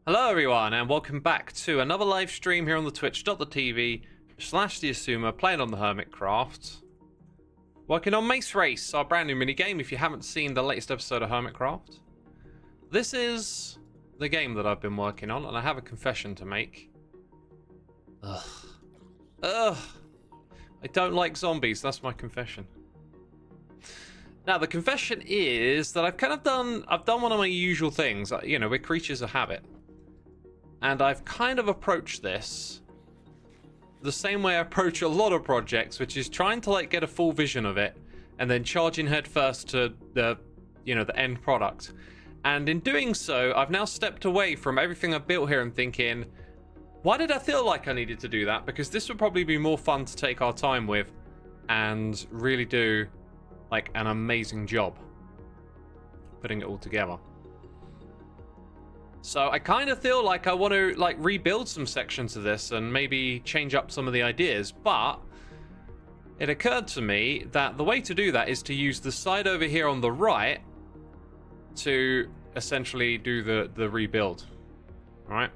Hello everyone and welcome back to another live stream here on the twitch.tv/Xisuma, playing on the Hermitcraft. Working on Mace Race, our brand new minigame if you haven't seen the latest episode of Hermitcraft. This is the game that I've been working on and I have a confession to make. Ugh. I don't like zombies, that's my confession. Now the confession is that I've done one of my usual things, you know, we're creatures of habit. And I've kind of approached this the same way I approach a lot of projects, which is trying to like get a full vision of it and then charging head first to the, you know, the end product. And in doing so, I've now stepped away from everything I've built here and thinking, why did I feel like I needed to do that? Because this would probably be more fun to take our time with and really do like an amazing job putting it all together. So I kind of feel like I want to like rebuild some sections of this and maybe change up some of the ideas, but it occurred to me that the way to do that is to use the side over here on the right to essentially do the rebuild. All right.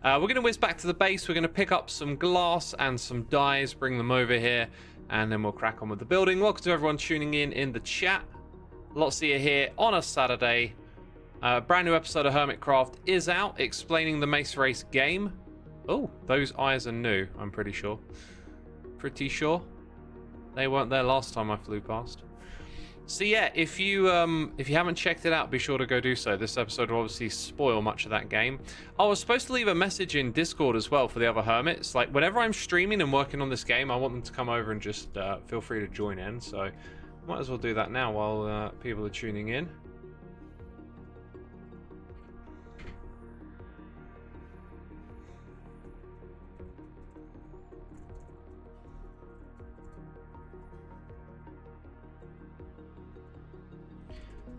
We're going to whiz back to the base. We're going to pick up some glass and some dyes, bring them over here, and then we'll crack on with the building. Welcome to everyone tuning in the chat. Lots of you here on a Saturday. Brand new episode of Hermitcraft is out, explaining the Mace Race game. Oh, those eyes are new, I'm pretty sure. Pretty sure. They weren't there last time I flew past. So yeah, if you haven't checked it out, be sure to go do so. This episode will obviously spoil much of that game. I was supposed to leave a message in Discord as well for the other hermits. Like, whenever I'm streaming and working on this game, I want them to come over and just feel free to join in. So, might as well do that now while people are tuning in.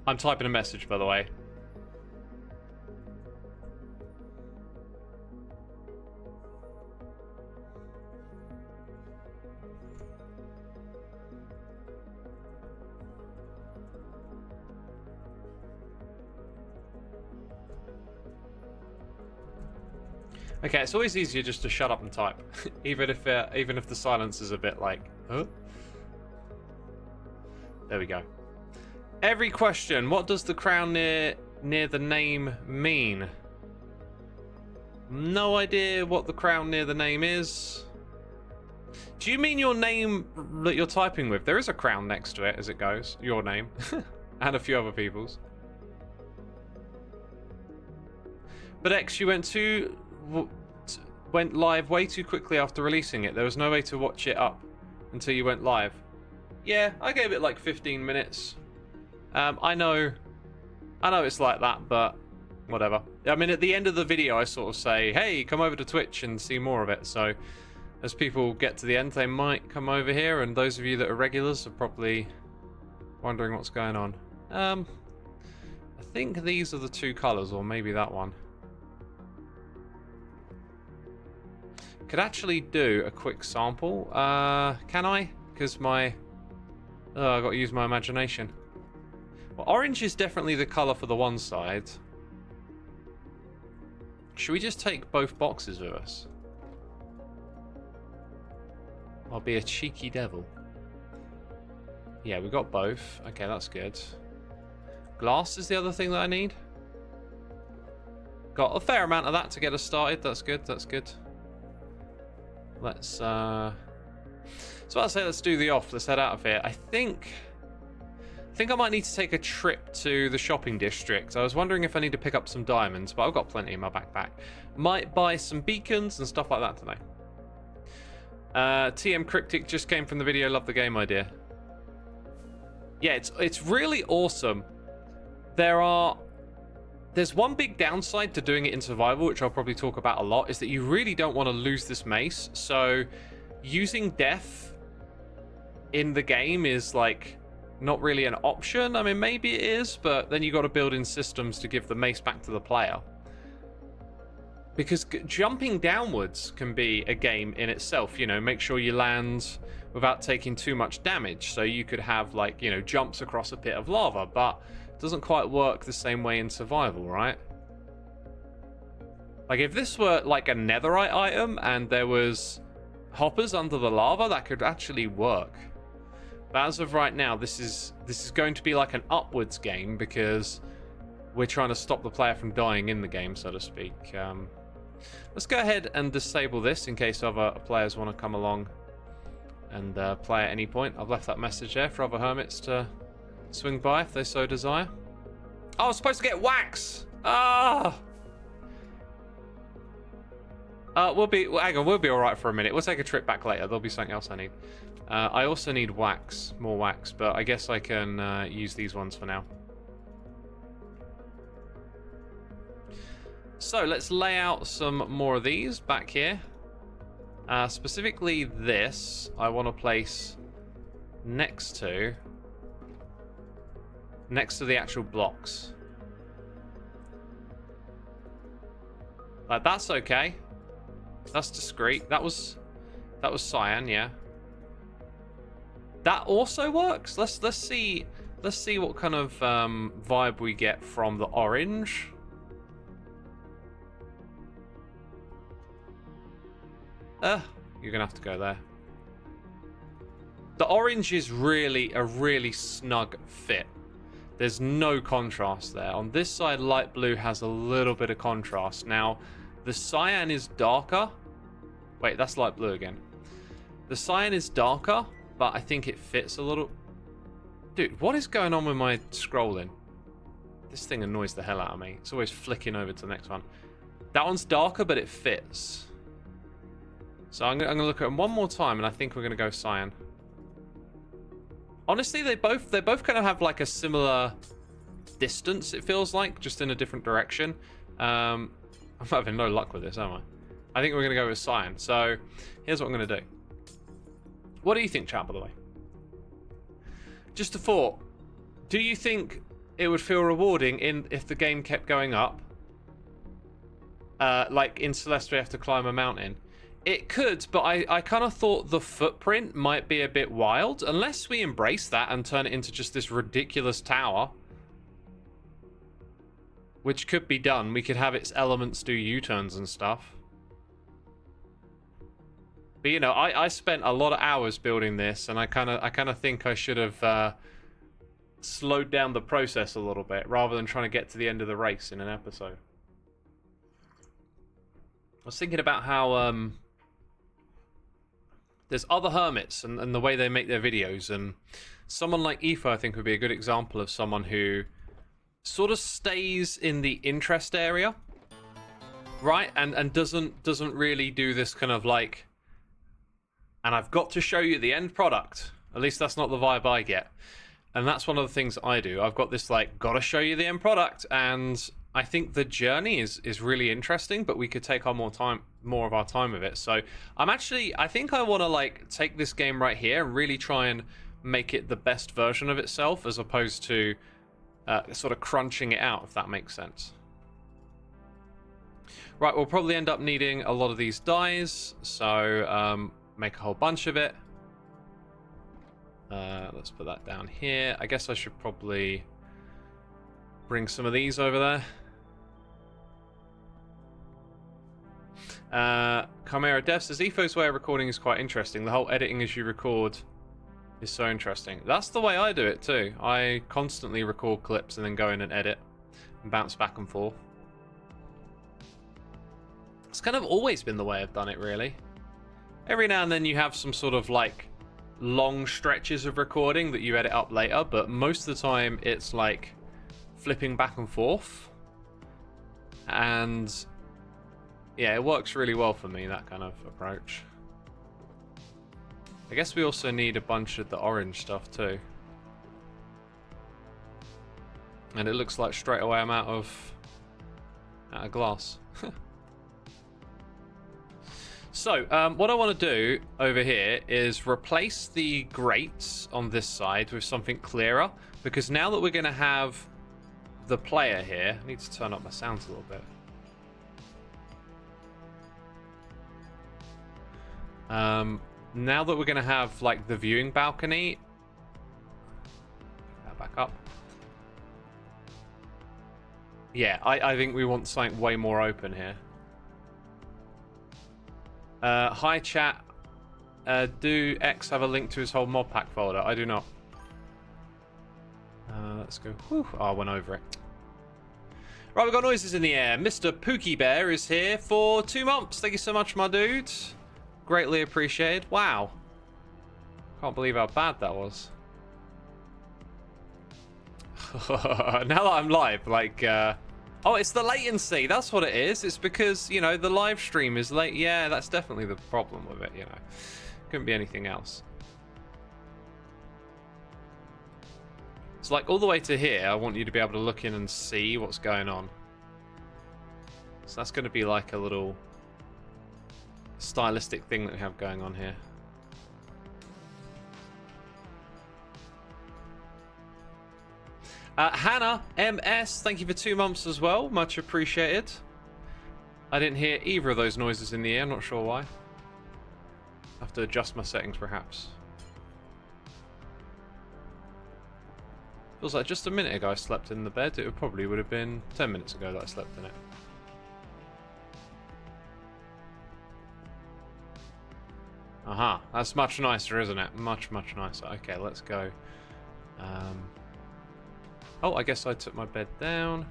I'm typing a message, by the way. Okay, it's always easier just to shut up and type, even if the silence is a bit like, huh? There we go. Every question, what does the crown near the name mean? No idea what the crown near the name is. Do you mean your name that you're typing with? There is a crown next to it as it goes. Your name. And a few other people's. But X, you went live way too quickly after releasing it. There was no way to watch it up until you went live. Yeah, I gave it like 15 minutes. I know it's like that, but whatever. I mean, at the end of the video, I sort of say, hey, come over to Twitch and see more of it. So as people get to the end, they might come over here. And those of you that are regulars are probably wondering what's going on. I think these are the two colors, or maybe that one. Could actually do a quick sample. Can I? Because I've got to use my imagination. Well, orange is definitely the color for the one side. Should we just take both boxes with us? I'll be a cheeky devil. Yeah, we got both. Okay, that's good. Glass is the other thing that I need. Got a fair amount of that to get us started. That's good, that's good. Let's, so I'd say let's do the off. Let's head out of here. I think I might need to take a trip to the shopping district. I was wondering if I need to pick up some diamonds, but I've got plenty in my backpack. Might buy some beacons and stuff like that today. TM Cryptic just came from the video. Love the game idea. Yeah, it's really awesome. There's one big downside to doing it in survival, which I'll probably talk about a lot, is that you really don't want to lose this mace. So using death in the game is like not really an option. I mean, maybe it is, but then you got to build in systems to give the mace back to the player. Because jumping downwards can be a game in itself, you know, make sure you land without taking too much damage. So you could have, like, you know, jumps across a pit of lava, but doesn't quite work the same way in survival, right? Like, if this were like a netherite item and there was hoppers under the lava, that could actually work. But as of right now, this is going to be like an upwards game because we're trying to stop the player from dying in the game, so to speak. Let's go ahead and disable this in case other players want to come along and play at any point. I've left that message there for other hermits to swing by if they so desire. Oh, I was supposed to get wax! Ah! We'll be alright for a minute. We'll take a trip back later. There'll be something else I need. I also need wax, more wax, but I guess I can use these ones for now. So let's lay out some more of these back here. Specifically this, I want to place next to the actual blocks. Like, that's okay. That's discreet. That was cyan, yeah. That also works. Let's see what kind of vibe we get from the orange. You're gonna have to go there. The orange is really a really snug fit. There's no contrast there. On this side, light blue has a little bit of contrast. Now, the cyan is darker. Wait, that's light blue again. The cyan is darker, but I think it fits a little. Dude, what is going on with my scrolling? This thing annoys the hell out of me. It's always flicking over to the next one. That one's darker, but it fits. So I'm gonna look at them one more time, and I think we're gonna go cyan. Honestly, they both kind of have like a similar distance. It feels like, just in a different direction. I'm having no luck with this, am I? I think we're gonna go with cyan. So here's what I'm gonna do. What do you think, chat? By the way, just a thought. Do you think it would feel rewarding if the game kept going up? Like in Celeste, we have to climb a mountain. It could, but I kind of thought the footprint might be a bit wild. Unless we embrace that and turn it into just this ridiculous tower. Which could be done. We could have its elements do U-turns and stuff. But, you know, I spent a lot of hours building this, and I kind of think I should have slowed down the process a little bit, rather than trying to get to the end of the race in an episode. I was thinking about how... there's other hermits and the way they make their videos, and someone like Aoife, I think, would be a good example of someone who sort of stays in the interest area, right? And doesn't really do this kind of like, and I've got to show you the end product. At least that's not the vibe I get. And that's one of the things I do. I've got this like, gotta show you the end product, and I think the journey is really interesting, but we could take our more of our time with it. So I think I want to like take this game right here and really try and make it the best version of itself, as opposed to sort of crunching it out, if that makes sense. Right, we'll probably end up needing a lot of these dyes, so make a whole bunch of it. Let's put that down here. I guess I should probably bring some of these over there. Chimera Dev says, Etho's way of recording is quite interesting. The whole editing as you record is so interesting. That's the way I do it too. I constantly record clips and then go in and edit and bounce back and forth. It's kind of always been the way I've done it, really. Every now and then you have some sort of like long stretches of recording that you edit up later, but most of the time it's like flipping back and forth. And yeah, it works really well for me, that kind of approach. I guess we also need a bunch of the orange stuff too. And it looks like straight away I'm out of glass. So, what I want to do over here is replace the grates on this side with something clearer, because now that we're going to have the player here, I need to turn up my sounds a little bit. Now that we're going to have like the viewing balcony, back up. Yeah, I think we want something way more open here. Hi chat. Do X have a link to his whole mod pack folder? I do not. Let's go. Whew. Oh, I went over it. Right, we've got noises in the air. Mr. Pookie Bear is here for 2 months. Thank you so much, my dude. Greatly appreciated. Wow. Can't believe how bad that was. Now that I'm live, like, oh, it's the latency. That's what it is. It's because, you know, the live stream is late. Yeah, that's definitely the problem with it, you know. Couldn't be anything else. It's like all the way to here, I want you to be able to look in and see what's going on. So that's going to be like a little stylistic thing that we have going on here. Hannah MS, thank you for 2 months as well. Much appreciated. I didn't hear either of those noises in the air. I'm not sure why. I have to adjust my settings, perhaps. Feels like just a minute ago I slept in the bed. It probably would have been 10 minutes ago that I slept in it. Aha, that's much nicer, isn't it? Much, much nicer. Okay, let's go. Oh, I guess I took my bed down.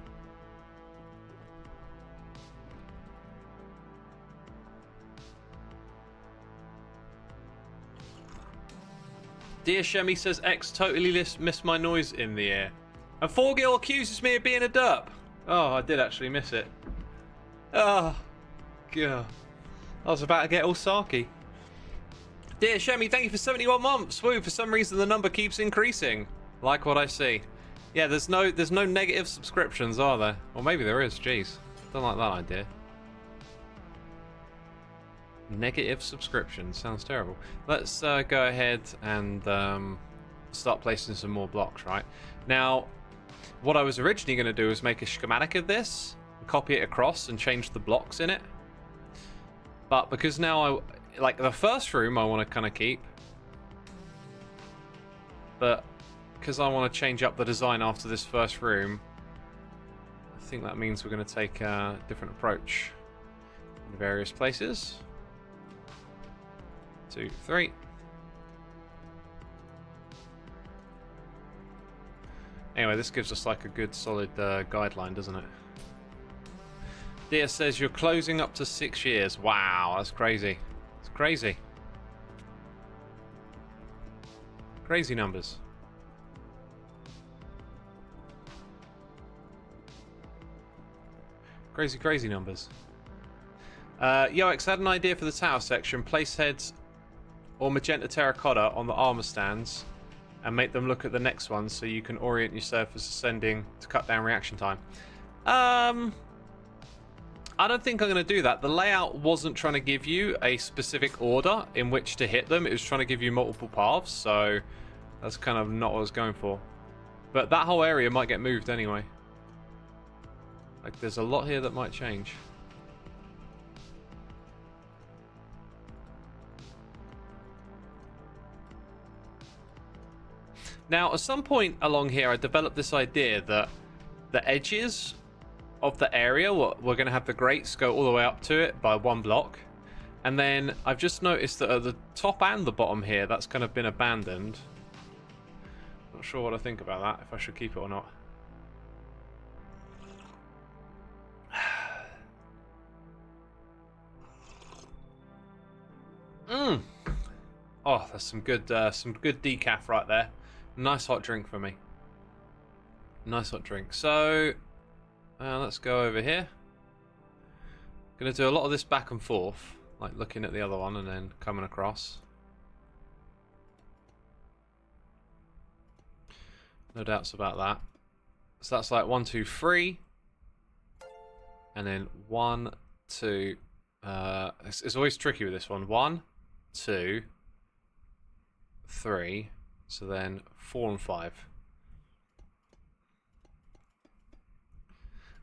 Dear Shemi says X totally missed my noise in the air. And Forgil accuses me of being a derp. Oh, I did actually miss it. Oh, God. I was about to get all sarky. Dear Shemi, thank you for 71 months. Woo, for some reason the number keeps increasing. Like what I see. Yeah, there's no negative subscriptions, are there? Or maybe there is, jeez. Don't like that idea. Negative subscriptions, sounds terrible. Let's go ahead and start placing some more blocks, right? Now, what I was originally going to do is make a schematic of this, copy it across and change the blocks in it. But because now like the first room I want to kind of keep, but because I want to change up the design after this first room, I think that means we're going to take a different approach in various places. 2, 3. Anyway, this gives us like a good solid guideline, doesn't it? Dia says you're closing up to 6 years. Wow, that's crazy. It's crazy. Crazy numbers. Crazy, crazy numbers. Yoex had an idea for the tower section. Place heads or magenta terracotta on the armor stands and make them look at the next one so you can orient your surface ascending to cut down reaction time. I don't think I'm going to do that. The layout wasn't trying to give you a specific order in which to hit them. It was trying to give you multiple paths, so that's kind of not what I was going for. But that whole area might get moved anyway. Like, there's a lot here that might change. Now, at some point along here, I developed this idea that the edges of the area, we're going to have the grates go all the way up to it by 1 block. And then I've just noticed that at the top and the bottom here, that's kind of been abandoned. Not sure what I think about that, if I should keep it or not. Oh, there's some good decaf right there. Nice hot drink for me. Nice hot drink. So, let's go over here. Gonna do a lot of this back and forth, like looking at the other one and then coming across. No doubts about that. So that's like 1, 2, 3, and then 1, 2. It's always tricky with this one. 1, 2, 3. So then 4 and 5.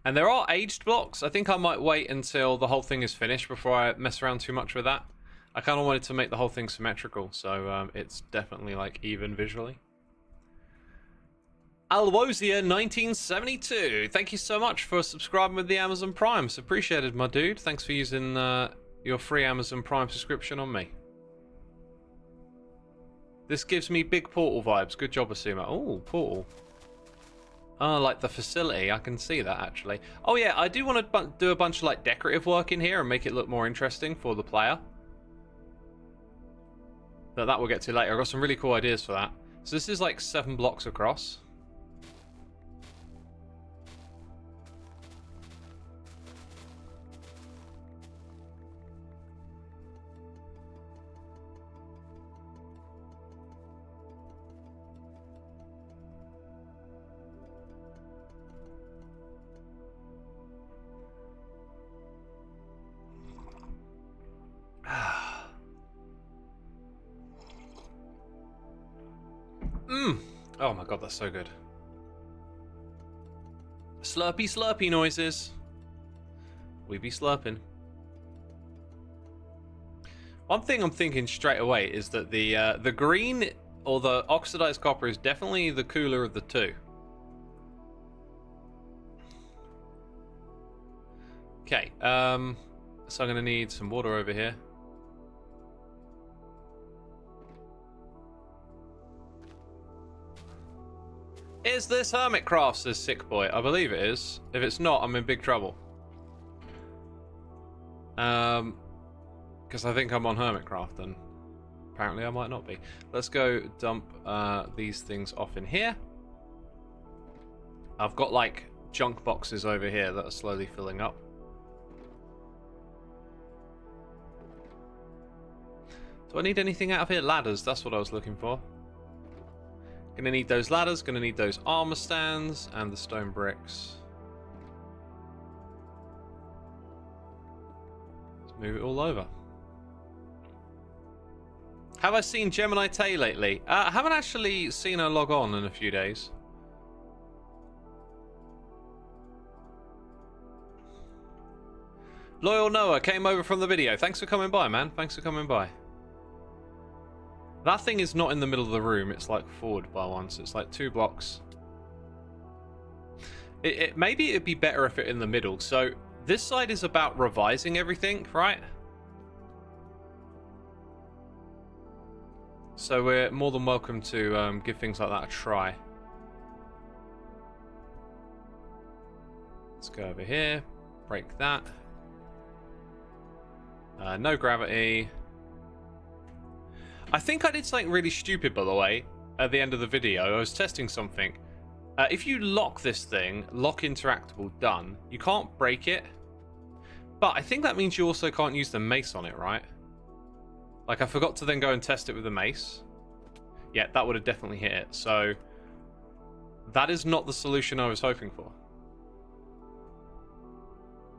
And there are aged blocks. I think I might wait until the whole thing is finished before I mess around too much with that. I kind of wanted to make the whole thing symmetrical, so it's definitely like even visually. Alwozia 1972. Thank you so much for subscribing with the Amazon Prime. It's appreciated, my dude. Thanks for using your free Amazon Prime subscription on me. This gives me big Portal vibes. Good job, Xisuma. Oh, Portal. Oh, like the facility. I can see that, actually. Oh, yeah, I do want to do a bunch of, like, decorative work in here and make it look more interesting for the player. But that we'll get to later. I've got some really cool ideas for that. So this is, like, 7 blocks across. Oh my god, that's so good. Slurpy slurpy noises. We be slurping. One thing I'm thinking straight away is that the green or the oxidized copper is definitely the cooler of the two. Okay, so I'm gonna need some water over here. Is this Hermitcraft, says Sick Boy? I believe it is. If it's not, I'm in big trouble. Because I think I'm on Hermitcraft, and apparently I might not be. Let's go dump these things off in here. I've got, like, junk boxes over here that are slowly filling up. Do I need anything out of here? Ladders, that's what I was looking for. Gonna need those ladders, gonna need those armor stands, and the stone bricks. Let's move it all over. Have I seen Gemini Tay lately? I haven't actually seen her log on in a few days. Loyal Noah came over from the video. Thanks for coming by, man. Thanks for coming by. That thing is not in the middle of the room. It's like forward by one, so it's like 2 blocks. Maybe it'd be better if it's in the middle. So this side is about revising everything, right? So we're more than welcome to give things like that a try. Let's go over here. Break that. No gravity. I think I did something really stupid, by the way, at the end of the video. I was testing something. If you lock this thing, lock interactable, done, you can't break it. But I think that means you also can't use the mace on it, right? Like, I forgot to then go and test it with the mace. Yeah, that would have definitely hit it. So, that is not the solution I was hoping for.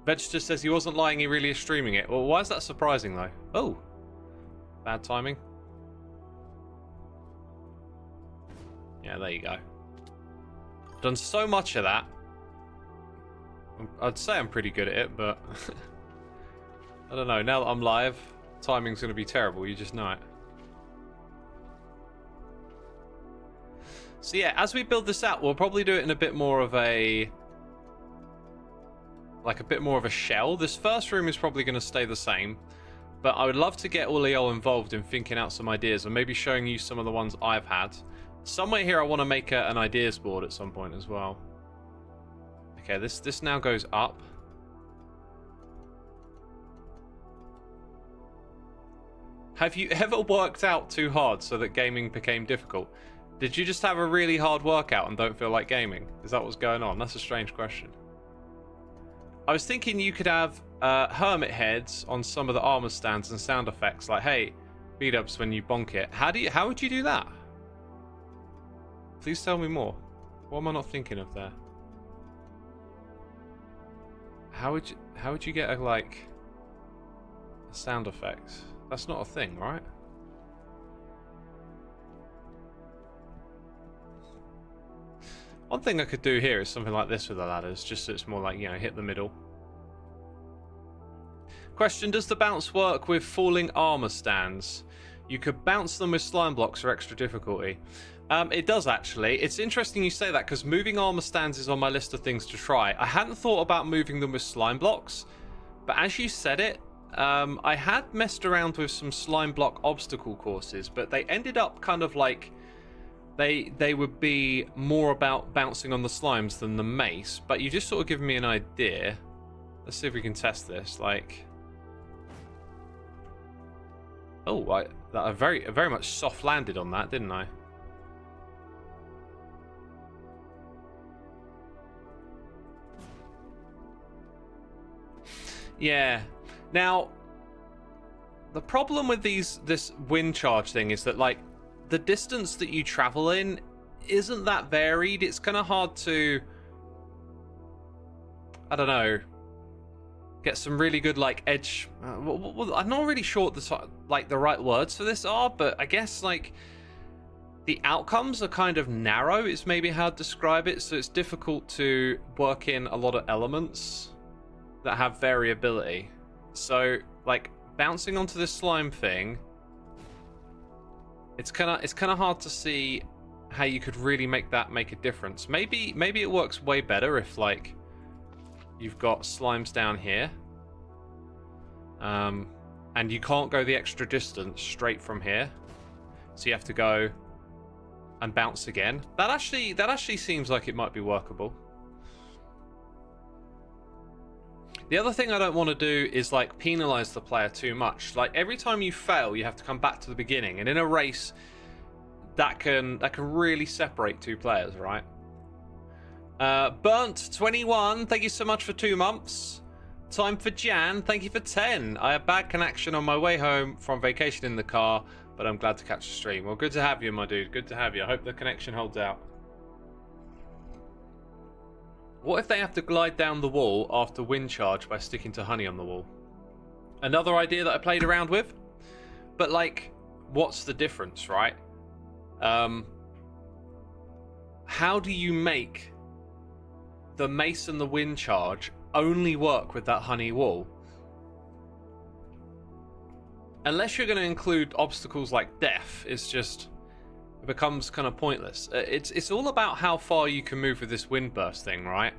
Veg just says he wasn't lying, he really is streaming it. Well, why is that surprising, though? Oh. Bad timing. Yeah, there you go. Done so much of that. I'd say I'm pretty good at it, but I don't know. Now that I'm live, timing's going to be terrible. You just know it. So yeah, as we build this out, we'll probably do it in a bit more of a... like a bit more of a shell. This first room is probably going to stay the same. But I would love to get all of y'all involved in thinking out some ideas and maybe showing you some of the ones I've had. Somewhere here I want to make an ideas board at some point as well. Okay, this now goes up. Have you ever worked out too hard so that gaming became difficult? Did you just have a really hard workout and don't feel like gaming? Is that what's going on? That's a strange question. I was thinking you could have hermit heads on some of the armor stands and sound effects, like, hey, beat-ups when you bonk it. How would you do that? Please tell me more. What am I not thinking of there? How would you get a, like, a sound effect? That's not a thing, right? One thing I could do here is something like this with the ladders, just so it's more like, you know, hit the middle. Question, does the bounce work with falling armor stands? You could bounce them with slime blocks for extra difficulty. It does actually. It's interesting you say that because moving armor stands is on my list of things to try. I hadn't thought about moving them with slime blocks, but as you said it, I had messed around with some slime block obstacle courses, but they ended up kind of like they would be more about bouncing on the slimes than the mace. But you just sort of given me an idea. Let's see if we can test this. Like, oh, I very much soft landed on that, didn't I? Yeah. Now, the problem with this wind charge thing is that, like, the distance that you travel in isn't that varied. It's kind of hard to, I don't know, get some really good, like, edge. I'm not really sure what the right words for this are, but I guess, like, the outcomes are kind of narrow. It's maybe how to describe it. So it's difficult to work in a lot of elements that have variability. So, like, bouncing onto this slime thing, it's kind of hard to see how you could really make a difference. Maybe it works way better if, like, you've got slimes down here, and you can't go the extra distance straight from here, so you have to go and bounce again. That actually seems like it might be workable. The other thing I don't want to do is, like, penalize the player too much. Like, every time you fail, you have to come back to the beginning, and in a race, that can really separate two players, right? Burnt21, thank you so much for 2 months. Time for Jan, thank you for 10. I had bad connection on my way home from vacation in the car, but I'm glad to catch the stream. Well, good to have you, my dude. Good to have you. I hope the connection holds out. What if they have to glide down the wall after wind charge by sticking to honey on the wall? Another idea that I played around with. But, like, what's the difference, right? How do you make the mace and the wind charge only work with that honey wall? Unless you're going to include obstacles like death, it becomes kind of pointless. It's all about how far you can move with this wind burst thing, right?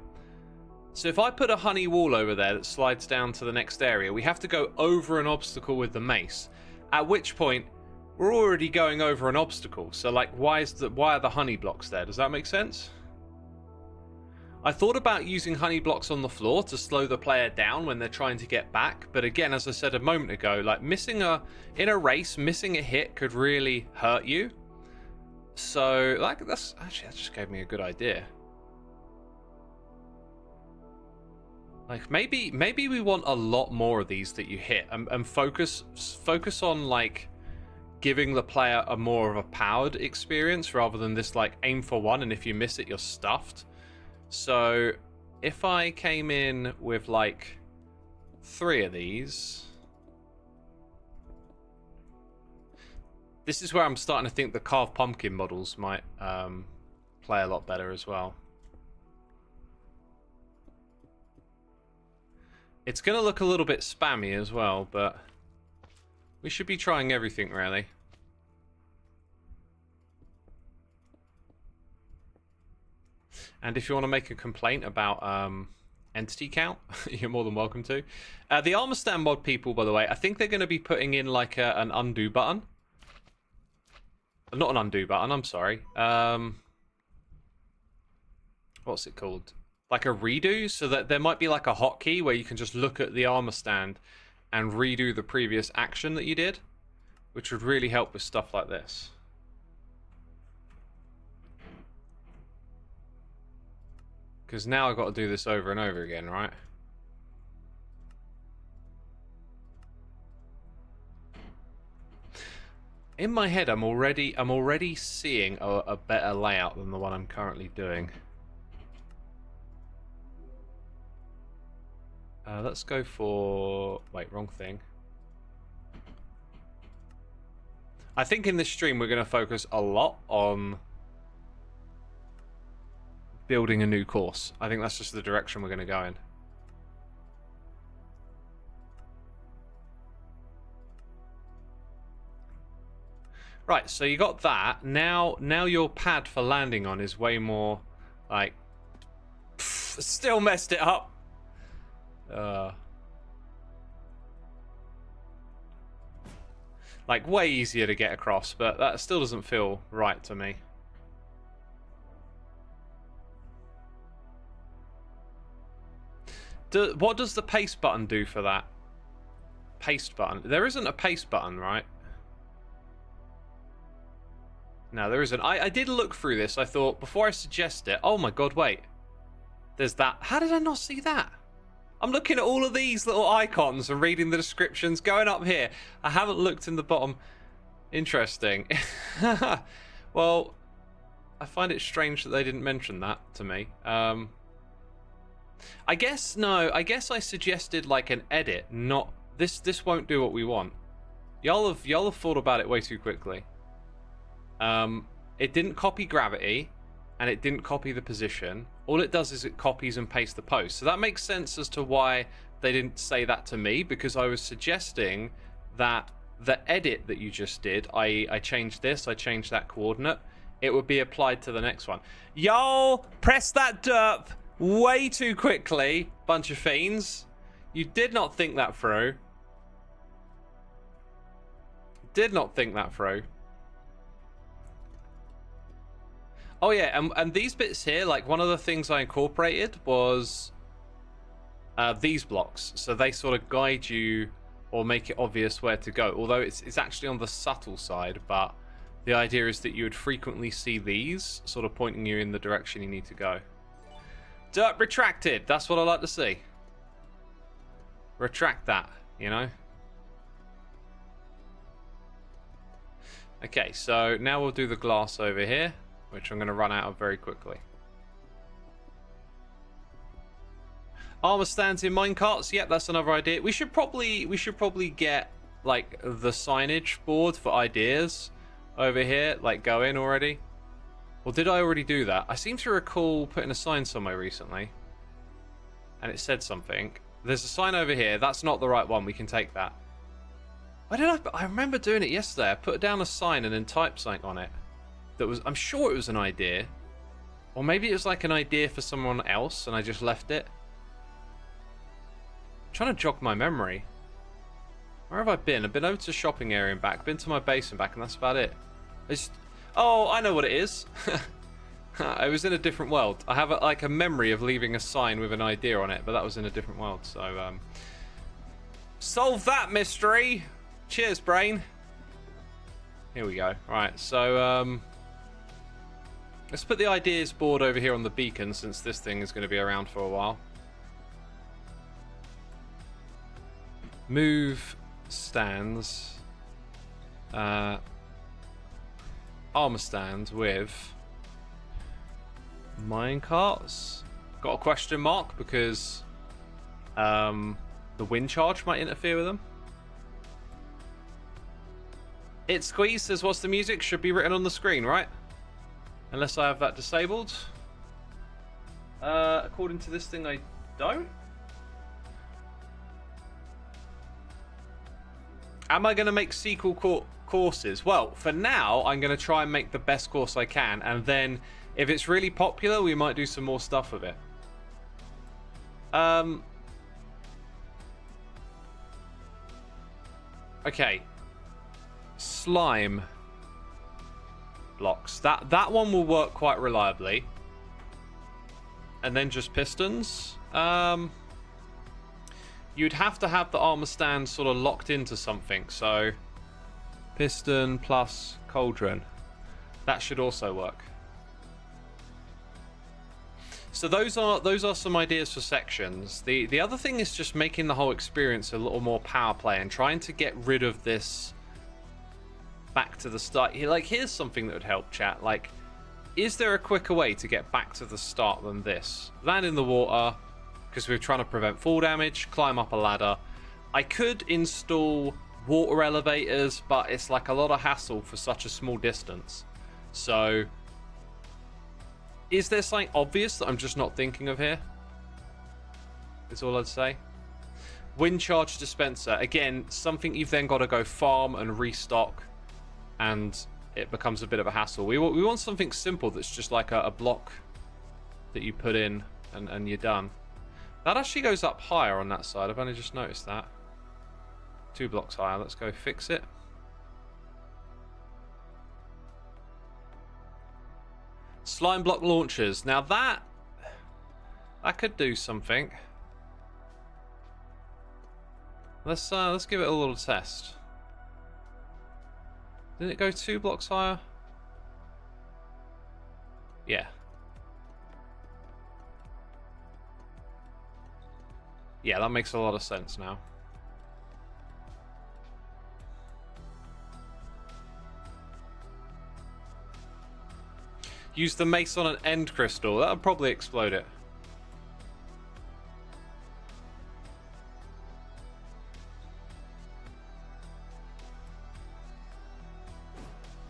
So if I put a honey wall over there that slides down to the next area, we have to go over an obstacle with the mace. At which point, we're already going over an obstacle. So, like, why are the honey blocks there? Does that make sense? I thought about using honey blocks on the floor to slow the player down when they're trying to get back. But again, as I said a moment ago, like, in a race, missing a hit could really hurt you. So, like, that just gave me a good idea. Like, maybe we want a lot more of these that you hit, and focus on, like, giving the player a more of a powered experience rather than this, like, aim for one and if you miss it you're stuffed. So if I came in with, like, 3 of these, this is where I'm starting to think the carved pumpkin models might play a lot better as well. It's going to look a little bit spammy as well, but we should be trying everything, really. And if you want to make a complaint about entity count, you're more than welcome to. The armor stand mod people, by the way, I think they're going to be putting in, like, an undo button. Not an undo button, I'm sorry. What's it called? Like a redo, so that there might be, like, a hotkey where you can just look at the armor stand and redo the previous action that you did, which would really help with stuff like this. Because now I've got to do this over and over again, right? In my head, I'm already seeing a better layout than the one I'm currently doing. Let's go for... Wait, wrong thing. I think in this stream we're going to focus a lot on building a new course. I think that's just the direction we're going to go in. Right, so you got that. Now your pad for landing on is way more, like... Still messed it up. Like, way easier to get across, but that still doesn't feel right to me. What does the paste button do for that? Paste button. There isn't a paste button, right? No, there isn't. I did look through this. I thought, before I suggest it... Oh my god, wait. There's that. How did I not see that? I'm looking at all of these little icons and reading the descriptions. Going up here. I haven't looked in the bottom. Interesting. Well, I find it strange that they didn't mention that to me. I guess I suggested like an edit, not... This won't do what we want. Y'all have thought about it way too quickly. It didn't copy gravity, and it didn't copy the position. All it does is it copies and pastes the post. So that makes sense as to why they didn't say that to me, because I was suggesting that the edit that you just did, I changed this, I changed that coordinate, it would be applied to the next one. Y'all press that derp way too quickly, bunch of fiends. You did not think that through. Did not think that through. Oh yeah, and these bits here, like one of the things I incorporated was these blocks. So they sort of guide you or make it obvious where to go. Although it's actually on the subtle side, but the idea is that you would frequently see these sort of pointing you in the direction you need to go. Dirt retracted, that's what I like to see. Retract that, you know? Okay, so now we'll do the glass over here, which I'm going to run out of very quickly. Armor stands in minecarts. Yep, that's another idea. We should probably get like the signage board for ideas over here, like going already. Or did I already do that? I seem to recall putting a sign somewhere recently, and it said something. There's a sign over here. That's not the right one. We can take that. Why did I remember doing it yesterday. I put down a sign and then typed something on it. That was, I'm sure it was an idea. Or maybe it was like an idea for someone else and I just left it. I'm trying to jog my memory. Where have I been? I've been over to the shopping area and back, been to my base and back, and that's about it. Oh, I know what it is. I was in a different world. I have like a memory of leaving a sign with an idea on it, but that was in a different world. So, solve that mystery. Cheers, brain. Here we go. Right, so let's put the ideas board over here on the beacon, since this thing is going to be around for a while. Move stands, armor stands with minecarts. Got a question mark because the wind charge might interfere with them. It Squeeze says, what's the music? Should be written on the screen, right? Unless I have that disabled. According to this thing, I don't. Am I going to make sequel courses? Well, for now, I'm going to try and make the best course I can. And then, if it's really popular, we might do some more stuff with it. Okay. Slime blocks. That one will work quite reliably. And then just pistons. You'd have to have the armor stand sort of locked into something. So piston plus cauldron. That should also work. So those are some ideas for sections. The other thing is just making the whole experience a little more power play and trying to get rid of this back to the start. Like, here's something that would help, chat. Like, is there a quicker way to get back to the start than this? Land in the water, because we're trying to prevent fall damage, climb up a ladder. I could install water elevators, but it's like a lot of hassle for such a small distance. So, is there something obvious that I'm just not thinking of here? Is all I'd say. Wind charge dispenser. Again, something you've then got to go farm and restock and it becomes a bit of a hassle. We want something simple that's just like a block that you put in and you're done. That actually goes up higher on that side. I've only just noticed that. 2 blocks higher. Let's go fix it. Slime block launchers. Now that could do something. Let's give it a little test. Didn't it go 2 blocks higher? Yeah. Yeah, that makes a lot of sense now. Use the mace on an end crystal. That'll probably explode it.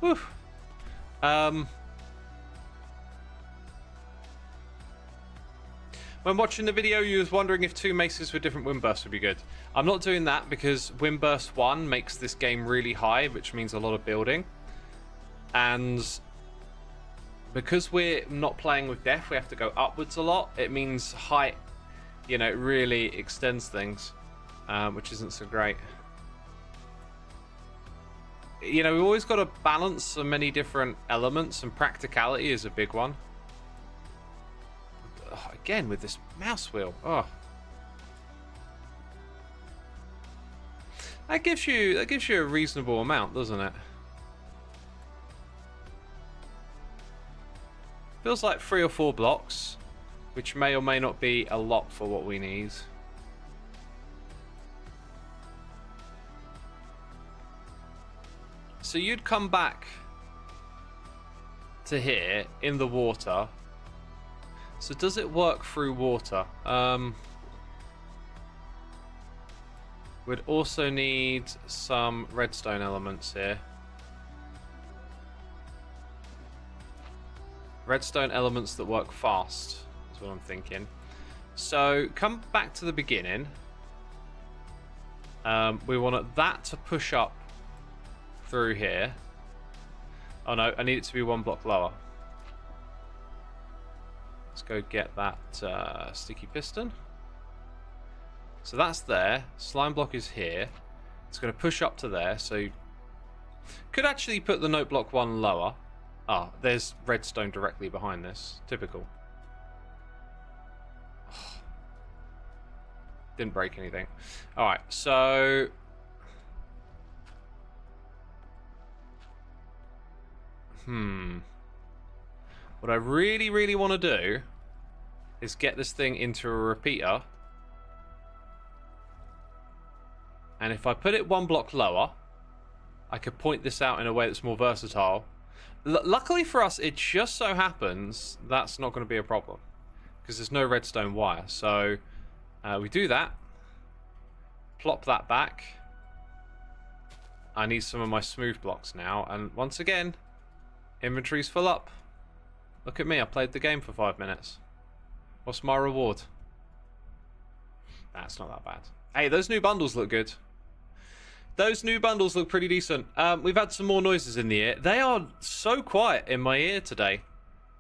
Whew. When watching the video, you was wondering if 2 maces with different wind bursts would be good. I'm not doing that because wind burst 1 makes this game really high, which means a lot of building. And because we're not playing with depth, we have to go upwards a lot. It means height, you know, really extends things, which isn't so great. You know, we've always got to balance so many different elements, and practicality is a big one. Oh, again with this mouse wheel. Oh, that gives you a reasonable amount, doesn't it? Feels like 3 or 4 blocks, which may or may not be a lot for what we need. So you'd come back to here in the water. So does it work through water? We'd also need some redstone elements here. Redstone elements that work fast is what I'm thinking. So come back to the beginning. We want that to push up through here. Oh no, I need it to be 1 block lower. Let's go get that sticky piston. So that's there. Slime block is here. It's going to push up to there. So could actually put the note block 1 lower. Ah, there's redstone directly behind this. Typical. Didn't break anything. Alright, so what I really, really want to do is get this thing into a repeater. And if I put it 1 block lower, I could point this out in a way that's more versatile. Luckily for us, it just so happens that's not going to be a problem, because there's no redstone wire. So we do that. Plop that back. I need some of my smooth blocks now. And once again, inventory's full up. Look at me, I played the game for 5 minutes. What's my reward? That's not that bad. Hey, those new bundles look good. Those new bundles look pretty decent. We've had some more noises in the ear. They are so quiet in my ear today.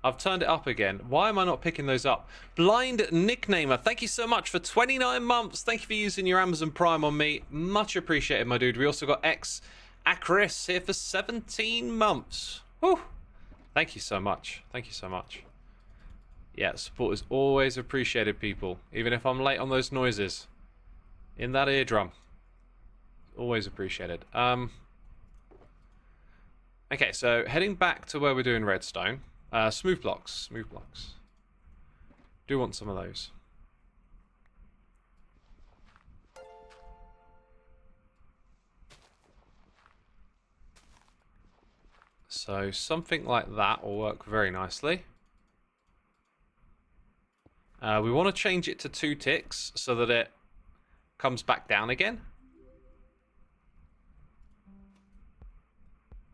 I've turned it up again. Why am I not picking those up? Blind Nicknamer, thank you so much for 29 months. Thank you for using your Amazon Prime on me. Much appreciated, my dude. We also got X Acris here for 17 months. Whew. Thank you so much. Thank you so much. Yeah, support is always appreciated, people. Even if I'm late on those noises. In that eardrum. Always appreciated. Okay, so heading back to where we're doing redstone. Smooth blocks. Smooth blocks. Do want some of those. So something like that will work very nicely. We want to change it to 2 ticks so that it comes back down again.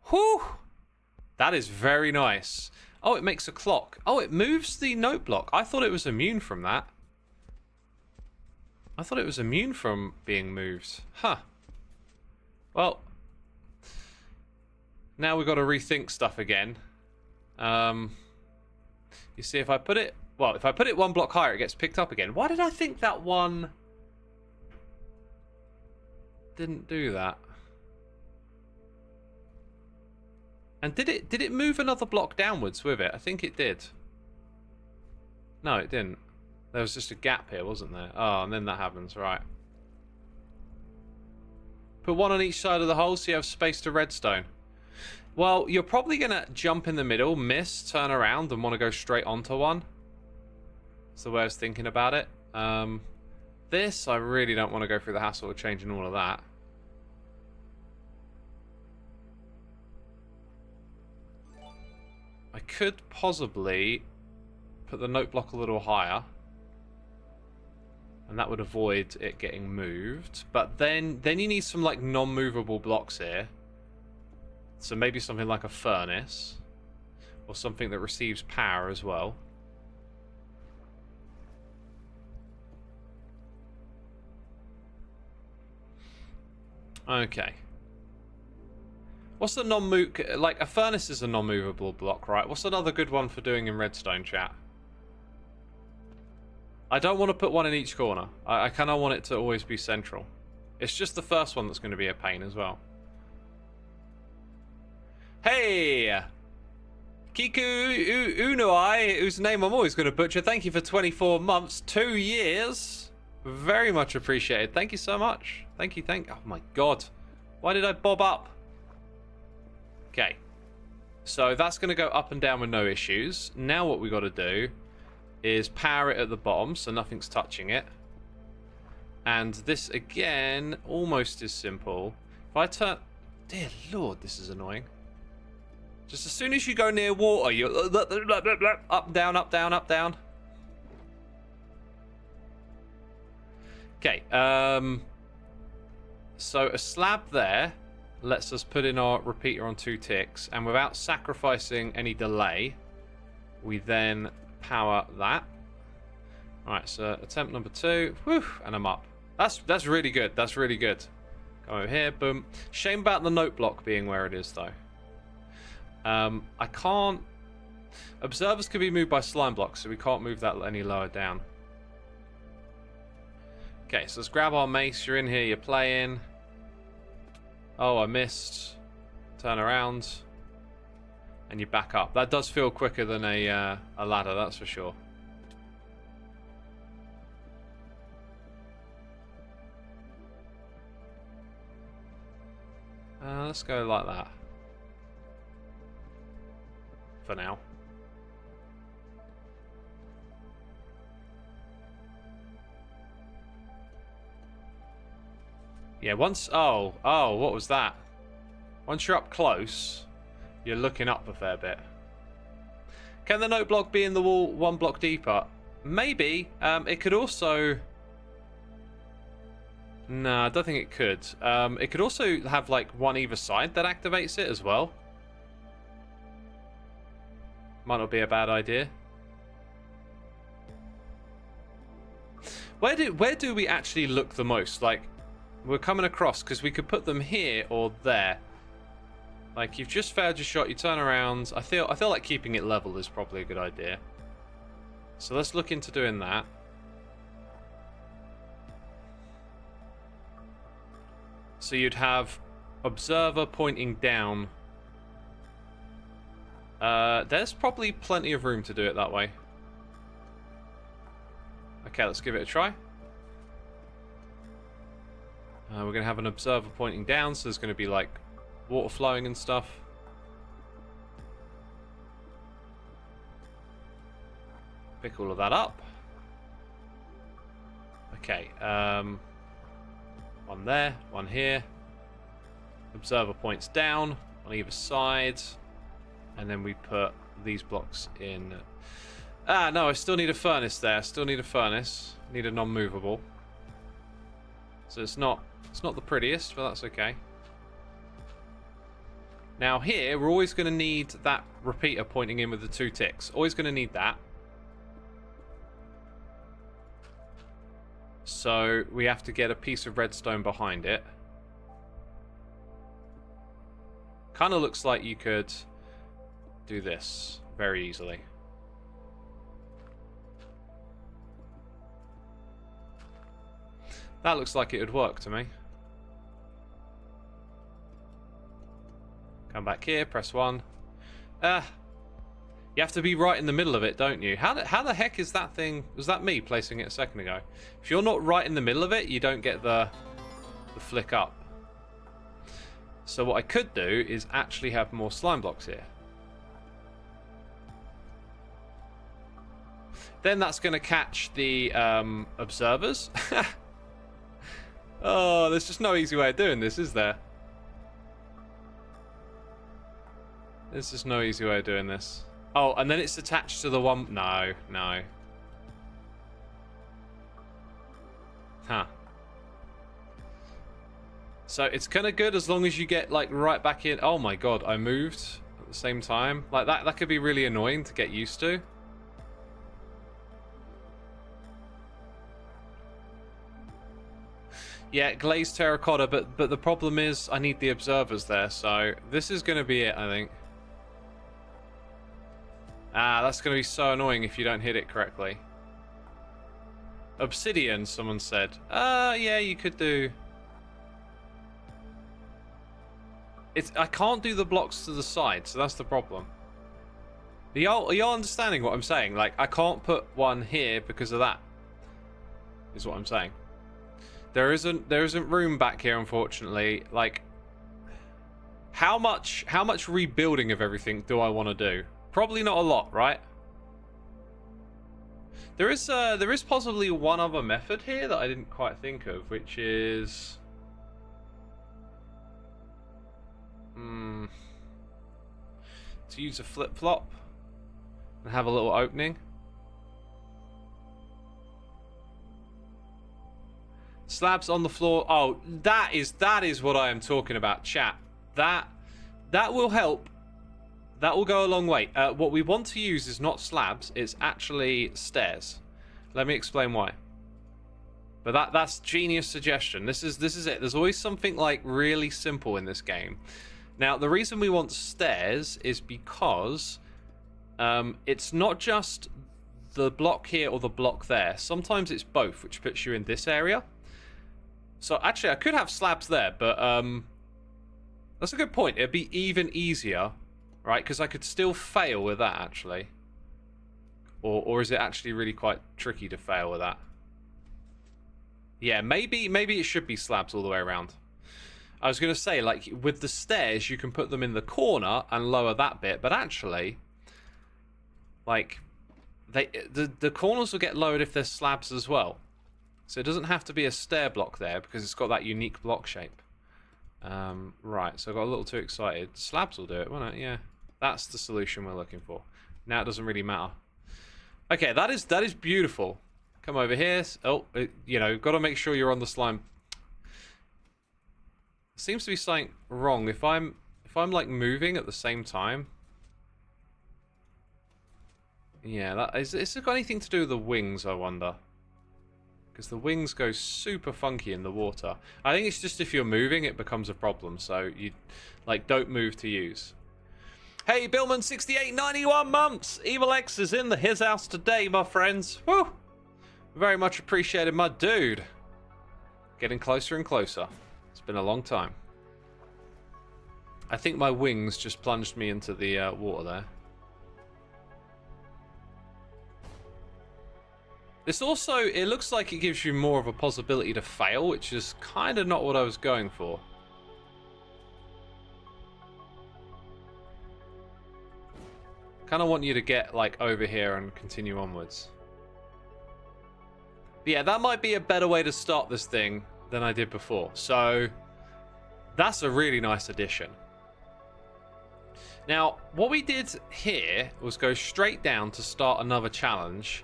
Whew! That is very nice. Oh, it makes a clock. Oh, it moves the note block. I thought it was immune from that. I thought it was immune from being moved. Huh. Well, Now we've got to rethink stuff again. You see, if I put it... Well, if I put it one block higher, it gets picked up again. Why did I think that one... didn't do that? And did it move another block downwards with it? I think it did. No, it didn't. There was just a gap here, wasn't there? Oh, and then that happens, right. Put one on each side of the hole so you have space to redstone. Well, you're probably going to jump in the middle, miss, turn around, and want to go straight onto one. That's the way I was thinking about it. This, I really don't want to go through the hassle of changing all of that. I could possibly put the note block a little higher. And that would avoid it getting moved. But then you need some like non-movable blocks here. So maybe something like a furnace. Or something that receives power as well. Okay. What's the non-move... Like, a furnace is a non-movable block, right? What's another good one for doing in redstone, chat? I don't want to put one in each corner. I kind of want it to always be central. It's just the first one that's going to be a pain as well. Hey! Kiku Unuai, whose name I'm always going to butcher. Thank you for 24 months, 2 years. Very much appreciated. Thank you so much. Thank you, Oh my god. Why did I bob up? Okay. So that's going to go up and down with no issues. Now what we got to do is power it at the bottom so nothing's touching it. And this, again, almost is simple. If I turn... Dear Lord, this is annoying. Just as soon as you go near water, you're... Up, down, up, down, up, down. Okay, so a slab there lets us put in our repeater on 2 ticks, and without sacrificing any delay, we then power that. Alright, so attempt number 2, whew, and I'm up. That's really good, that's really good. Go over here, boom. Shame about the note block being where it is, though. I can't... Observers can be moved by slime blocks, so we can't move that any lower down. Okay, so let's grab our mace. You're in here, you're playing. Oh, I missed. Turn around. And you back up. That does feel quicker than a ladder, that's for sure. Let's go like that. For now. Yeah, once... Oh, what was that? Once you're up close, you're looking up a fair bit. Can the note block be in the wall 1 block deeper? Maybe. It could also... No, I don't think it could. It could also have, like, one either side that activates it as well. Might not be a bad idea. Where do we actually look the most? Like... We're coming across, because we could put them here or there. Like, you've just failed your shot, you turn around. I feel like keeping it level is probably a good idea. So let's look into doing that. So you'd have observer pointing down. There's probably plenty of room to do it that way. Okay, let's give it a try. We're going to have an observer pointing down, so there's going to be, like, water flowing and stuff. Pick all of that up. Okay, one there, one here. Observer points down on either side. And then we put these blocks in. Ah, no, I still need a furnace there. Still need a furnace. Need a non-movable. So it's not the prettiest, but that's okay. Now here, we're always going to need that repeater pointing in with the 2 ticks. Always going to need that. So we have to get a piece of redstone behind it. Kind of looks like you could do this very easily. That looks like it would work to me. Come back here, press 1. You have to be right in the middle of it, don't you? How the heck is that thing... Was that me placing it a second ago? If you're not right in the middle of it, you don't get the flick up. So what I could do is actually have more slime blocks here. Then that's going to catch the observers. Oh, there's just no easy way of doing this, is there? There's just no easy way of doing this. Oh, and then it's attached to the one... No, no. Huh. So it's kind of good as long as you get, like, right back in... Oh my god, I moved at the same time. Like, that could be really annoying to get used to. Yeah, glazed terracotta, but the problem is I need the observers there, so this is going to be it, I think. Ah, that's going to be so annoying if you don't hit it correctly. Obsidian, someone said. Yeah, you could do... I can't do the blocks to the side, so that's the problem. Are y'all understanding what I'm saying? Like, I can't put one here because of that. Is what I'm saying. There isn't room back here, unfortunately. Like, how much rebuilding of everything do I want to do? Probably not a lot, right? There is possibly one other method here that I didn't quite think of, which is to use a flip-flop and have a little opening. Slabs on the floor. Oh, that is what I am talking about, chat. That will help. That will go a long way. What we want to use is not slabs, it's actually stairs. Let me explain why. But that's genius suggestion. This is it. There's always something like really simple in this game. Now, the reason we want stairs is because it's not just the block here or the block there. Sometimes it's both, which puts you in this area. So actually, I could have slabs there, but that's a good point. It'd be even easier, right? Because I could still fail with that, actually. Or is it actually really quite tricky to fail with that? Yeah, maybe it should be slabs all the way around. I was going to say, like, with the stairs, you can put them in the corner and lower that bit, but actually, like, the corners will get lowered if there's slabs as well. So it doesn't have to be a stair block there because it's got that unique block shape. Right, so I got a little too excited. Slabs will do it, won't it? Yeah. That's the solution we're looking for. Now it doesn't really matter. Okay, that is beautiful. Come over here. Oh, you know, got to make sure you're on the slime. Seems to be something wrong. If I'm like moving at the same time. Yeah, is it got anything to do with the wings, I wonder? Because the wings go super funky in the water. I think it's just if you're moving, it becomes a problem. So you, like, don't move to use. Hey, Billman68, 91 months. Evil X is in his house today, my friends. Woo! Very much appreciated, my dude. Getting closer and closer. It's been a long time. I think my wings just plunged me into the water there. This also, it looks like it gives you more of a possibility to fail, which is kind of not what I was going for. Kind of want you to get, like, over here and continue onwards. But yeah, that might be a better way to start this thing than I did before. So, that's a really nice addition. Now, what we did here was go straight down to start another challenge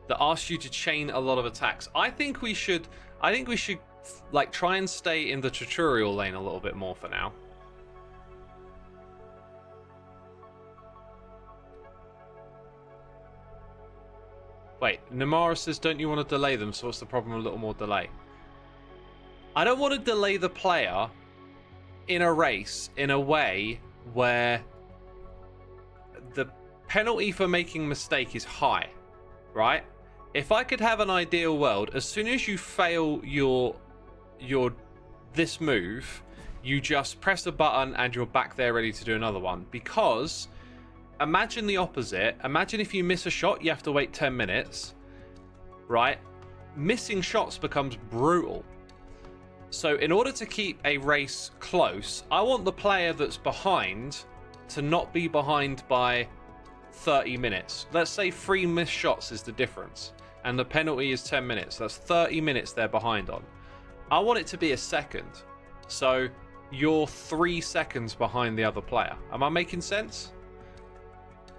that asks you to chain a lot of attacks. I think we should like try and stay in the tutorial lane a little bit more for now. Wait, Namara says, don't you want to delay them? So what's the problem with a little more delay? I don't want to delay the player in a race in a way where the penalty for making a mistake is high, right? If I could have an ideal world, as soon as you fail your this move, you just press a button and you're back there ready to do another one. Because imagine the opposite. Imagine if you miss a shot, you have to wait 10 minutes, right? Missing shots becomes brutal. So in order to keep a race close, I want the player that's behind to not be behind by 30 minutes. Let's say 3 missed shots is the difference, and the penalty is 10 minutes. That's 30 minutes they're behind on. I want it to be a second. So you're 3 seconds behind the other player. Am I making sense?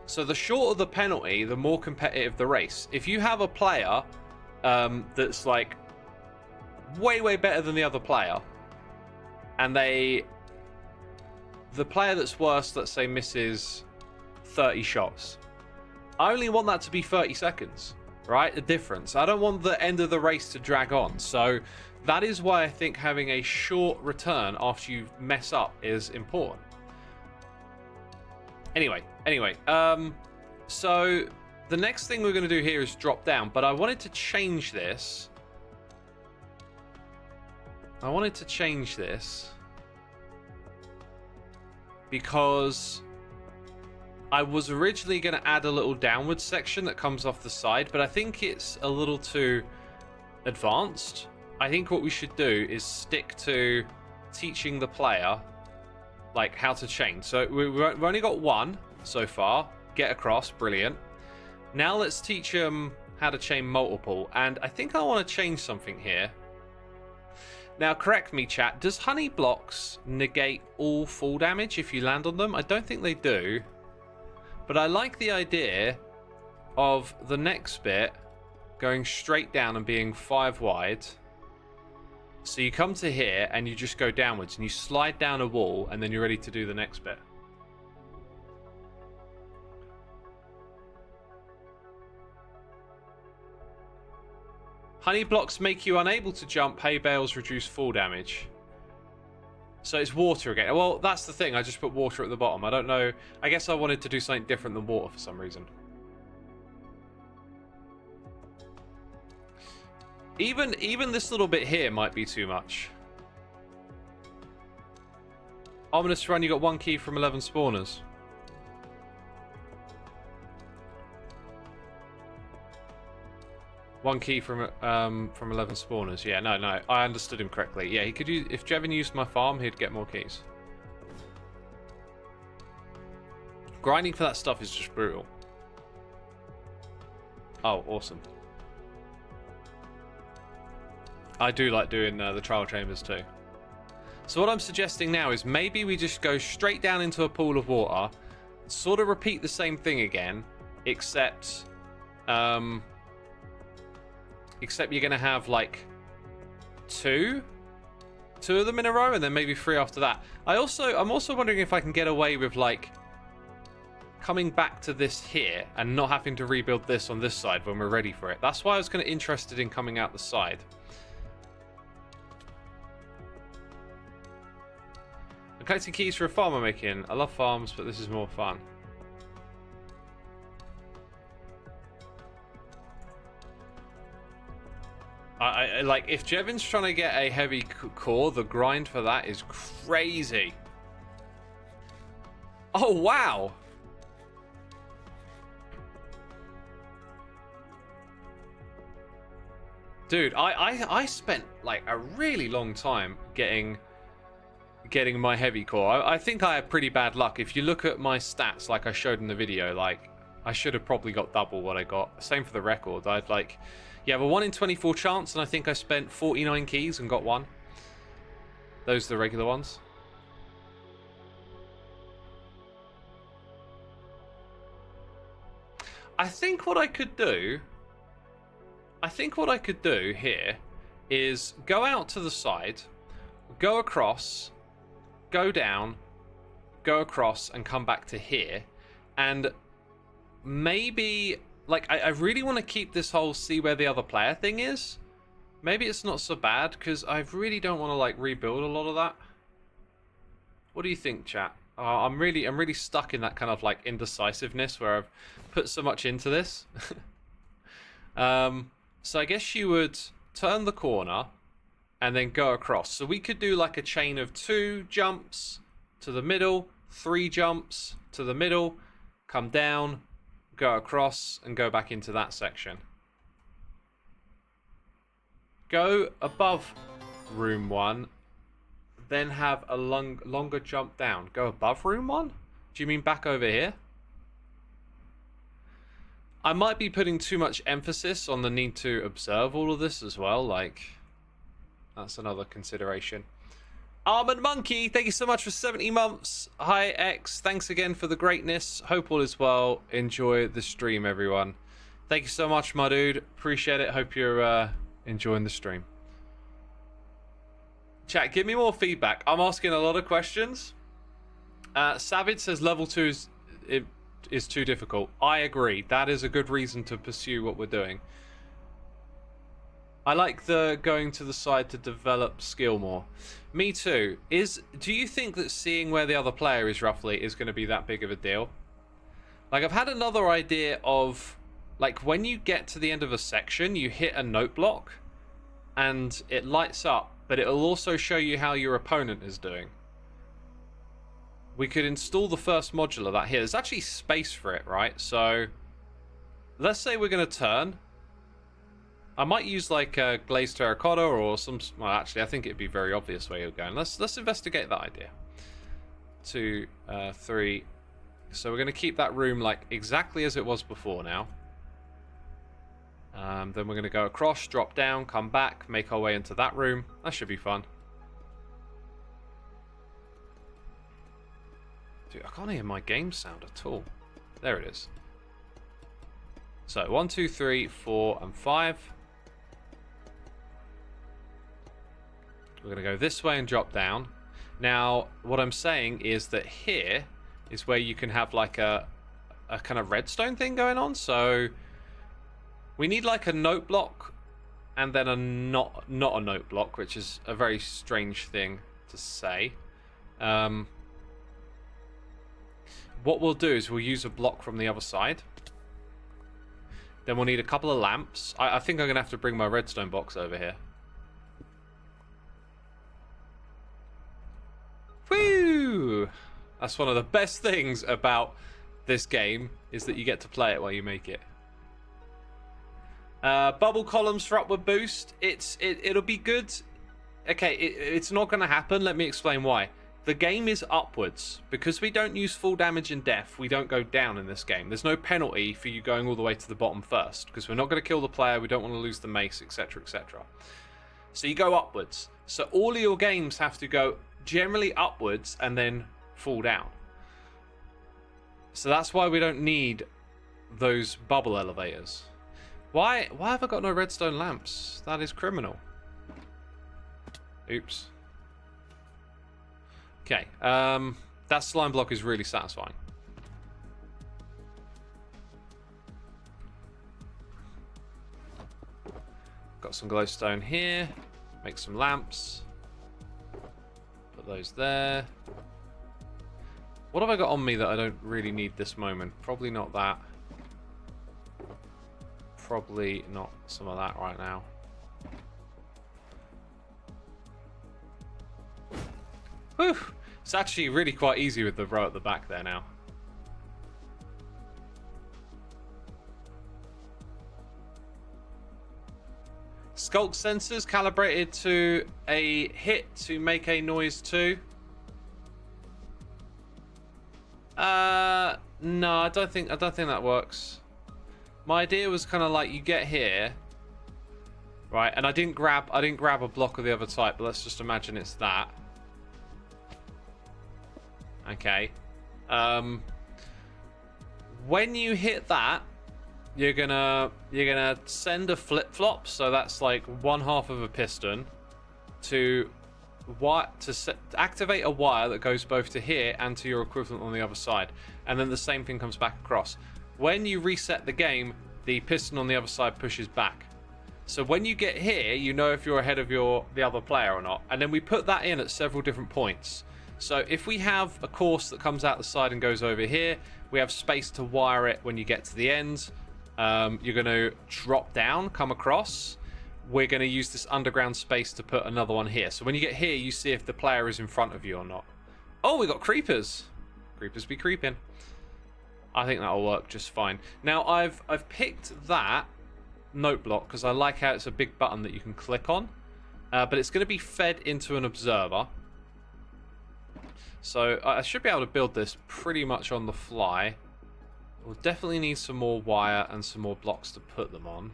So the shorter the penalty, the more competitive the race. If you have a player that's like way better than the other player, and the player that's worse, let's say, misses 30 shots, I only want that to be 30 seconds, right? The difference. I don't want the end of the race to drag on. So that is why I think having a short return after you mess up is important. Anyway, so the next thing we're going to do here is drop down, but I wanted to change this. Because I was originally going to add a little downward section that comes off the side, but I think it's a little too advanced. I think what we should do is stick to teaching the player like how to chain. So we've only got one so far. Get across, brilliant. Now let's teach them how to chain multiple, and I think I want to change something here. Now correct me, chat, does honey blocks negate all fall damage if you land on them? I don't think they do, but I like the idea of the next bit going straight down and being 5 wide. So you come to here and you just go downwards and you slide down a wall, and then you're ready to do the next bit. Honey blocks make you unable to jump. Hay bales reduce fall damage. So it's water again. Well, that's the thing. I just put water at the bottom. I don't know. I guess I wanted to do something different than water for some reason. Even this little bit here might be too much. Ominous run, you got 1 key from 11 spawners. One key from 11 spawners. Yeah, no, I understood him correctly. Yeah, he could use, if Jevin used my farm, he'd get more keys. Grinding for that stuff is just brutal. Oh, awesome. I do like doing the trial chambers too. So what I'm suggesting now is maybe we just go straight down into a pool of water, sort of repeat the same thing again, except you're going to have like two of them in a row, and then maybe 3 after that. I'm also wondering if I can get away with like coming back to this here and not having to rebuild this on this side when we're ready for it. That's why I was kind of interested in coming out the side. I'm collecting keys for a farm I'm making. I love farms, but this is more fun. I like, if Jevin's trying to get a heavy core, the grind for that is crazy. Oh, wow. Dude, I spent like a really long time getting my heavy core. I think I had pretty bad luck. If you look at my stats, like I showed in the video, like I should have probably got double what I got. Same for the record. I'd like, you have a 1 in 24 chance, and I think I spent 49 keys and got 1. Those are the regular ones. I think what I could do here is go out to the side, go across, go down, go across, and come back to here. And maybe, like, I really want to keep this whole see where the other player thing is. Maybe it's not so bad, because I really don't want to, like, rebuild a lot of that. What do you think, chat? I'm really stuck in that kind of like indecisiveness where I've put so much into this. So I guess you would turn the corner and then go across. So we could do like a chain of 2 jumps to the middle, 3 jumps to the middle, come down, go across, and go back into that section. Go above room 1, then have a longer jump down. Go above room 1? Do you mean back over here? I might be putting too much emphasis on the need to observe all of this as well. Like, that's another consideration. Almond Monkey, thank you so much for 70 months. Hi, X. Thanks again for the greatness. Hope all is well. Enjoy the stream, everyone. Thank you so much, my dude. Appreciate it. Hope you're enjoying the stream. Chat, give me more feedback. I'm asking a lot of questions. Savage says level 2 is too difficult. I agree. That is a good reason to pursue what we're doing. I like the going to the side to develop skill more. Me too. Do you think that seeing where the other player is roughly is going to be that big of a deal? Like, I've had another idea of, like, when you get to the end of a section, you hit a note block and it lights up, but it'll also show you how your opponent is doing. We could install the first module of that here. There's actually space for it, right? So let's say we're going to turn. I might use like a glazed terracotta or some... Well, actually, I think it'd be a very obvious way of going. Let's investigate that idea. 2, 3. So we're going to keep that room like exactly as it was before now. Then we're going to go across, drop down, come back, make our way into that room. That should be fun. Dude, I can't hear my game sound at all. There it is. So 1, 2, 3, 4, and 5. We're going to go this way and drop down. Now, what I'm saying is that here is where you can have like a kind of redstone thing going on. So we need like a note block and then a not a note block, which is a very strange thing to say. What we'll do is we'll use a block from the other side. Then we'll need a couple of lamps. I think I'm going to have to bring my redstone box over here. Woo! That's one of the best things about this game, is that you get to play it while you make it. Bubble columns for upward boost. It'll be good. Okay, it's not going to happen. Let me explain why. The game is upwards. Because we don't use full damage and death, we don't go down in this game. There's no penalty for you going all the way to the bottom first, because we're not going to kill the player, we don't want to lose the mace, etc, etc. So you go upwards. So all of your games have to go generally upwards and then fall down. So that's why we don't need those bubble elevators. Why have I got no redstone lamps? That is criminal. Oops. Okay, that slime block is really satisfying. Got some glowstone here. Make some lamps. Put those there. What have I got on me that I don't really need this moment? Probably not that. Probably not some of that right now. Whew. It's actually really quite easy with the row at the back there now. Skulk sensors calibrated to a hit to make a noise too. No, I don't think that works. My idea was kind of like you get here, right? And I didn't grab a block of the other type, but let's just imagine it's that. Okay. When you hit that, you're gonna send a flip-flop, so that's like 1/2 of a piston, to activate a wire that goes both to here and to your equivalent on the other side, and then the same thing comes back across. When you reset the game, the piston on the other side pushes back. So when you get here, you know if you're ahead of the other player or not, and then we put that in at several different points. So if we have a course that comes out the side and goes over here, we have space to wire it when you get to the end. You're going to drop down, come across. We're going to use this underground space to put another one here. So when you get here, you see if the player is in front of you or not. Oh, we got creepers. Creepers be creeping. I think that'll work just fine. Now, I've picked that note block because I like how it's a big button that you can click on. But it's going to be fed into an observer. So I should be able to build this pretty much on the fly. We'll definitely need some more wire and some more blocks to put them on.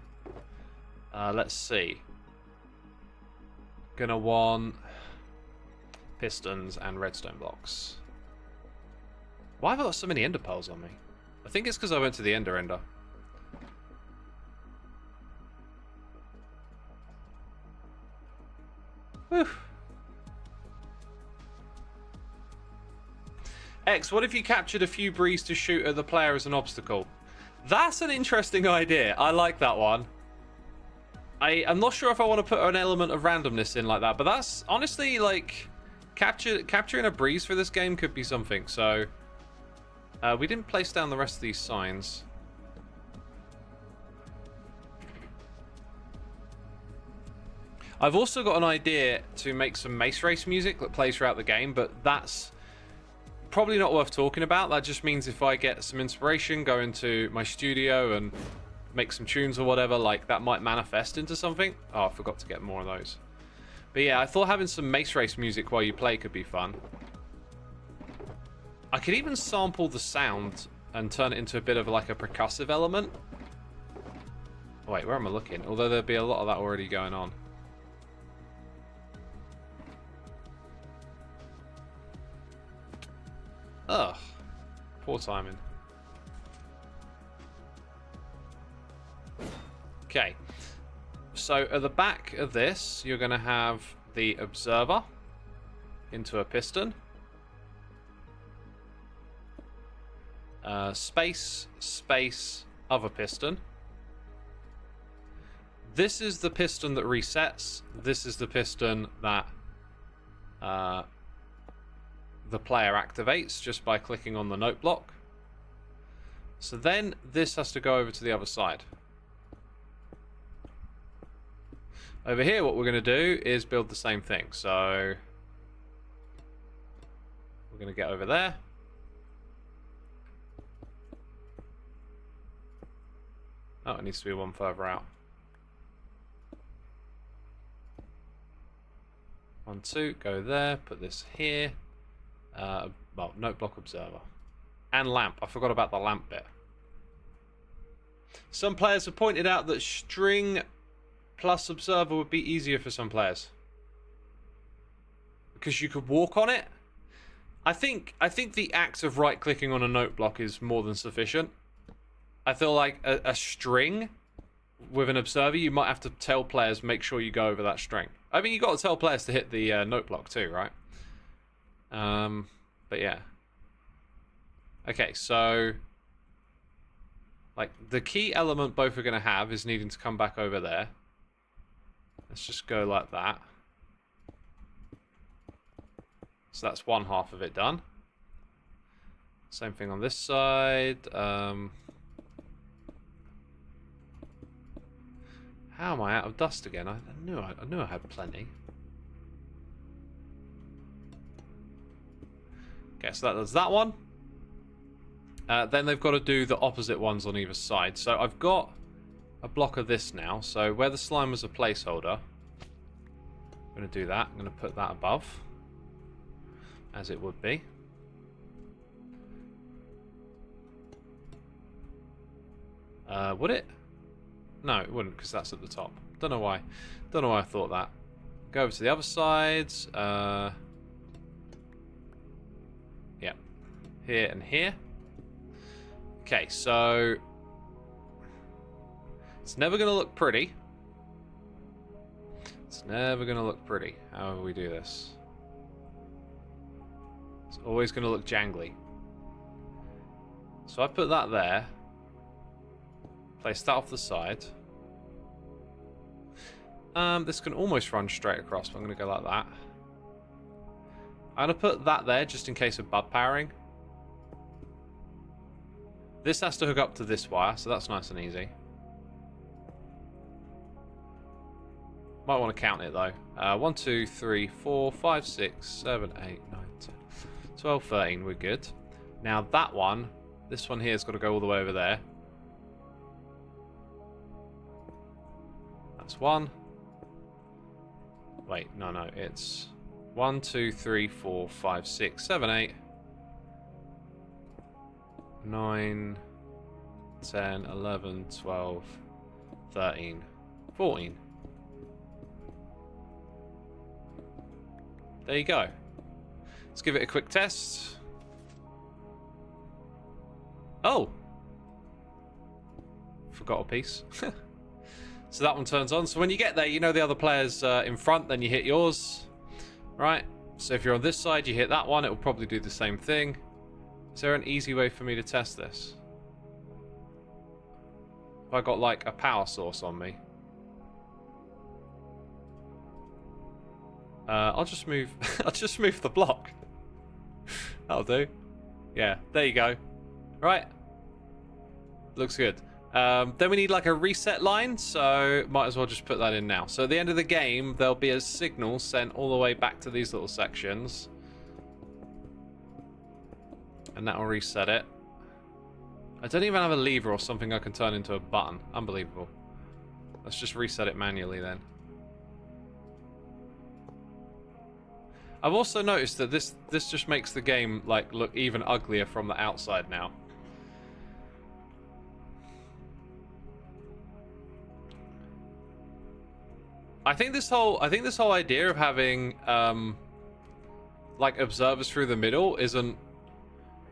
Let's see. Gonna want pistons and redstone blocks. Why have I got so many ender pearls on me? I think it's because I went to the ender. Whew. X, what if you captured a few breeze to shoot at the player as an obstacle? That's an interesting idea. I like that one. I'm not sure if I want to put an element of randomness in like that, but that's honestly like capturing a breeze for this game could be something. So we didn't place down the rest of these signs. I've also got an idea to make some Mace Race music that plays throughout the game, but that's probably not worth talking about. That just means if I get some inspiration, go into my studio and make some tunes or whatever, like that might manifest into something. Oh, I forgot to get more of those. But yeah, I thought having some Mace Race music while you play could be fun. I could even sample the sound and turn it into a bit of like a percussive element. Oh, wait, where am I looking? Although there'd be a lot of that already going on. Ugh, poor timing. Okay, so at the back of this, you're going to have the observer into a piston. Space, space, other piston. This is the piston that resets. This is the piston that the player activates just by clicking on the note block. So then this has to go over to the other side. Over here, what we're going to do is build the same thing. So we're going to get over there. Oh, it needs to be one further out. 1, 2, go there, put this here. Well, note block observer. And lamp. I forgot about the lamp bit. Some players have pointed out that string plus observer would be easier for some players. Because you could walk on it. I think the act of right-clicking on a note block is more than sufficient. I feel like a string with an observer, you might have to tell players, make sure you go over that string. I mean, you got to tell players to hit the note block too, right? But yeah. Okay, so like the key element both are going to have is needing to come back over there. Let's just go like that. So that's one half of it done. Same thing on this side. How am I out of dust again? I knew I had plenty. Okay, so that does that one. Then they've got to do the opposite ones on either side. So I've got a block of this now. So where the slime was a placeholder, I'm going to do that. I'm going to put that above, as it would be. Would it? No, it wouldn't, because that's at the top. Don't know why. Don't know why I thought that. Go over to the other sides. Yeah. Here and here. Okay, so it's never going to look pretty. It's never going to look pretty, however we do this. It's always going to look jangly. So I put that there. Place that off the side. This can almost run straight across, but I'm going to go like that. I'm going to put that there just in case of bud powering. This has to hook up to this wire, so that's nice and easy. Might want to count it though. 1, 2, 3, 4, 5, 6, 7, 8, 9, 10, 12, 13. We're good. Now that one, this one here has got to go all the way over there. That's one. Wait, no, it's 1, 2, 3, 4, 5, 6, 7, 8, 9, 10, 11, 12, 13, 14. There you go. Let's give it a quick test. Oh! Forgot a piece. So that one turns on. So when you get there, you know the other player's in front, then you hit yours. Right? So if you're on this side, you hit that one, it will probably do the same thing. Is there an easy way for me to test this? Have I got like a power source on me? I'll just move I'll just move the block. That'll do. Yeah, there you go. Right. Looks good. Then we need like a reset line, so might as well just put that in now. So at the end of the game, there'll be a signal sent all the way back to these little sections. And that will reset it. I don't even have a lever or something I can turn into a button. Unbelievable. Let's just reset it manually then. I've also noticed that this just makes the game like look even uglier from the outside now. I think this whole idea of having like observers through the middle isn't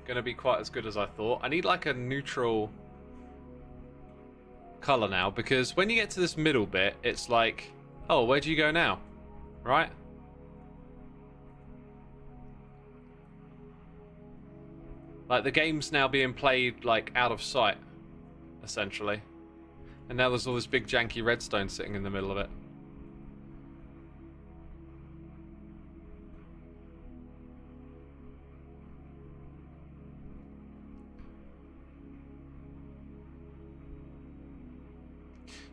gonna be quite as good as I thought. I need like a neutral color now, because when you get to this middle bit, it's like, oh, where do you go now? Right? Like the game's now being played like out of sight, essentially. And now there's all this big janky redstone sitting in the middle of it.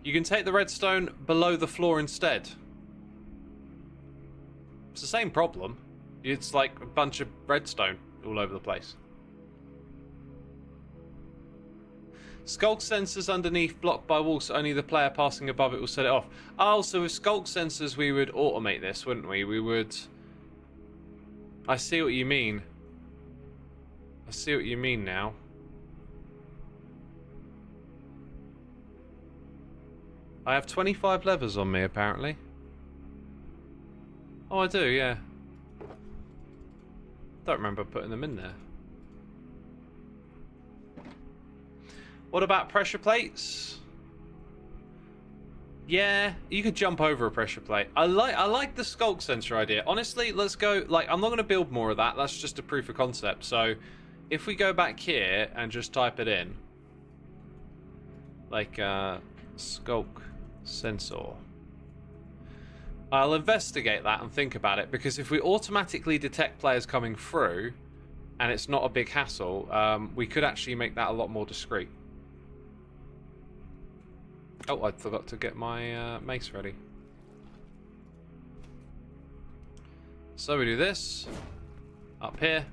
You can take the redstone below the floor instead. It's the same problem. It's like a bunch of redstone all over the place. Skulk sensors underneath blocked by walls, so only the player passing above it will set it off. Oh, so with skulk sensors we would automate this, wouldn't we? We would... I see what you mean. I see what you mean now. I have 25 levers on me, apparently. Oh, I do, yeah. Don't remember putting them in there. What about pressure plates? Yeah, you could jump over a pressure plate. I like the skulk sensor idea. Honestly, let's go. Like, I'm not going to build more of that. That's just a proof of concept. So, if we go back here and just type it in, like skulk sensor, I'll investigate that and think about it, because if we automatically detect players coming through, and it's not a big hassle, we could actually make that a lot more discreet. Oh, I forgot to get my mace ready. So we do this up here,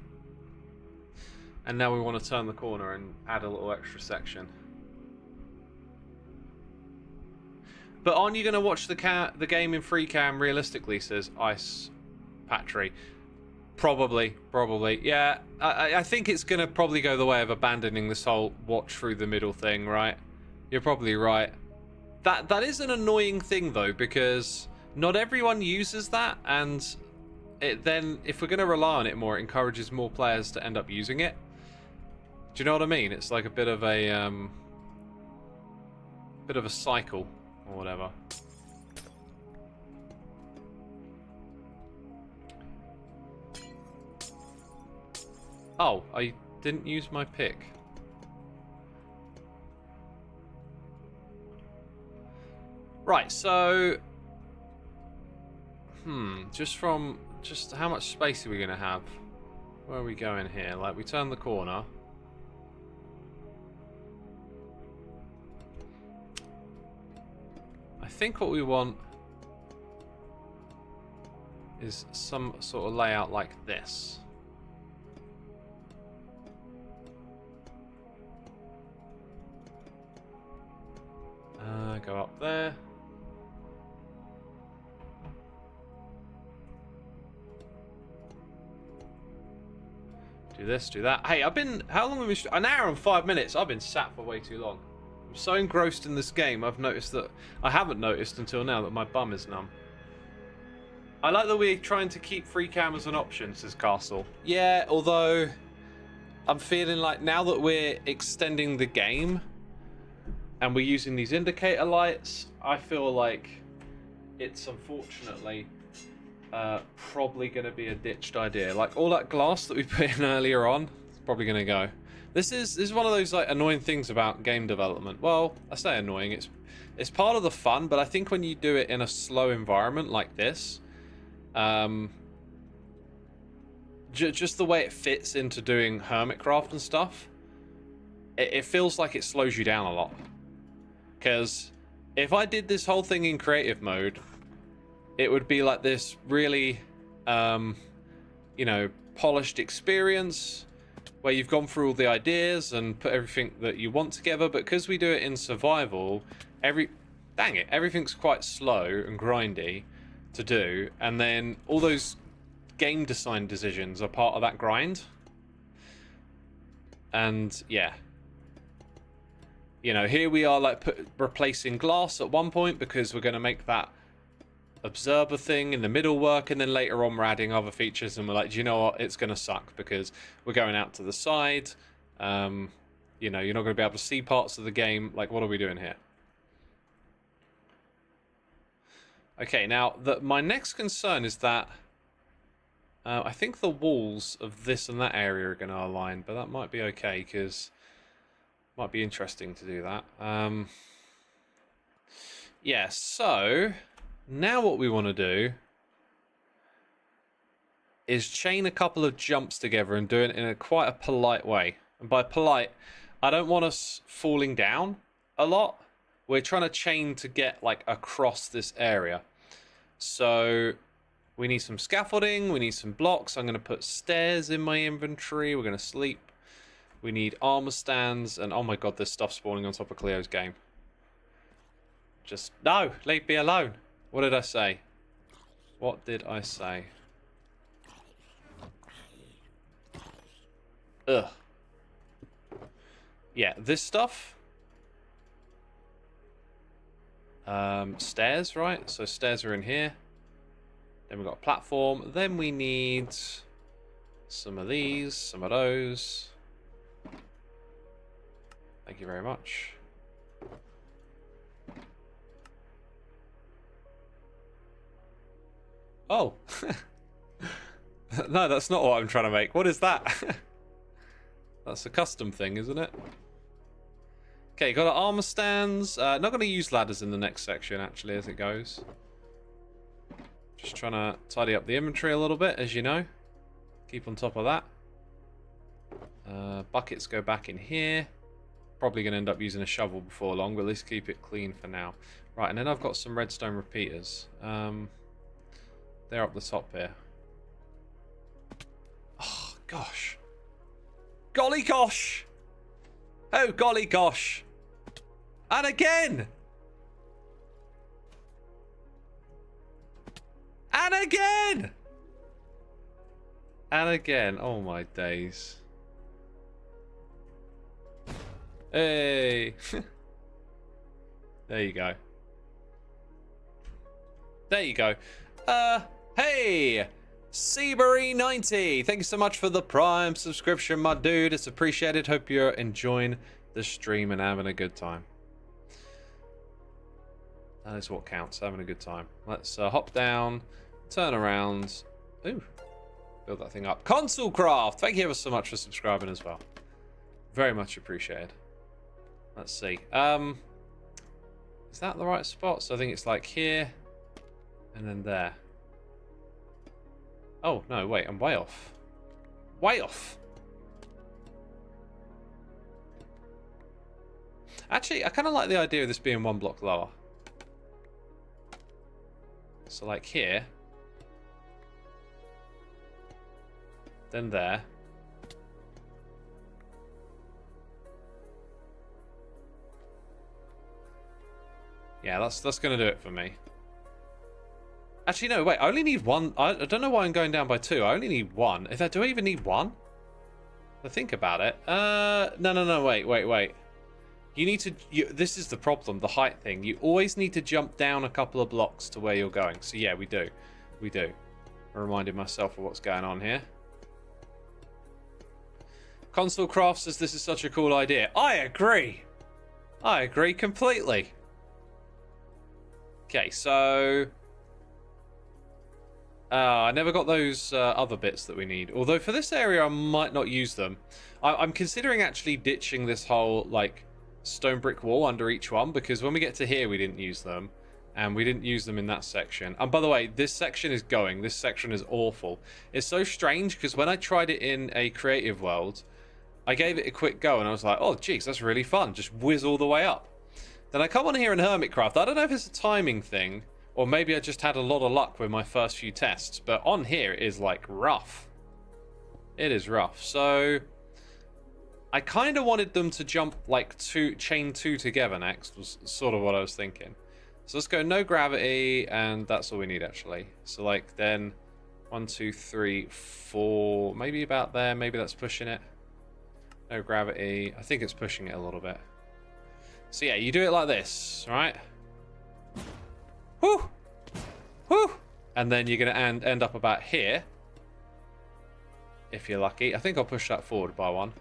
and now we want to turn the corner and add a little extra section. But aren't you going to watch the game in free cam realistically, says Ice Patry? Probably. Yeah, I think it's going to probably go the way of abandoning this whole watch through the middle thing, right? You're probably right. That is an annoying thing though, because not everyone uses that, and it then, if we're going to rely on it more, it encourages more players to end up using it. Do you know what I mean? It's like a bit of a cycle or whatever. Oh, I didn't use my pick. Right, so... just from just how much space are we going to have? Where are we going here? Like, we turn the corner. I think what we want is some sort of layout like this. Go up there. Do this, do that. Hey, I've been... How long have we... An hour and 5 minutes. I've been sat for way too long. I'm so engrossed in this game, I've noticed that... I haven't noticed until now that my bum is numb. I like that we're trying to keep free cameras an option, says Castle. Yeah, although... I'm feeling like now that we're extending the game... and we're using these indicator lights, I feel like it's unfortunately probably going to be a ditched idea. Like all that glass that we put in earlier on, it's probably going to go. This is one of those like annoying things about game development. Well, I say annoying. It's part of the fun, but I think when you do it in a slow environment like this, just the way it fits into doing Hermitcraft and stuff, it feels like it slows you down a lot. Because if I did this whole thing in creative mode, it would be like this really, you know, polished experience where you've gone through all the ideas and put everything that you want together. But because we do it in survival, everything's quite slow and grindy to do. And then all those game design decisions are part of that grind. And yeah. You know, here we are like replacing glass at one point because we're going to make that observer thing in the middle work, and then later on we're adding other features and we're like, do you know what, it's going to suck because we're going out to the side. You know, you're not going to be able to see parts of the game. Like, what are we doing here? Okay, now my next concern is that I think the walls of this and that area are going to align, but that might be okay because might be interesting to do that. Yeah, so now what we want to do is chain a couple of jumps together and do it in quite a polite way. And by polite, I don't want us falling down a lot. We're trying to chain to get like across this area. So we need some scaffolding, we need some blocks. I'm going to put stairs in my inventory. We're going to sleep. We need armor stands, and oh my god, there's stuff spawning on top of Cleo's game. Just, no, leave me alone. What did I say? What did I say? Ugh. Yeah, this stuff. Stairs, right? So stairs are in here. Then we've got a platform. Then we need some of these, some of those. Thank you very much. Oh. No, that's not what I'm trying to make. What is that? That's a custom thing, isn't it? Okay, got our armor stands. Not going to use ladders in the next section, actually, as it goes. Just trying to tidy up the inventory a little bit, as you know. Keep on top of that. Buckets go back in here. Probably going to end up using a shovel before long, but at least keep it clean for now. Right, and then I've got some redstone repeaters. They're up the top here. Oh, gosh. Golly gosh! Oh, golly gosh! And again! And again! And again. Oh, my days. Hey! There you go. There you go. Hey! Seabury90, thank you so much for the Prime subscription, my dude. It's appreciated. Hope you're enjoying the stream and having a good time. That is what counts, having a good time. Let's hop down, turn around. Ooh, build that thing up. Consulcraft, thank you ever so much for subscribing as well. Very much appreciated. Let's see. Is that the right spot? So I think it's like here and then there. Oh, no, wait, I'm way off. Way off! Actually, I kind of like the idea of this being 1 block lower. So, like here. Then there. Yeah, that's going to do it for me. Actually, no, wait, I only need 1. I don't know why I'm going down by 2. I only need 1. Do I even need 1? I think about it. No, wait. You need to... this is the problem, the height thing. You always need to jump down a couple of blocks to where you're going. So, yeah, we do. We do. I reminded myself of what's going on here. Console Craft says this is such a cool idea. I agree. I agree completely. Okay, so... I never got those other bits that we need. Although for this area, I might not use them. I'm considering actually ditching this whole, like, stone brick wall under each one. Because when we get to here, we didn't use them. And we didn't use them in that section. And by the way, this section is going. This section is awful. It's so strange because when I tried it in a creative world, I gave it a quick go. And I was like, oh, geez, that's really fun. Just whiz all the way up. Then I come on here in Hermitcraft. I don't know if it's a timing thing. Or maybe I just had a lot of luck with my first few tests. But on here, it is, like, rough. It is rough. So, I kind of wanted them to jump, like, chain 2 together next. Was sort of what I was thinking. So, let's go no gravity. And that's all we need, actually. So, like, then 1, 2, 3, 4. Maybe about there. Maybe that's pushing it. No gravity. I think it's pushing it a little bit. So, yeah, you do it like this, right? Whoo! Whoo! And then you're going to end up about here. If you're lucky. I think I'll push that forward by 1.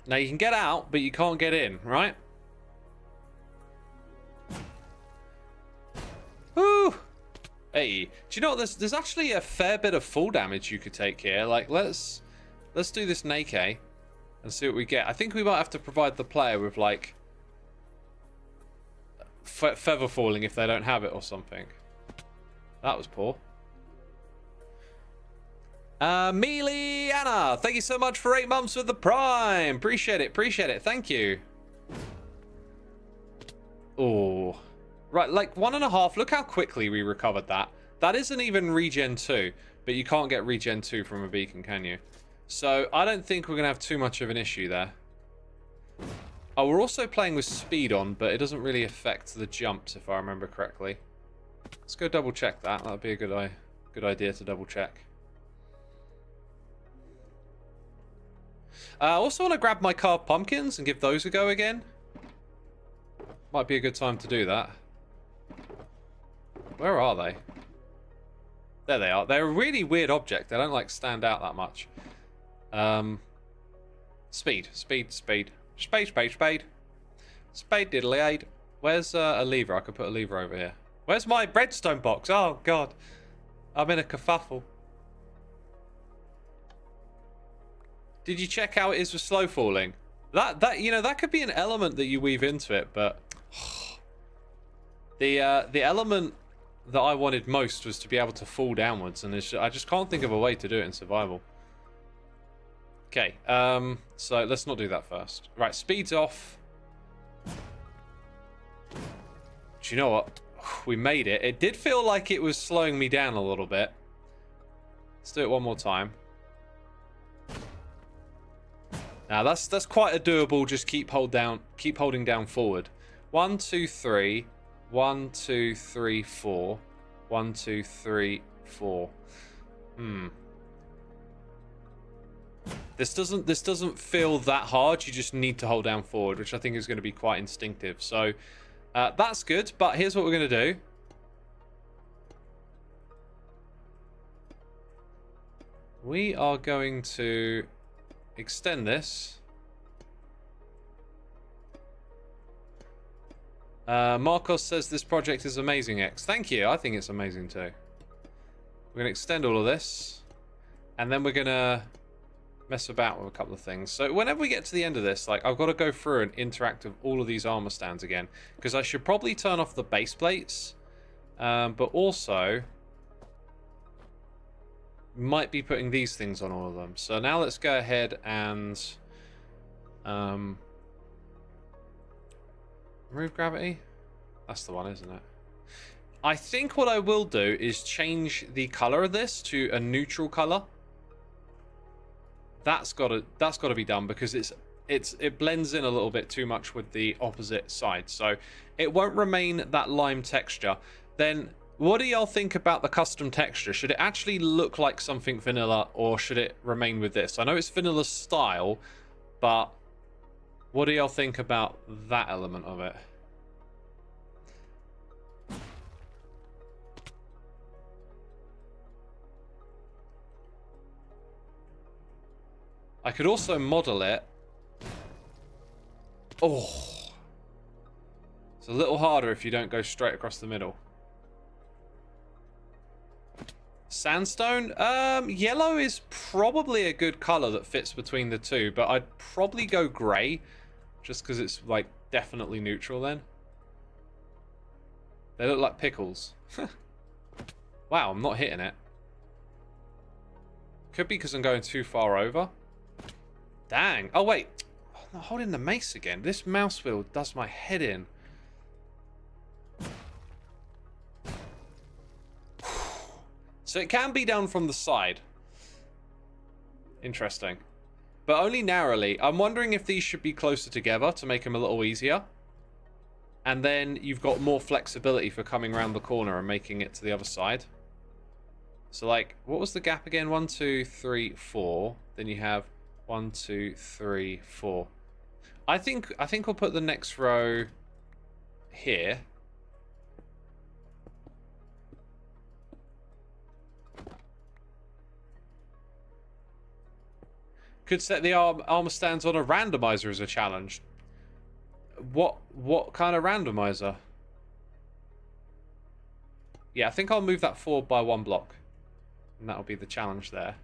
Now you can get out, but you can't get in, right? Whoo! Hey, do you know what? There's actually a fair bit of fall damage you could take here. Like, let's do this naked and see what we get. I think we might have to provide the player with, like, feather falling if they don't have it or something. That was poor. Mealy Anna, thank you so much for 8 months with the Prime. Appreciate it. Thank you. Oh, right, like 1.5. Look how quickly we recovered that. That isn't even regen 2, but you can't get regen 2 from a beacon, can you? So I don't think we're gonna have too much of an issue there. Oh, we're also playing with speed on, but it doesn't really affect the jumps, if I remember correctly. Let's go double check that. That'd be a good idea to double check. I also want to grab my carved pumpkins and give those a go again. Might be a good time to do that. Where are they? There they are. They're a really weird object. They don't like stand out that much. Speed. Spade diddly aid. Where's a lever? I could put a lever over here. Where's my redstone box? Oh, God. I'm in a kerfuffle. Did you check how it is with slow falling? That could be an element that you weave into it, but... the element that I wanted most was to be able to fall downwards, and I just can't think of a way to do it in survival. Okay, so let's not do that first. Right, speed's off. Do you know what? We made it. It did feel like it was slowing me down a little bit. Let's do it one more time. Now that's quite a doable. Just keep holding down forward. 1, 2, 3. 1, 2, 3, 4. 1, 2, 3, 4. This doesn't feel that hard. You just need to hold down forward, which I think is going to be quite instinctive. So that's good. But here's what we're going to do. We are going to extend this. Marcos says this project is amazing, X. Thank you. I think it's amazing too. We're going to extend all of this. And then we're going to mess about with a couple of things. So whenever we get to the end of this, like, I've got to go through and interact with all of these armor stands again. Because I should probably turn off the base plates. But also, might be putting these things on all of them. So now let's go ahead and remove gravity. That's the one, isn't it? I think what I will do is change the color of this to a neutral color. That's gotta be done because it blends in a little bit too much with the opposite side, so it won't remain that lime texture. Then what do y'all think about the custom texture? Should it actually look like something vanilla, or should it remain with this? I know it's vanilla style, but what do y'all think about that element of it? I could also model it. Oh. It's a little harder if you don't go straight across the middle. Sandstone? Yellow is probably a good color that fits between the two, but I'd probably go gray just because it's like definitely neutral then. They look like pickles. Wow, I'm not hitting it. Could be because I'm going too far over. Dang. Oh, wait. I'm not holding the mace again. This mouse wheel does my head in. So it can be done from the side. Interesting. But only narrowly. I'm wondering if these should be closer together to make them a little easier. And then you've got more flexibility for coming around the corner and making it to the other side. So like, what was the gap again? 1, 2, 3, 4. Then you have 1, 2, 3, 4. I think we'll put the next row here. Could set the armor stands on a randomizer as a challenge. What kind of randomizer? Yeah, I think I'll move that forward by 1 block. And that'll be the challenge there.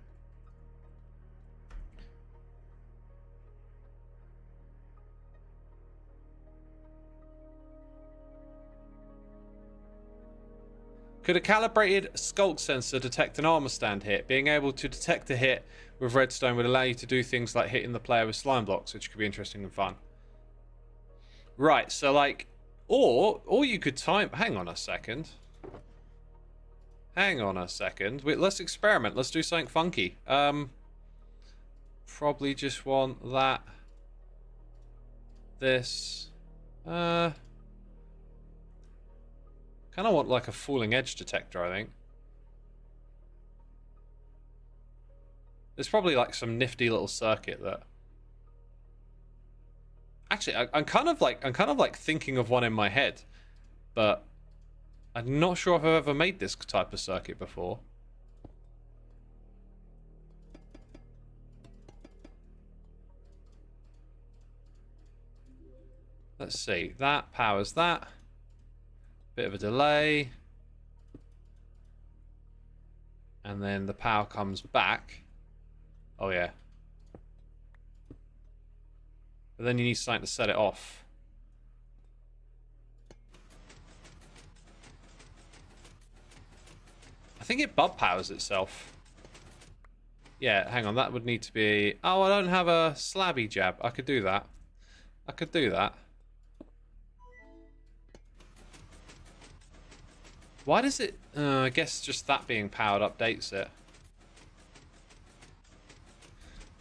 Could a calibrated sculk sensor detect an armor stand hit? Being able to detect a hit with redstone would allow you to do things like hitting the player with slime blocks, which could be interesting and fun. Right, so like, or you could time. Hang on a second. Hang on a second. Wait, let's experiment. Let's do something funky. Probably just want that. This. Kind of want like a falling edge detector, I think. There's probably like some nifty little circuit that. Actually, I'm kind of like thinking of one in my head, but I'm not sure if I've ever made this type of circuit before. Let's see. That powers that. Bit of a delay. And then the power comes back. Oh, yeah. But then you need something to set it off. I think it bug powers itself. Yeah, hang on. That would need to be... Oh, I don't have a slabby jab. I could do that. I could do that. Why does it... I guess just that being powered updates it.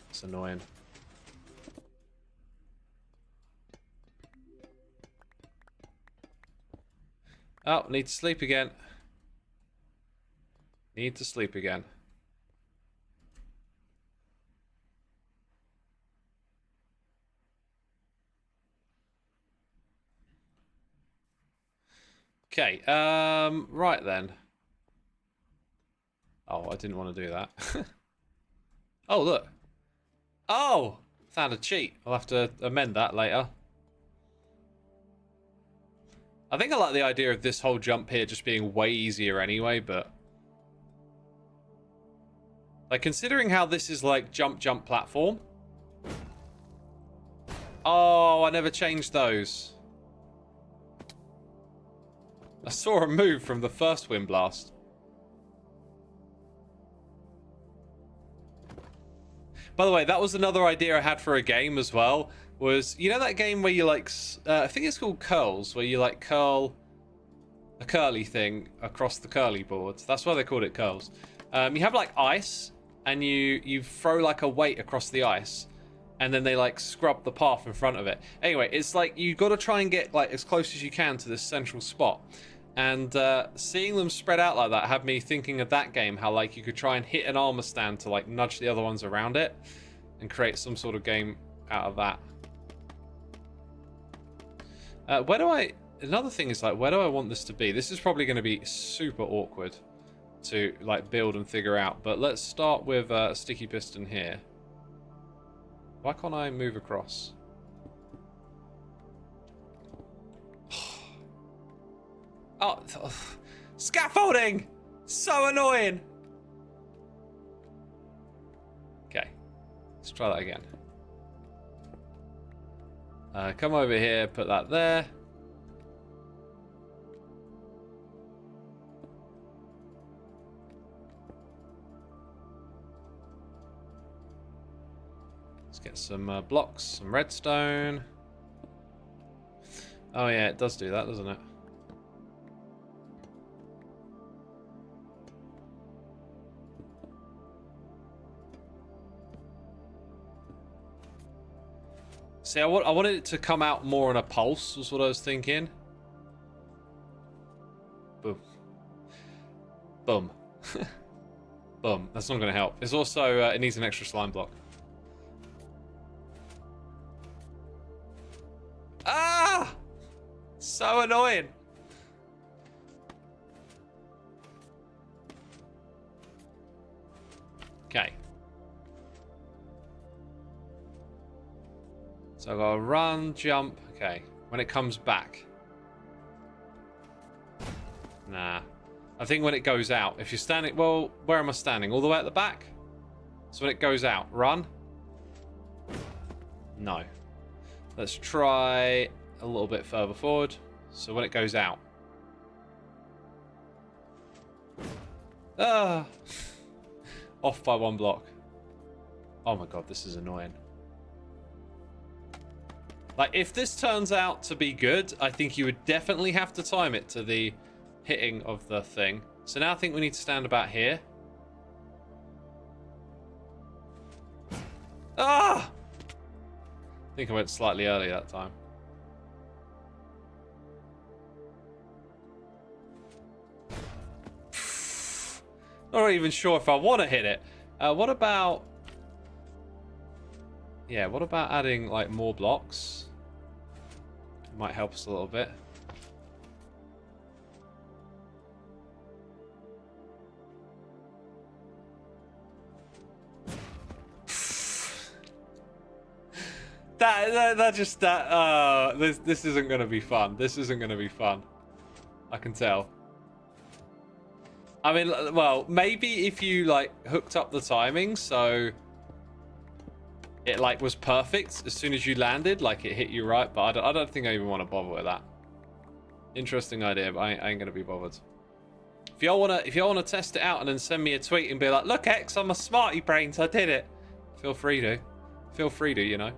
It's annoying. Oh, need to sleep again. Need to sleep again. Okay, right then. Oh, I didn't want to do that. Oh, look. Oh, found a cheat. I'll have to amend that later. I think I like the idea of this whole jump here just being way easier anyway, but... Like, considering how this is like jump platform. Oh, I never changed those. I saw a move from the first wind blast. By the way, that was another idea I had for a game as well. Was, you know that game where you like, I think it's called curls, where you like curl a curly thing across the curly board. That's why they called it curls. You have like ice, and you throw like a weight across the ice, and then they like scrub the path in front of it. Anyway, it's like you got to try and get like as close as you can to this central spot. And seeing them spread out like that had me thinking of that game, how like you could try and hit an armor stand to like nudge the other ones around it and create some sort of game out of that. Where do I... Another thing is like, where do I want this to be? This is probably going to be super awkward to like build and figure out, but let's start with a sticky piston here. Why can't I move across? Oh, scaffolding! So annoying! Okay, let's try that again. Come over here, put that there. Let's get some blocks, some redstone. Oh yeah, it does do that, doesn't it? See, I wanted it to come out more on a pulse, was what I was thinking. Boom. Boom. Boom. That's not going to help. It's also, it needs an extra slime block. Ah! So annoying. Okay. So I've got to run, jump. Okay. When it comes back. Nah. I think when it goes out. If you're standing... Well, where am I standing? All the way at the back? So when it goes out, run. No. Let's try a little bit further forward. So when it goes out. Ah! Off by one block. Oh my god, this is annoying. Like, if this turns out to be good, I think you would definitely have to time it to the hitting of the thing. So now I think we need to stand about here. Ah! I think I went slightly early that time. Not even sure if I want to hit it. What about... Yeah, what about adding, like, more blocks? Might help us a little bit. This isn't going to be fun. This isn't going to be fun. I can tell. I mean, well, maybe if you, like, hooked up the timing so it, like, was perfect as soon as you landed, like, it hit you right, but I don't think I even want to bother with that. Interesting idea, but I ain't going to be bothered. If y'all want to test it out and then send me a tweet and be like, look, X, I'm a smarty brains, I did it. Feel free to. Feel free to, you know.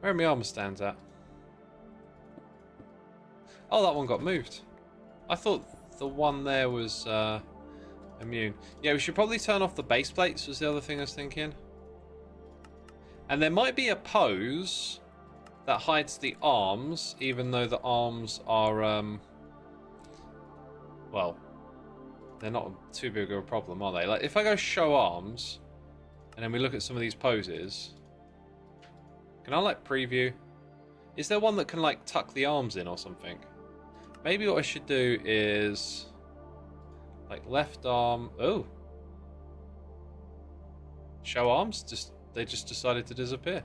Where are my armor stands at? Oh, that one got moved. I thought the one there was immune. Yeah, we should probably turn off the base plates was the other thing I was thinking. And there might be a pose that hides the arms, even though the arms are, well, they're not too big of a problem, are they? Like, if I go show arms, and then we look at some of these poses, can I, like, preview? Is there one that can, like, tuck the arms in or something? Maybe what I should do is, like, left arm. Oh, show arms. They just decided to disappear.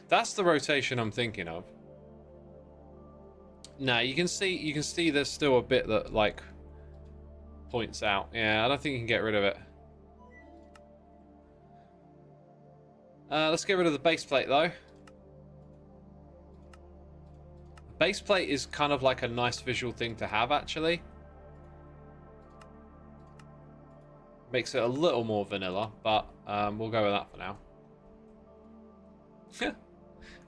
That's the rotation I'm thinking of. Now you can see there's still a bit that, like, points out. Yeah, I don't think you can get rid of it. Let's get rid of the base plate though. Base plate is kind of like a nice visual thing to have, actually. Makes it a little more vanilla, but we'll go with that for now.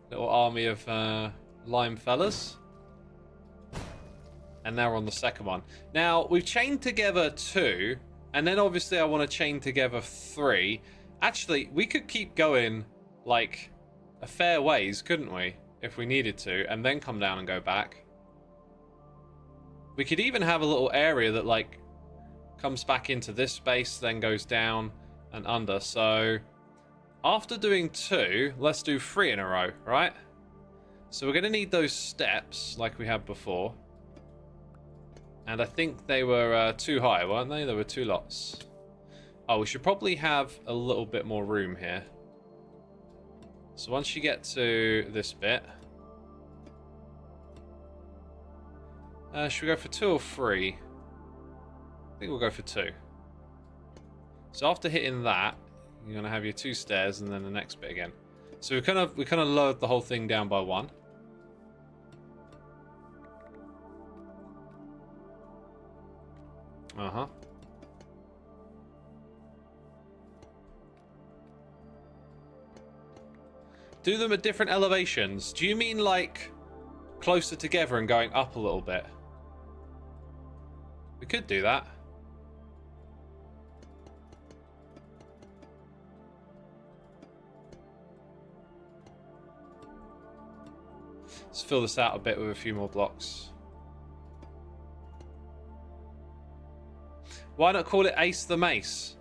Little army of lime fellas. And now we're on the second one. Now, we've chained together 2, and then obviously I want to chain together 3. Actually, we could keep going, like, a fair ways, couldn't we? If we needed to, and then come down and go back. We could even have a little area that, like, comes back into this space, then goes down and under. So after doing 2, let's do 3 in a row, right? So we're going to need those steps like we had before. And I think they were too high, weren't they? There were 2 lots. Oh, we should probably have a little bit more room here. So once you get to this bit... should we go for 2 or 3? I think we'll go for 2. So after hitting that, you're going to have your 2 stairs and then the next bit again. So we kind of lowered the whole thing down by 1. Uh-huh. Do them at different elevations. Do you mean like closer together and going up a little bit? We could do that. Let's fill this out a bit with a few more blocks. Why not call it Ace the Mace?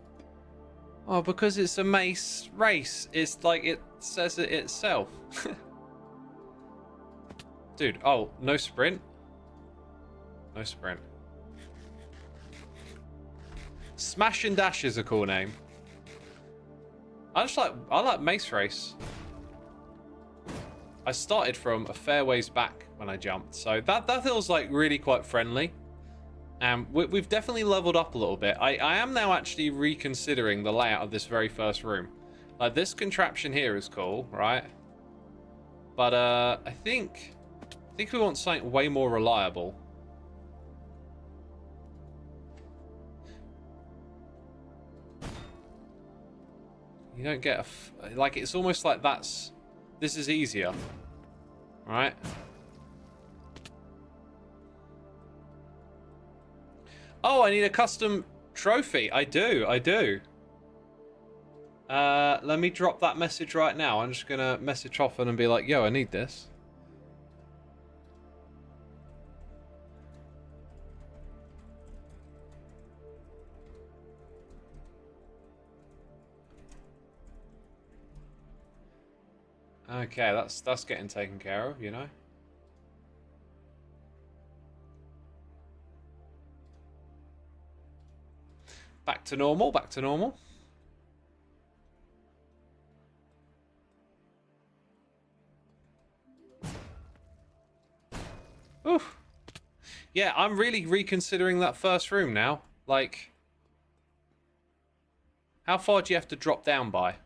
Oh, because it's a mace race. It's like it says it itself. Dude, oh, no sprint? No sprint. Smash and Dash is a cool name. I like Mace Race. I started from a fair ways back when I jumped, so that feels like really quite friendly. And we've definitely leveled up a little bit. I am now actually reconsidering the layout of this very first room. Like, this contraption here is cool, right? But I think we want something way more reliable. You don't get like, it's almost like this is easier, right? Oh, I need a custom trophy. I do. Let me drop that message right now. I'm just gonna message Hoffman and be like, yo, I need this. Okay, that's getting taken care of, you know. Back to normal, back to normal. Oof. Yeah, I'm really reconsidering that first room now. Like, how far do you have to drop down by?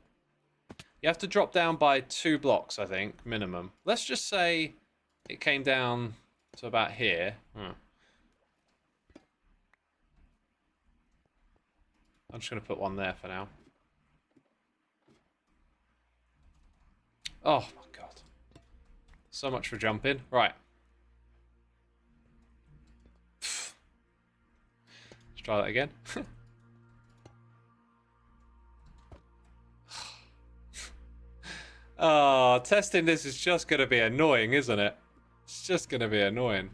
You have to drop down by 2 blocks, I think, minimum. Let's just say it came down to about here. I'm just going to put one there for now. Oh, my God. So much for jumping. Right. Let's try that again. Oh, testing this is just going to be annoying, isn't it? It's just going to be annoying.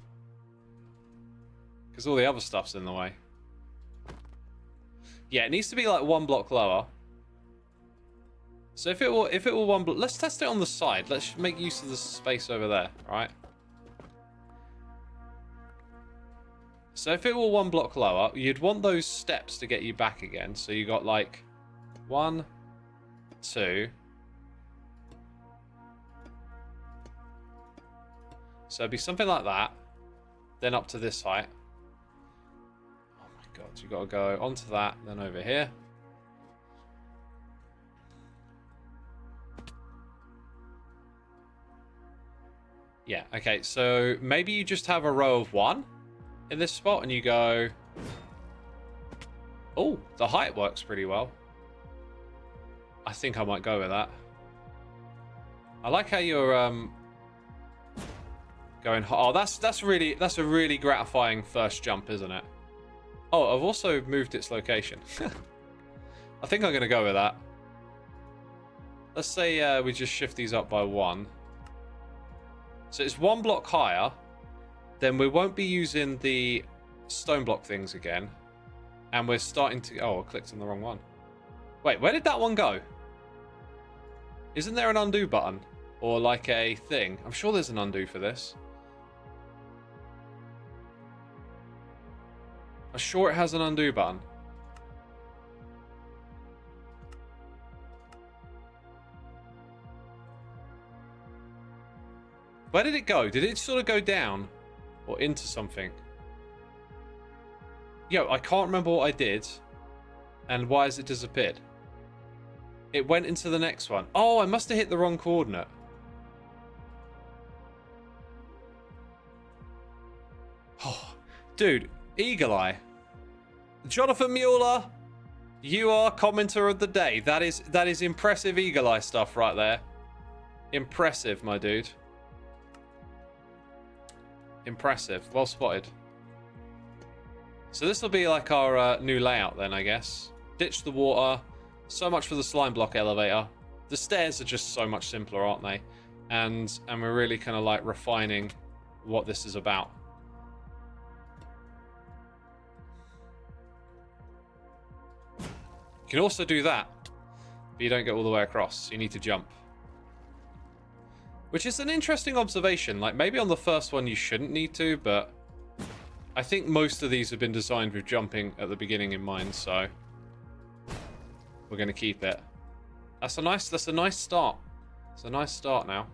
Because all the other stuff's in the way. Yeah, it needs to be like 1 block lower. So if it were 1 block, let's test it on the side. Let's make use of the space over there, right? So if it were 1 block lower, you'd want those steps to get you back again. So you got like 1, 2. So it'd be something like that. Then up to this height. Oh my God, you got to go onto that, then over here. Yeah, okay, so maybe you just have a row of 1 in this spot and you go... Oh, the height works pretty well. I think I might go with that. I like how you're going... Oh, that's a really gratifying first jump, isn't it? Oh, I've also moved its location. I think I'm going to go with that. Let's say we just shift these up by 1. So it's 1 block higher. Then we won't be using the stone block things again. And we're starting to... Oh, I clicked on the wrong one. Wait, where did that one go? Isn't there an undo button? Or like a thing? I'm sure there's an undo for this. I'm sure it has an undo button. Where did it go? Did it sort of go down? Or into something? Yo, I can't remember what I did. And why has it disappeared? It went into the next one. Oh, I must have hit the wrong coordinate. Oh, dude, Eagle Eye. Jonathan Mueller, you are commenter of the day. That is impressive Eagle Eye stuff right there. Impressive, my dude. Impressive. Well spotted. So this will be like our new layout then, I guess. Ditch the water. So much for the slime block elevator. The stairs are just so much simpler, aren't they? And we're really kind of like refining what this is about. You can also do that, but you don't get all the way across. You need to jump. Which is an interesting observation. Like, maybe on the first one you shouldn't need to, but I think most of these have been designed with jumping at the beginning in mind, so we're going to keep it. That's a nice start. It's a nice start now.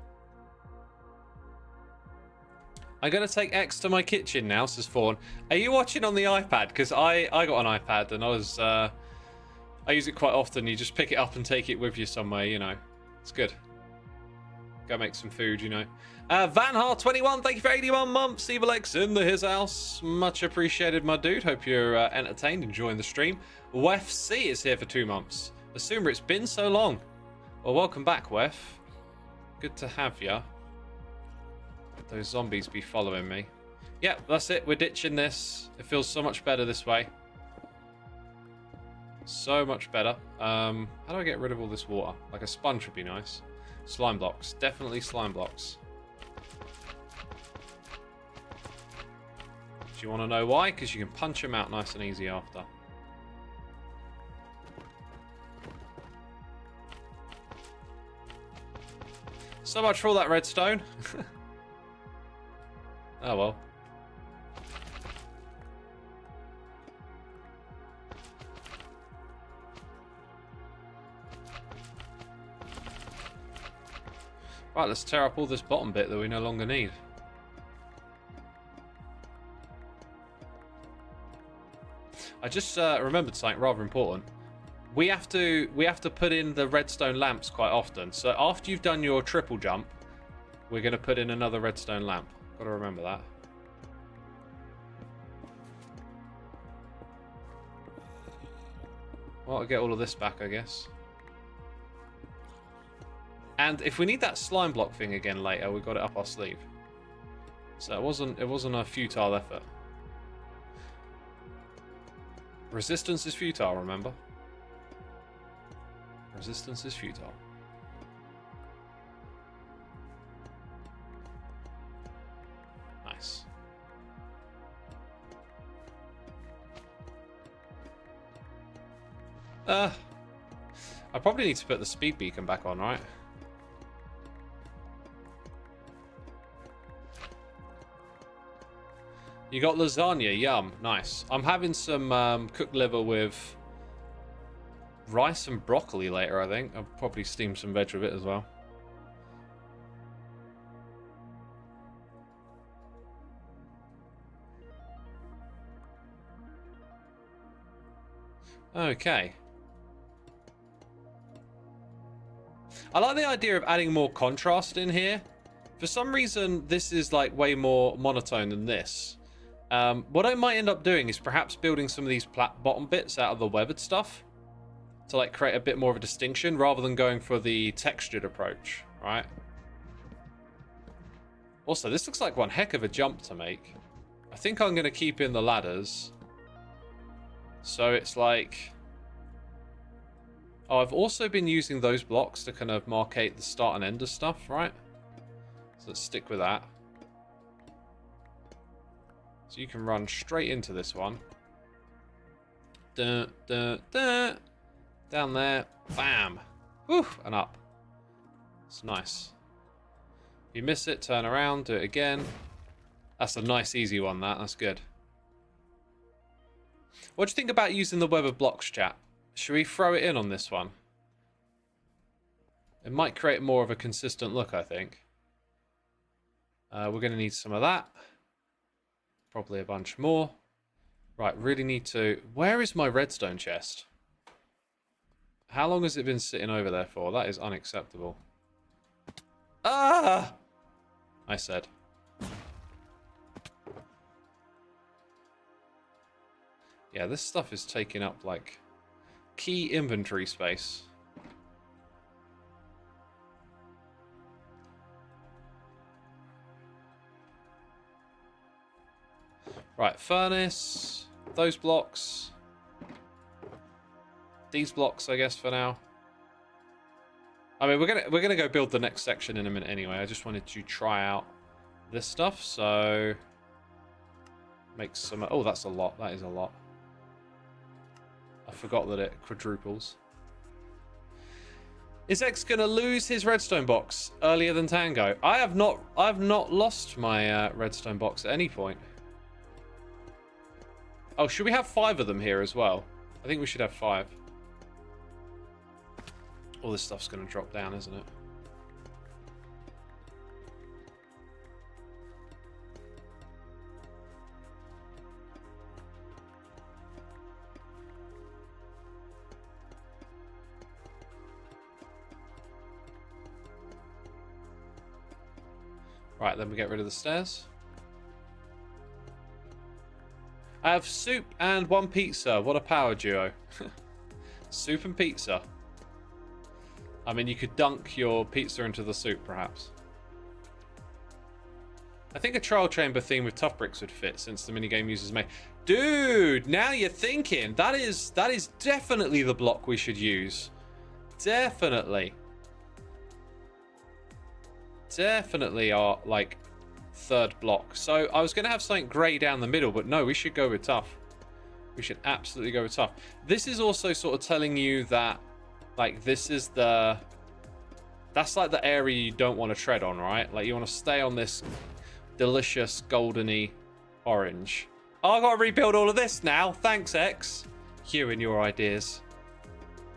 I'm going to take X to my kitchen now, says Fawn. Are you watching on the iPad? Because I got an iPad and I use it quite often. You just pick it up and take it with you somewhere, you know. It's good. Go make some food, you know. Vanhar21, thank you for 81 months. Evil X in his house. Much appreciated, my dude. Hope you're entertained, enjoying the stream. WefC is here for 2 months. Xisuma, it's been so long. Well, welcome back, Wef. Good to have ya. Those zombies be following me. Yep, that's it. We're ditching this. It feels so much better this way. So much better. How do I get rid of all this water? Like a sponge would be nice. Slime blocks. Definitely slime blocks. Do you want to know why? Because you can punch them out nice and easy after. So much for all that redstone. Oh well. Right, let's tear up all this bottom bit that we no longer need. I just remembered something rather important. We have to put in the redstone lamps quite often. So after you've done your triple jump, we're going to put in another redstone lamp. Got to remember that. Well, I'll get all of this back, I guess. And if we need that slime block thing again later, we've got it up our sleeve. So it wasn't a futile effort. Resistance is futile, remember? Resistance is futile. Nice. I probably need to put the speed beacon back on, right? You got lasagna, yum, nice. I'm having some cooked liver with rice and broccoli later, I think. I'll probably steam some veg with it as well. Okay. I like the idea of adding more contrast in here. For some reason, this is like way more monotone than this. What I might end up doing is perhaps building some of these bottom bits out of the weathered stuff to like create a bit more of a distinction rather than going for the textured approach, right? Also, this looks like one heck of a jump to make. I think I'm going to keep in the ladders. So it's like... Oh, I've also been using those blocks to kind of markate the start and end of stuff, right? So let's stick with that. So you can run straight into this one. Dun, dun, dun. Down there. Bam. Whew, and up. It's nice. If you miss it, turn around, do it again. That's a nice, easy one, that. That's good. What do you think about using the web of blocks, chat? Should we throw it in on this one? It might create more of a consistent look, I think. We're going to need some of that. Probably a bunch more. Right, really need to... Where is my redstone chest? How long has it been sitting over there for? That is unacceptable. Ah! I said. Yeah, this stuff is taking up, like, key inventory space. Right, furnace, those blocks, these blocks, I guess, for now. I mean, we're gonna go build the next section in a minute anyway. I just wanted to try out this stuff, so make some. Oh, that's a lot. That is a lot. I forgot that it quadruples. Is X gonna lose his redstone box earlier than Tango? I've not lost my redstone box at any point. Oh, should we have 5 of them here as well? I think we should have 5. All this stuff's going to drop down, isn't it? Right, then we get rid of the stairs. I have soup and 1 pizza. What a power duo. Soup and pizza. I mean, you could dunk your pizza into the soup, perhaps. I think a trial chamber theme with tough bricks would fit, since the minigame uses Dude, now you're thinking. That is definitely the block we should use. Definitely. Definitely our, like, 3rd block. So I was going to have something grey down the middle, but no, we should go with tough. We should absolutely go with tough. This is also sort of telling you that, like, this is the... That's like the area you don't want to tread on, right? Like, you want to stay on this delicious goldeny orange. Oh, I've got to rebuild all of this now. Thanks, X. You and your ideas.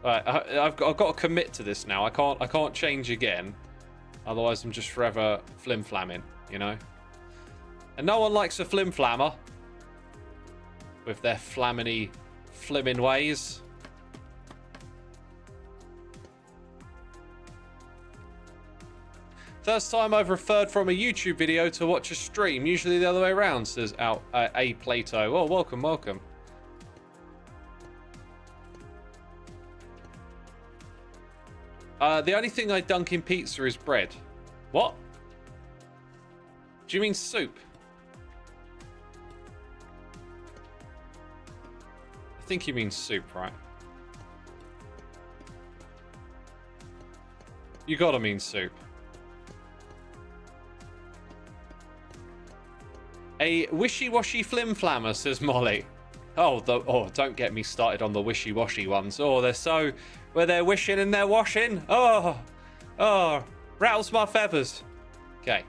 Right, I've got to commit to this now. I can't change again. Otherwise, I'm just forever flim-flamming, you know? And no one likes a flim-flammer. With their flamminy, flimming ways. First time I've referred from a YouTube video to watch a stream. Usually the other way around, says A Plato. Oh, welcome, welcome. The only thing I dunk in pizza is bread. What? Do you mean soup? I think you mean soup, right? You gotta mean soup. A wishy-washy flim-flammer, says Molly. Oh, don't get me started on the wishy-washy ones. Oh, they're so... Where they're wishing and they're washing. Oh, rattles my feathers. Okay.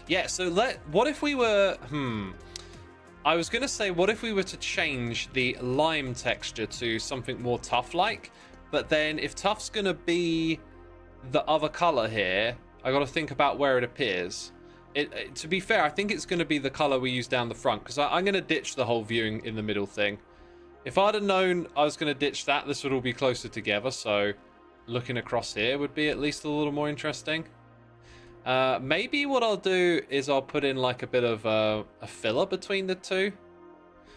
Yeah, so what if we were... I was going to say, what if we were to change the lime texture to something more tough-like? But then if tough's going to be the other color here, I got to think about where it appears. To be fair, I think it's going to be the color we use down the front, because I'm going to ditch the whole viewing in the middle thing. If I'd have known I was going to ditch that, this would all be closer together, so looking across here would be at least a little more interesting. Maybe what I'll do is I'll put in like a bit of a filler between the two.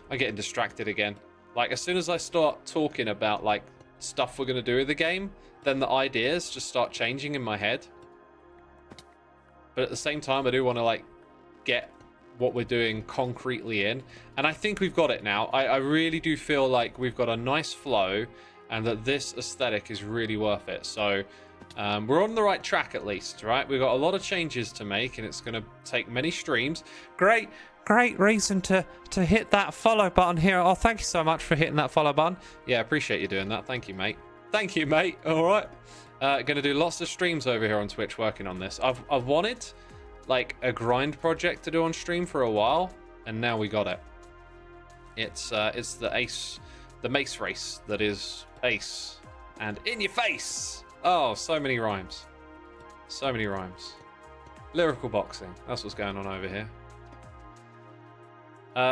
I'm getting distracted again. Like, as soon as I start talking about like stuff we're going to do with the game, then the ideas just start changing in my head. But at the same time, I do want to like get what we're doing concretely in, and I think we've got it now. I really do feel like we've got a nice flow and that this aesthetic is really worth it. So we're on the right track at least, right? We've got a lot of changes to make and it's going to take many streams. Great reason to hit that follow button here. Oh, thank you so much for hitting that follow button. Yeah, appreciate you doing that. Thank you, mate. Thank you, mate. All right. Going to do lots of streams over here on Twitch working on this. I've wanted like a grind project to do on stream for a while, and now we got it. It's the mace race that is ace and in your face. Oh, so many rhymes. So many rhymes. Lyrical boxing. That's what's going on over here.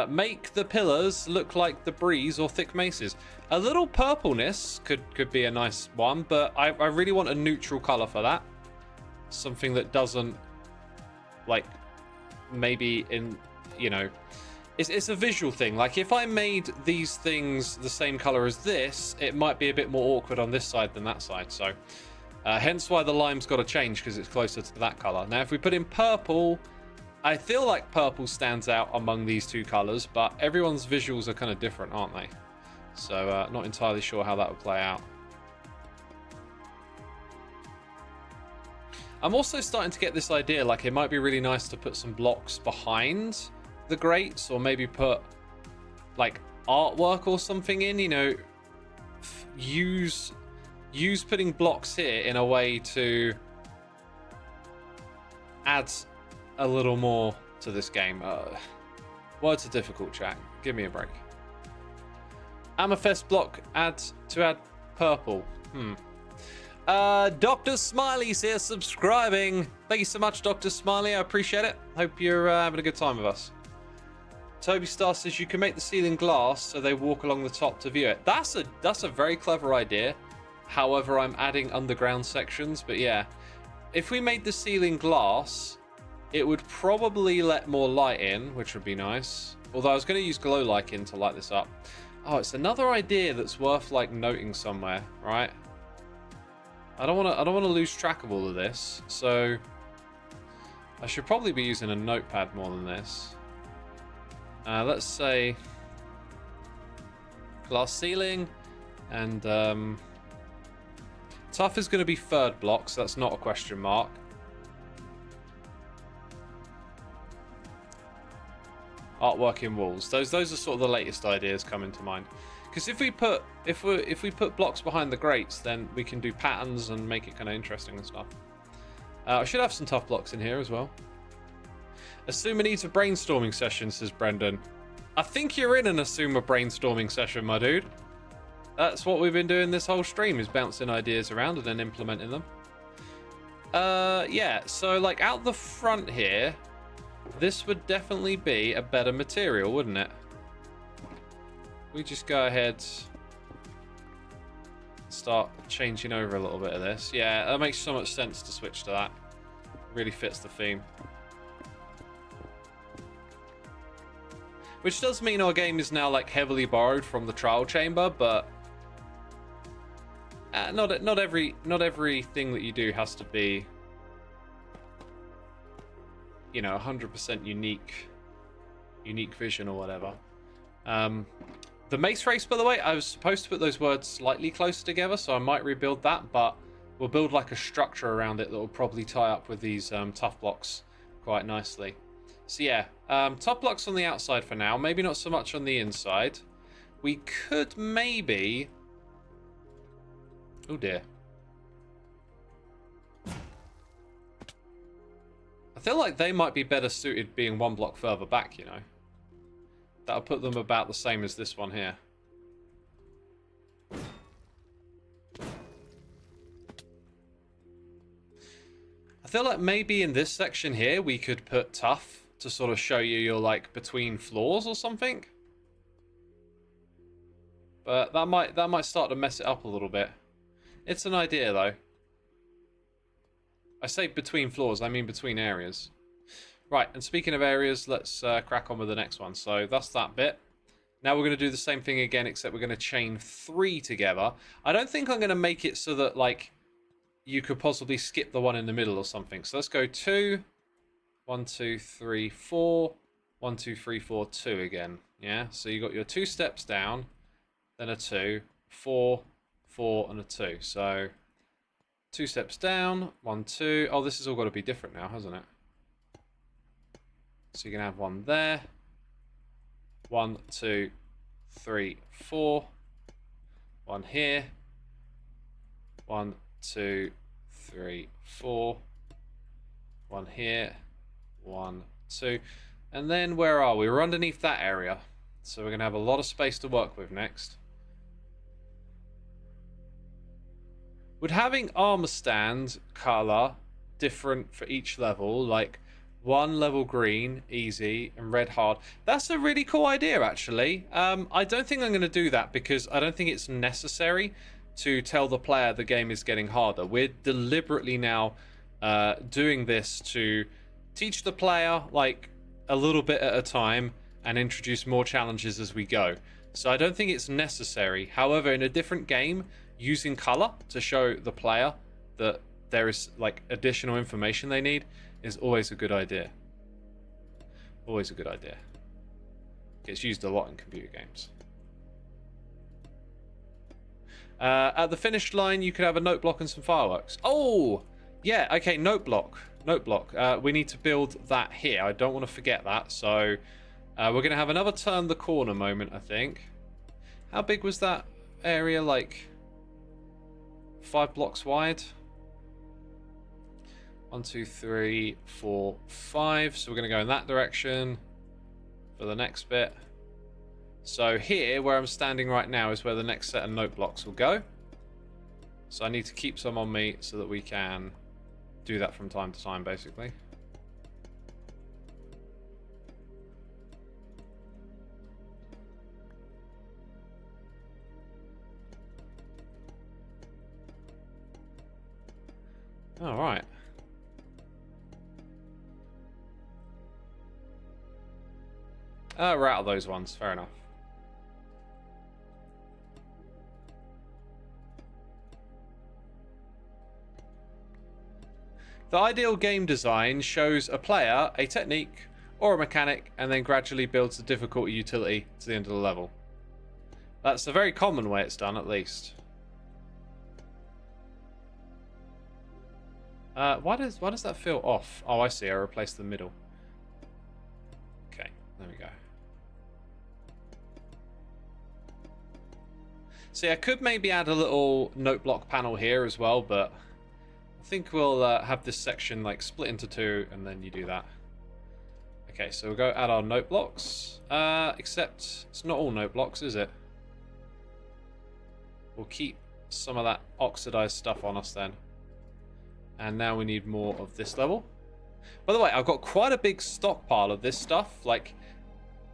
Make the pillars look like the breeze or thick maces. A little purpleness could be a nice one, but I really want a neutral color for that. Something that doesn't, like, maybe in, you know, it's a visual thing. Like, if I made these things the same color as this, it might be a bit more awkward on this side than that side. So hence why the lime's got to change, because it's closer to that color. Now, if we put in purple, I feel like purple stands out among these two colors, but everyone's visuals are kind of different, aren't they? So not entirely sure how that would play out. I'm also starting to get this idea, like, it might be really nice to put some blocks behind the grates, or maybe put like artwork or something in, you know, use putting blocks here in a way to add a little more to this game. Words are difficult, chat. Give me a break. Amethyst block add purple. Dr. Smiley's here subscribing. Thank you so much, Dr. Smiley. I appreciate it. Hope you're having a good time with us. Toby Star says you can make the ceiling glass so they walk along the top to view it. That's a very clever idea. However, I'm adding underground sections, but yeah. If we made the ceiling glass, it would probably let more light in, which would be nice. Although I was going to use glow lighting to light this up. Oh, it's another idea that's worth like noting somewhere, right? I don't want to lose track of all of this, so I should probably be using a notepad more than this. Let's say glass ceiling, and tough is going to be third block, so that's not a question mark. Artwork in walls. Those are sort of the latest ideas coming to mind. Because if we put blocks behind the grates, then we can do patterns and make it kind of interesting and stuff. I should have some tough blocks in here as well. Xisuma needs a brainstorming session, says Brendan. I think you're in an Xisuma brainstorming session, my dude. That's what we've been doing this whole stream, is bouncing ideas around and then implementing them. Yeah, so like out the front here, this would definitely be a better material, wouldn't it? We just go ahead, start changing over a little bit of this. Yeah, that makes so much sense to switch to that. Really fits the theme. Which does mean our game is now like heavily borrowed from the trial chamber, but not everything that you do has to be, you know, 100% unique vision or whatever. The mace race, by the way, I was supposed to put those words slightly closer together, so I might rebuild that, but we'll build like a structure around it that will probably tie up with these tough blocks quite nicely. So yeah, tough blocks on the outside for now, maybe not so much on the inside. We could maybe... Oh dear. I feel like they might be better suited being one block further back, you know. That'll put them about the same as this one here. I feel like maybe in this section here we could put tough to sort of show you you're like between floors or something. But that might start to mess it up a little bit. It's an idea though. I say between floors, I mean between areas. Right, and speaking of areas, let's crack on with the next one. So that's that bit. Now we're going to do the same thing again, except we're going to chain 3 together. I don't think I'm going to make it so that, like, you could possibly skip the one in the middle or something. So let's go 2, 1, 2, 3, 4, 1, 2, 3, 4, 2 again. Yeah, so you got your 2 steps down, then a 2, 4, 4, and a 2. So 2 steps down, 1, 2. Oh, this has all got to be different now, hasn't it? So you can have one there. 1, 2, 3, 4. One here. 1, 2, 3, 4. One here. 1, 2. And then where are we? We're underneath that area. So we're going to have a lot of space to work with next. Would having armor stand color different for each level, like 1 level green, easy, and red hard. That's a really cool idea, actually. I don't think I'm going to do that because I don't think it's necessary to tell the player the game is getting harder. We're deliberately now doing this to teach the player, like, a little bit at a time and introduce more challenges as we go. So I don't think it's necessary. However, in a different game, using color to show the player that there is, like, additional information they need is always a good idea. Always a good idea. Gets used a lot in computer games. At the finished line, you could have a note block and some fireworks. Oh, yeah. Okay, note block. Note block. We need to build that here. I don't want to forget that. So we're going to have another turn the corner moment, I think. How big was that area? Like 5 blocks wide. 1, 2, 3, 4, 5. So we're going to go in that direction for the next bit. So here, where I'm standing right now, is where the next set of note blocks will go. So I need to keep some on me so that we can do that from time to time, basically. All right. We're out of those ones. Fair enough. The ideal game design shows a player a technique or a mechanic and then gradually builds the difficulty utility to the end of the level. That's a very common way it's done, at least. Why does that feel off? Oh, I see. I replaced the middle. Okay, there we go. See, I could maybe add a little note block panel here as well, but I think we'll have this section like split into 2, and then you do that. Okay, so we'll go add our note blocks. Except it's not all note blocks, is it? We'll keep some of that oxidized stuff on us then. And now we need more of this level. By the way, I've got quite a big stockpile of this stuff, like,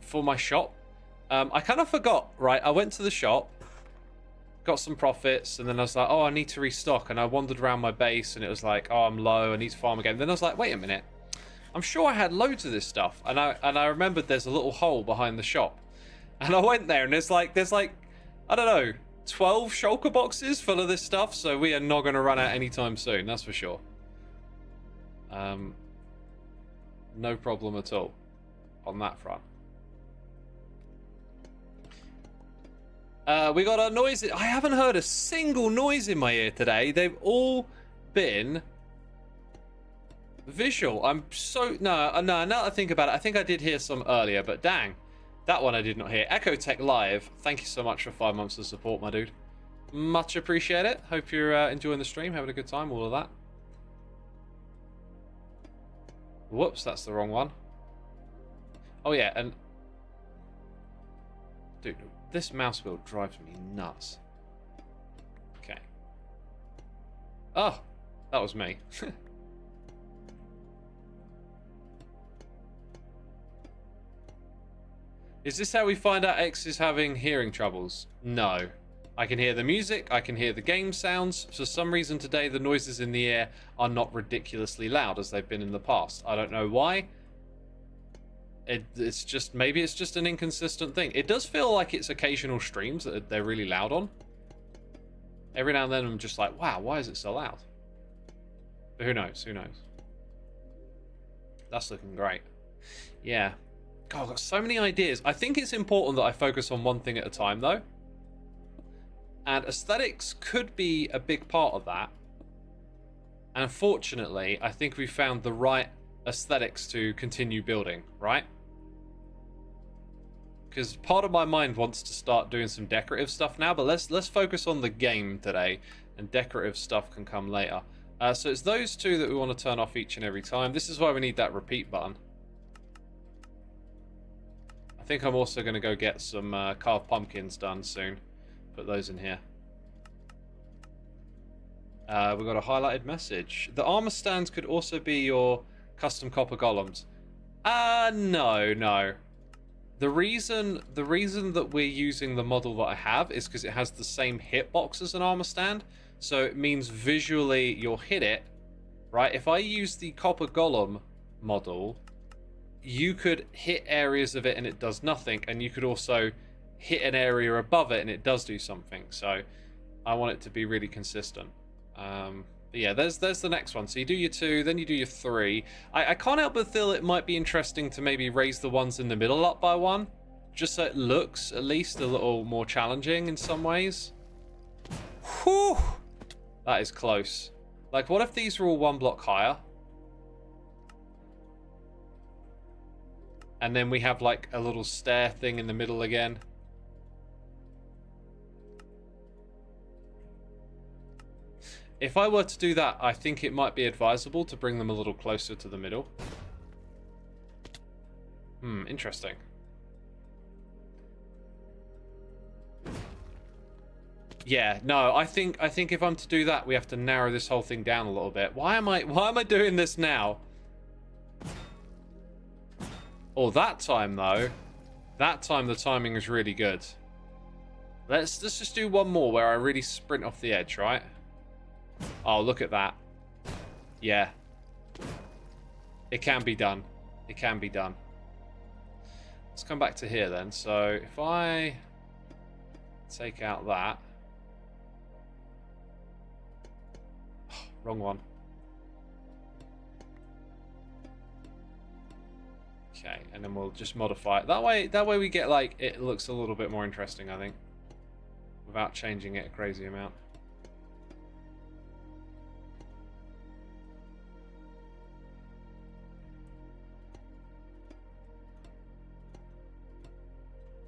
for my shop. I kind of forgot, right? I went to the shop, got some profits, and then I was like, oh, I need to restock. And I wandered around my base, and it was like, oh, I'm low, I need to farm again. Then I was like, wait a minute. I'm sure I had loads of this stuff. And I remembered there's a little hole behind the shop. And I went there, and there's like, I don't know, 12 shulker boxes full of this stuff, so we are not going to run out anytime soon, that's for sure. No problem at all on that front. We got our noises. I haven't heard a single noise in my ear today. They've all been visual. I'm so... No, now that I think about it, I think I did hear some earlier, but dang. That one I did not hear. Echo Tech Live, thank you so much for 5 months of support, my dude. Much appreciate it. Hope you're enjoying the stream, having a good time, all of that. Whoops, that's the wrong one. Oh yeah, and... Dude, this mouse wheel drives me nuts. Okay. Oh, that was me. Is this how we find out X is having hearing troubles? No. I can hear the music, I can hear the game sounds. For some reason today, the noises in the air are not ridiculously loud as they've been in the past. I don't know why. It's just, maybe it's just an inconsistent thing. It does feel like it's occasional streams that they're really loud on. Every now and then I'm just like, wow, why is it so loud? But who knows, who knows? That's looking great. Yeah. God, I've got so many ideas. I think it's important that I focus on one thing at a time, though. And aesthetics could be a big part of that. And unfortunately, I think we found the right aesthetics to continue building, right? Because part of my mind wants to start doing some decorative stuff now, but let's focus on the game today, and decorative stuff can come later. So it's those two that we want to turn off each and every time. This is why we need that repeat button. I think I'm also going to go get some carved pumpkins done soon. Put those in here. We've got a highlighted message. The armor stands could also be your custom copper golems. No. The reason that we're using the model that I have is because it has the same hitbox as an armor stand. So it means visually you'll hit it, right? If I use the copper golem model, you could hit areas of it and it does nothing, and you could also hit an area above it and it does do something. So I want it to be really consistent. But yeah, there's the next one. So you do your 2, then you do your 3. I can't help but feel it might be interesting to maybe raise the ones in the middle up by 1, just so it looks at least a little more challenging in some ways. Whew! That is close. Like, what if these were all 1 block higher? And then we have like a little stair thing in the middle again. If I were to do that, I think it might be advisable to bring them a little closer to the middle. Interesting. Yeah, no, I think if I'm to do that, we have to narrow this whole thing down a little bit. Why am I doing this now? Oh, that time though. That time the timing is really good. Let's just do one more where I really sprint off the edge, right? Oh, look at that. Yeah. It can be done. It can be done. Let's come back to here then. So if I take out that. Oh, wrong one. Okay, and then we'll just modify it. That way we get like, it looks a little bit more interesting, I think. Without changing it a crazy amount.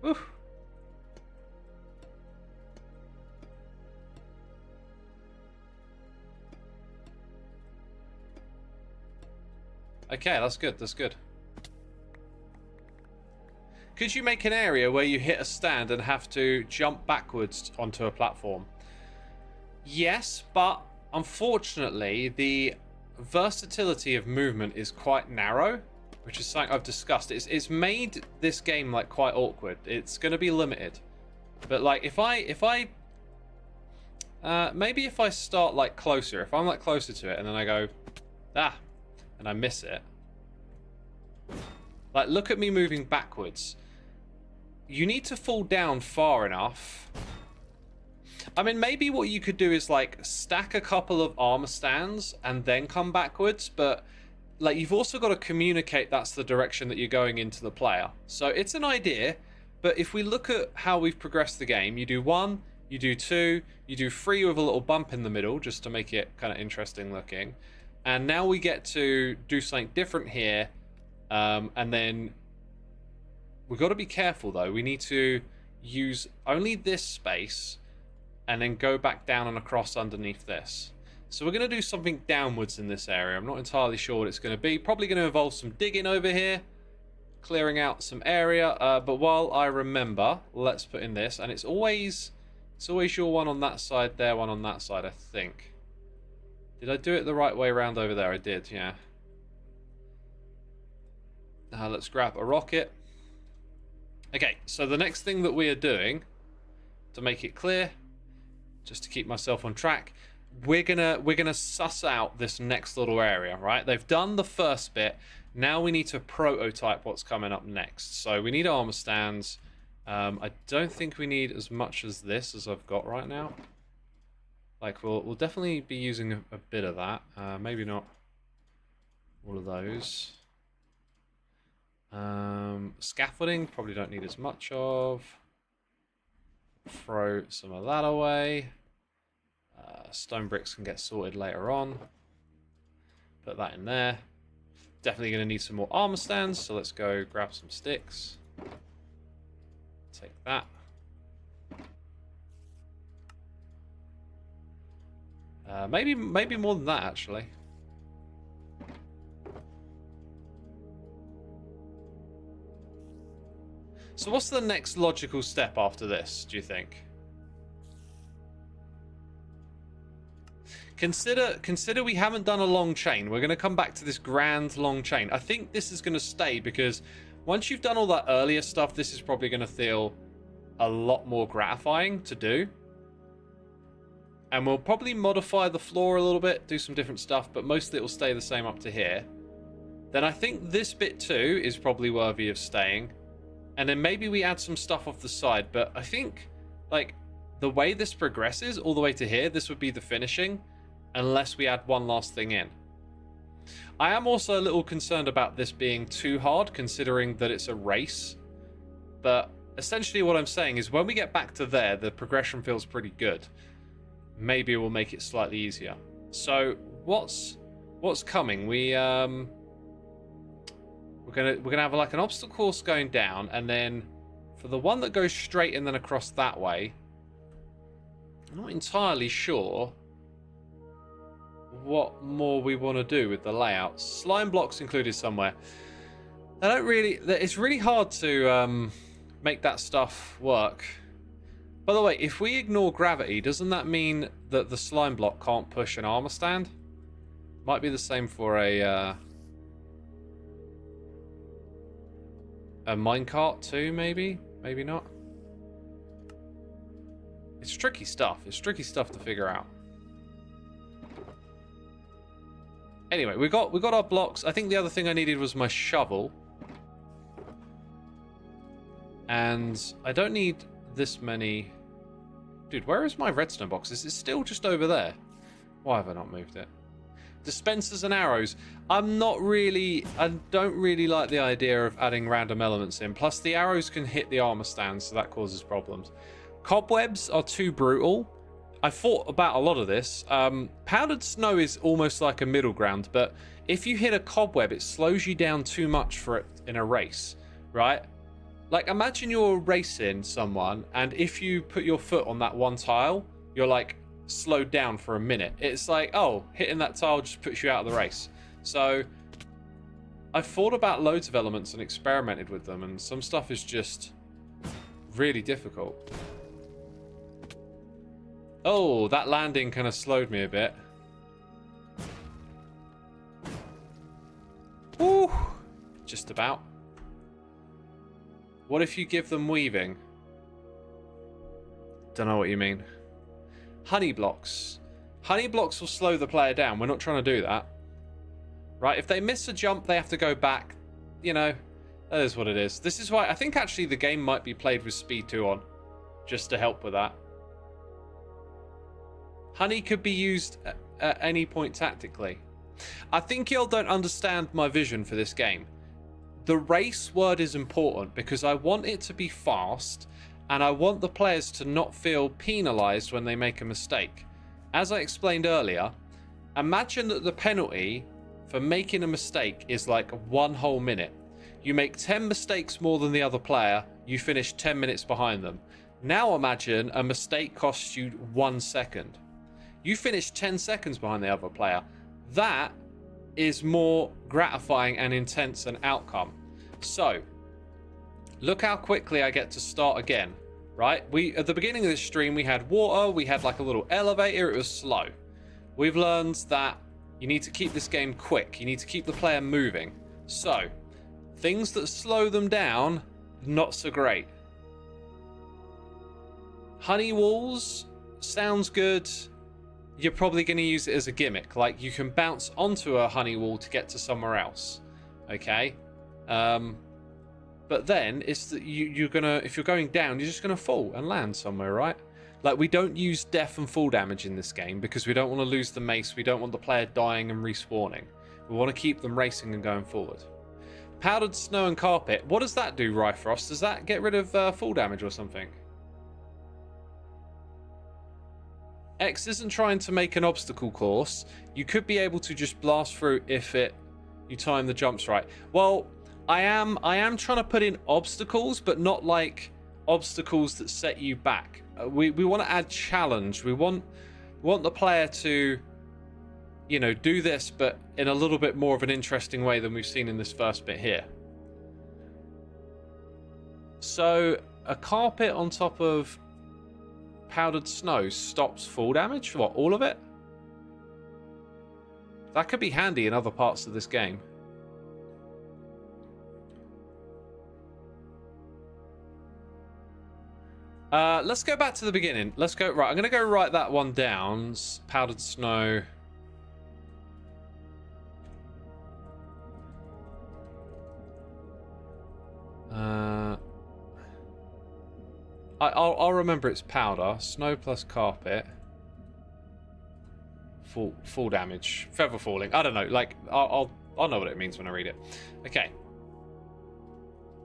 Whew. Okay, that's good, that's good. Could you make an area where you hit a stand and have to jump backwards onto a platform? Yes, but unfortunately the versatility of movement is quite narrow, which is something I've discussed. It's made this game like quite awkward. It's going to be limited. But like if I maybe if I start like closer, if I'm like closer to it and then I go and I miss it. Like, look at me moving backwards. You need to fall down far enough. I mean, maybe what you could do is like stack a couple of armor stands and then come backwards, but like you've also got to communicate that's the direction that you're going into the player. So it's an idea, but if we look at how we've progressed the game, you do 1, you do 2, you do 3 with a little bump in the middle just to make it kind of interesting looking. And now we get to do something different here. And then we've got to be careful though. We need to use only this space and then go back down and across underneath this. So we're going to do something downwards in this area. I'm not entirely sure what it's going to be. Probably going to involve some digging over here, clearing out some area. But while I remember, let's put in this. And it's always your one on that side, there, one on that side, I think. Did I do it the right way around over there? I did, yeah. Let's grab a rocket. Okay, so the next thing that we are doing, to make it clear, just to keep myself on track, we're gonna suss out this next little area, right? They've done the first bit. Now we need to prototype what's coming up next. So we need armor stands. I don't think we need as much as this as I've got right now. Like we'll definitely be using a bit of that. Maybe not all of those. Scaffolding probably don't need as much of. Throw some of that away. Stone bricks can get sorted later on. Put that in there. Definitely going to need some more armor stands, so let's go grab some sticks. Take that. Maybe more than that, actually. So what's the next logical step after this, do you think? Consider we haven't done a long chain. We're going to come back to this grand long chain. I think this is going to stay because once you've done all that earlier stuff, this is probably going to feel a lot more gratifying to do. And we'll probably modify the floor a little bit, do some different stuff, but mostly it will stay the same up to here. Then I think this bit too is probably worthy of staying. And then maybe we add some stuff off the side, but I think like the way this progresses all the way to here, this would be the finishing. Unless we add one last thing in. I am also a little concerned about this being too hard, considering that it's a race. But essentially what I'm saying is when we get back to there, the progression feels pretty good. Maybe we'll make it slightly easier. So what's coming? We're gonna have like an obstacle course going down, and then for the one that goes straight and then across that way, I'm not entirely sure what more we want to do with the layout. Slime blocks included somewhere. I don't really... It's really hard to make that stuff work. By the way, if we ignore gravity, doesn't that mean that the slime block can't push an armor stand? Might be the same for a minecart too, maybe? Maybe not. It's tricky stuff. It's tricky stuff to figure out. Anyway, we got our blocks. I think the other thing I needed was my shovel. And I don't need this many... Dude, where is my redstone box? Is it still just over there? Why have I not moved it? Dispensers and arrows. I don't really like the idea of adding random elements in. Plus, the arrows can hit the armor stand, so that causes problems. Cobwebs are too brutal. I thought about a lot of this. Powdered snow is almost like a middle ground, but if you hit a cobweb, it slows you down too much for it in a race, right? Like, imagine you're racing someone, and if you put your foot on that one tile, you're like slowed down for a minute. It's like, oh, hitting that tile just puts you out of the race. So I've thought about loads of elements and experimented with them, and some stuff is just really difficult. Oh, that landing kind of slowed me a bit. Woo! Just about. What if you give them weaving? Don't know what you mean. Honey blocks. Honey blocks will slow the player down. We're not trying to do that. Right? If they miss a jump, they have to go back. You know, that is what it is. This is why I think actually the game might be played with speed 2 on. Just to help with that. Honey could be used at any point tactically. I think y'all don't understand my vision for this game. The race word is important because I want it to be fast and I want the players to not feel penalized when they make a mistake. As I explained earlier, imagine that the penalty for making a mistake is like 1 whole minute. You make 10 mistakes more than the other player, you finish 10 minutes behind them. Now imagine a mistake costs you 1 second. You finish 10 seconds behind the other player. That is more gratifying and intense an outcome. So, look how quickly I get to start again, right? At the beginning of this stream, we had water, we had like a little elevator, it was slow. We've learned that you need to keep this game quick. You need to keep the player moving. So, things that slow them down not so great. Honey walls sounds good. You're probably going to use it as a gimmick. Like, you can bounce onto a honey wall to get to somewhere else. Okay? But then, it's that you're going to... If you're going down, you're just going to fall and land somewhere, right? Like, we don't use death and fall damage in this game because we don't want to lose the mace. We don't want the player dying and respawning. We want to keep them racing and going forward. Powdered snow and carpet. What does that do, Ryfrost? Does that get rid of fall damage or something? X isn't trying to make an obstacle course. You could be able to just blast through if you time the jumps right. Well, I am trying to put in obstacles, but not like obstacles that set you back. We want to add challenge. We want the player to, you know, do this, but in a little bit more of an interesting way than we've seen in this first bit here. So a carpet on top of powdered snow stops fall damage? What, all of it? That could be handy in other parts of this game. Let's go back to the beginning. Let's go, right, I'm going to go write that one down. Powdered snow. I'll remember it's powder. Snow plus carpet. Fall damage. Feather falling. I don't know. Like, I'll know what it means when I read it. Okay.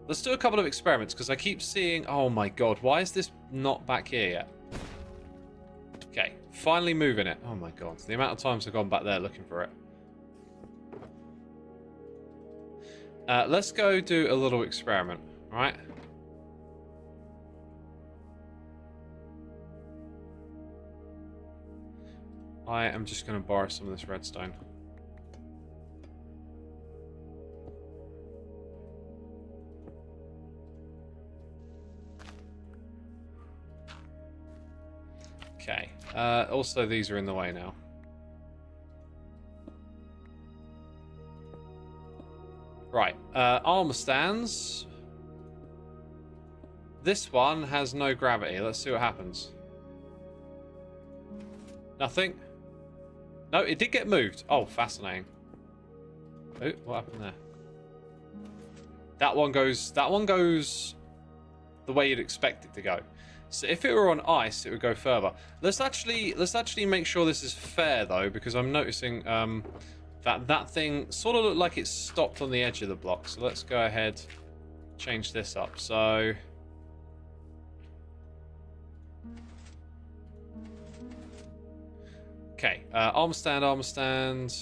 Let's do a couple of experiments because I keep seeing... Oh my god, why is this not back here yet? Okay, finally moving it. Oh my god, the amount of times I've gone back there looking for it. Let's go do a little experiment, alright? I am just going to borrow some of this redstone. Okay. Also, these are in the way now. Right. Armor stands. This one has no gravity. Let's see what happens. Nothing. No, it did get moved. Oh, fascinating. Oh, what happened there? That one goes the way you'd expect it to go. So if it were on ice, it would go further. Let's actually make sure this is fair though, because I'm noticing that thing sort of looked like it stopped on the edge of the block. So let's go ahead, change this up. So okay, armor stand.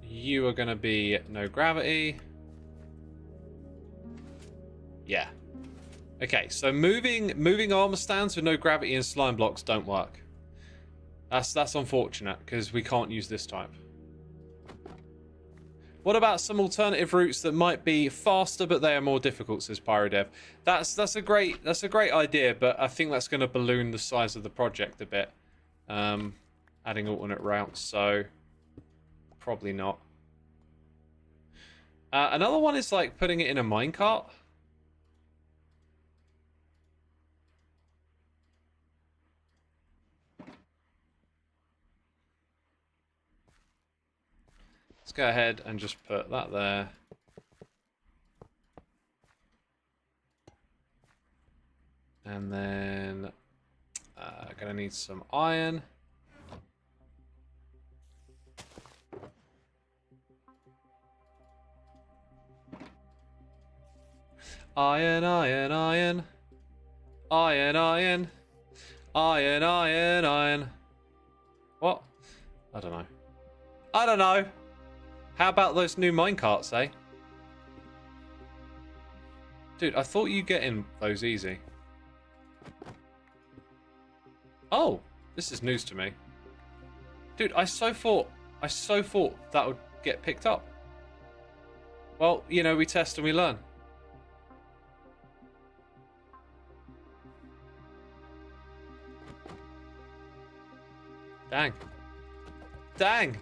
You are going to be no gravity. Yeah. Okay, so moving armor stands with no gravity and slime blocks don't work. That's unfortunate because we can't use this type. What about some alternative routes that might be faster but they are more difficult, says PyroDev. That's a great idea, but I think that's going to balloon the size of the project a bit. Adding alternate routes, so probably not. Another one is like putting it in a minecart. Let's go ahead and just put that there. And then gonna need some iron. Iron, iron, iron. Iron, iron. Iron, iron, iron. What? I don't know. I don't know. How about those new minecarts, eh? Dude, I thought you get in those easy. Oh, this is news to me. Dude, I so thought that would get picked up. Well, you know, we test and we learn. Dang. Dang.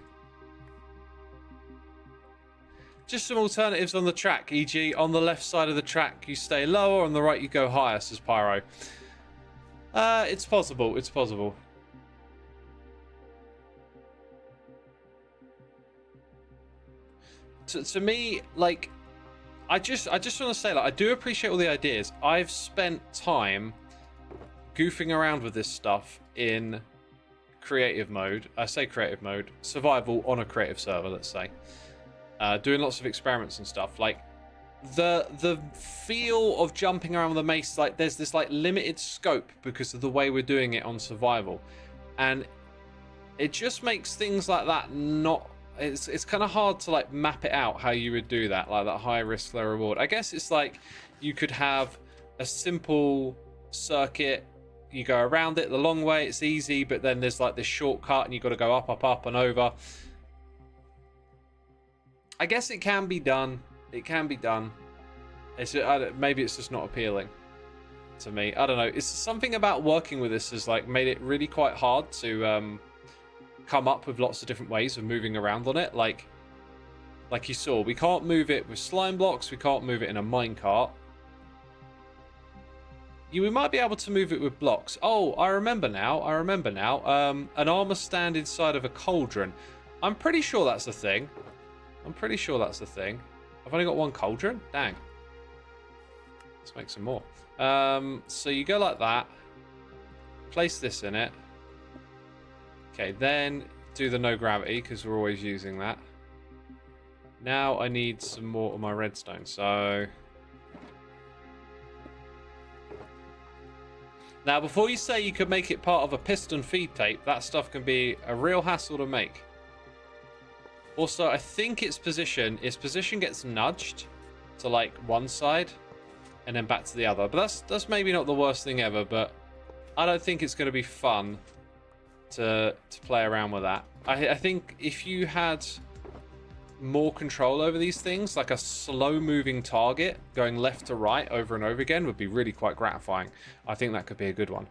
Just some alternatives on the track, e.g. on the left side of the track you stay lower, on the right you go higher, says Pyro. It's possible, it's possible. To me, like, I just want to say, like, I do appreciate all the ideas. I've spent time goofing around with this stuff in creative mode. I say creative mode, survival on a creative server, let's say. Doing lots of experiments and stuff. Like, the feel of jumping around with a mace, like, there's this, like, limited scope because of the way we're doing it on survival. And it just makes things like that not... It's kind of hard to, like, map it out how you would do that, like that high risk, low reward. I guess it's like you could have a simple circuit, you go around it the long way, it's easy, but then there's like this shortcut and you've got to go up, up, up and over. I guess it can be done. It can be done. It's maybe it's just not appealing to me. I don't know. It's something about working with this has, like, made it really quite hard to come up with lots of different ways of moving around on it. Like you saw, we can't move it with slime blocks, we can't move it in a minecart. We might be able to move it with blocks. Oh, I remember now. An armor stand inside of a cauldron. I'm pretty sure that's a thing. I've only got one cauldron? Dang. Let's make some more. So you go like that. Place this in it. Okay, then do the no gravity, because we're always using that. Now I need some more of my redstone, so... Now, before you say you could make it part of a piston feed tape, that stuff can be a real hassle to make. Also, I think its position gets nudged to, like, one side and then back to the other. But that's maybe not the worst thing ever, but I don't think it's going to be fun to play around with that. I think if you had more control over these things, like a slow moving target going left to right over and over again would be really quite gratifying. I think that could be a good one.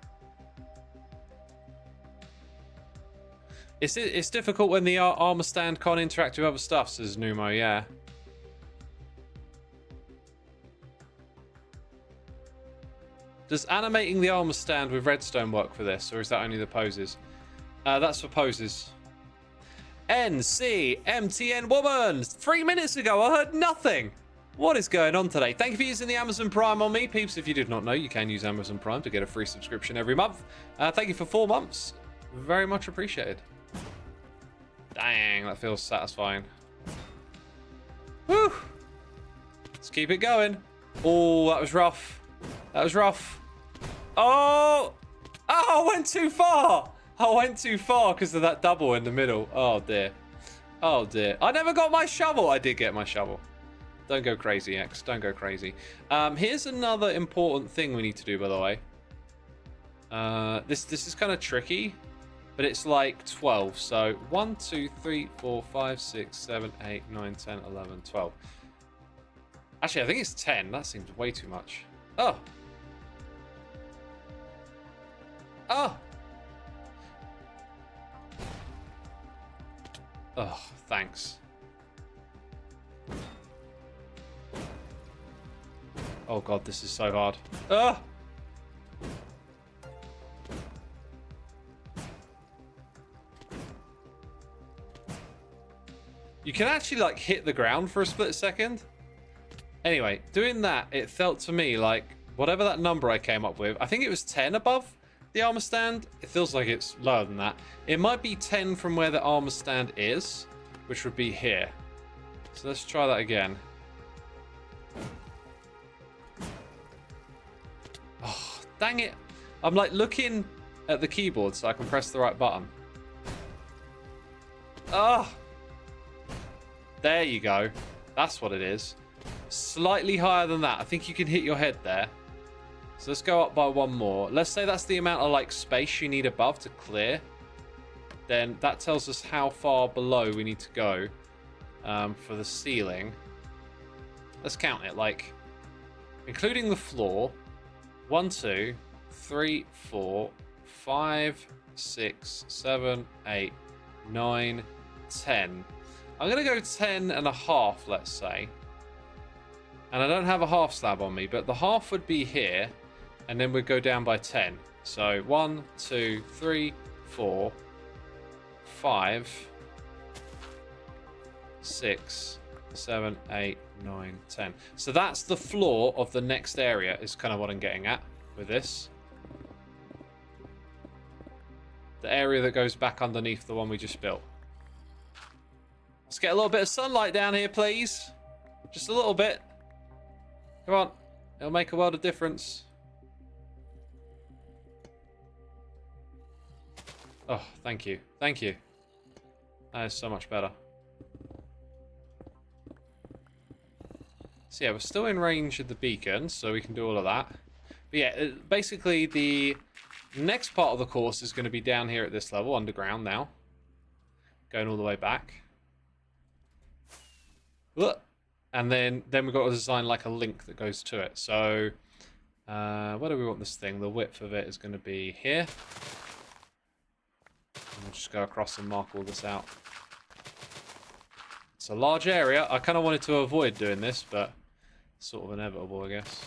It's difficult when the armor stand can't interact with other stuff, says Numo. Yeah. Does animating the armor stand with redstone work for this, or is that only the poses? That's for poses. NCMTN woman! 3 minutes ago, I heard nothing! What is going on today? Thank you for using the Amazon Prime on me, peeps. If you did not know, you can use Amazon Prime to get a free subscription every month. Thank you for 4 months. Very much appreciated. Dang, that feels satisfying. Whew! Let's keep it going. Oh, that was rough. That was rough. Oh! Oh, I went too far! I went too far because of that double in the middle. Oh, dear. Oh, dear. I never got my shovel. I did get my shovel. Don't go crazy, X. Don't go crazy. Here's another important thing we need to do, by the way. This is kind of tricky, but it's like 12. So 1, 2, 3, 4, 5, 6, 7, 8, 9, 10, 11, 12. Actually, I think it's 10. That seems way too much. Oh. Oh. Oh, thanks. Oh god, this is so hard. Ah! You can actually, like, hit the ground for a split second. Anyway, doing that, it felt to me like whatever that number I came up with, I think it was 10 above the armor stand. It feels like it's lower than that. It might be 10 from where the armor stand is, which would be here. So let's try that again. Oh, dang it. I'm like looking at the keyboard so I can press the right button. Oh. There you go. That's what it is. Slightly higher than that. I think you can hit your head there. So let's go up by one more. Let's say that's the amount of, like, space you need above to clear. Then that tells us how far below we need to go for the ceiling. Let's count it, like, including the floor. 1, 2, 3, 4, 5, 6, 7, 8, 9, 10. I'm going to go 10.5, let's say. And I don't have a half slab on me, but the half would be here, and then we'd go down by 10. So 1, 2, 3, 4, 5, 6, 7, 8, 9, 10. So that's the floor of the next area, is kind of what I'm getting at with this. The area that goes back underneath the one we just built. Let's get a little bit of sunlight down here, please. Just a little bit. Come on. It'll make a world of difference. Oh, thank you. Thank you. That is so much better. So yeah, we're still in range of the beacon, so we can do all of that. But yeah, basically the next part of the course is going to be down here at this level, underground now. Going all the way back. Look. And then we've got to design like a link that goes to it. So, where do we want this thing? The width of it is going to be here. And we'll just go across and mark all this out. It's a large area. I kind of wanted to avoid doing this, but it's sort of inevitable, I guess.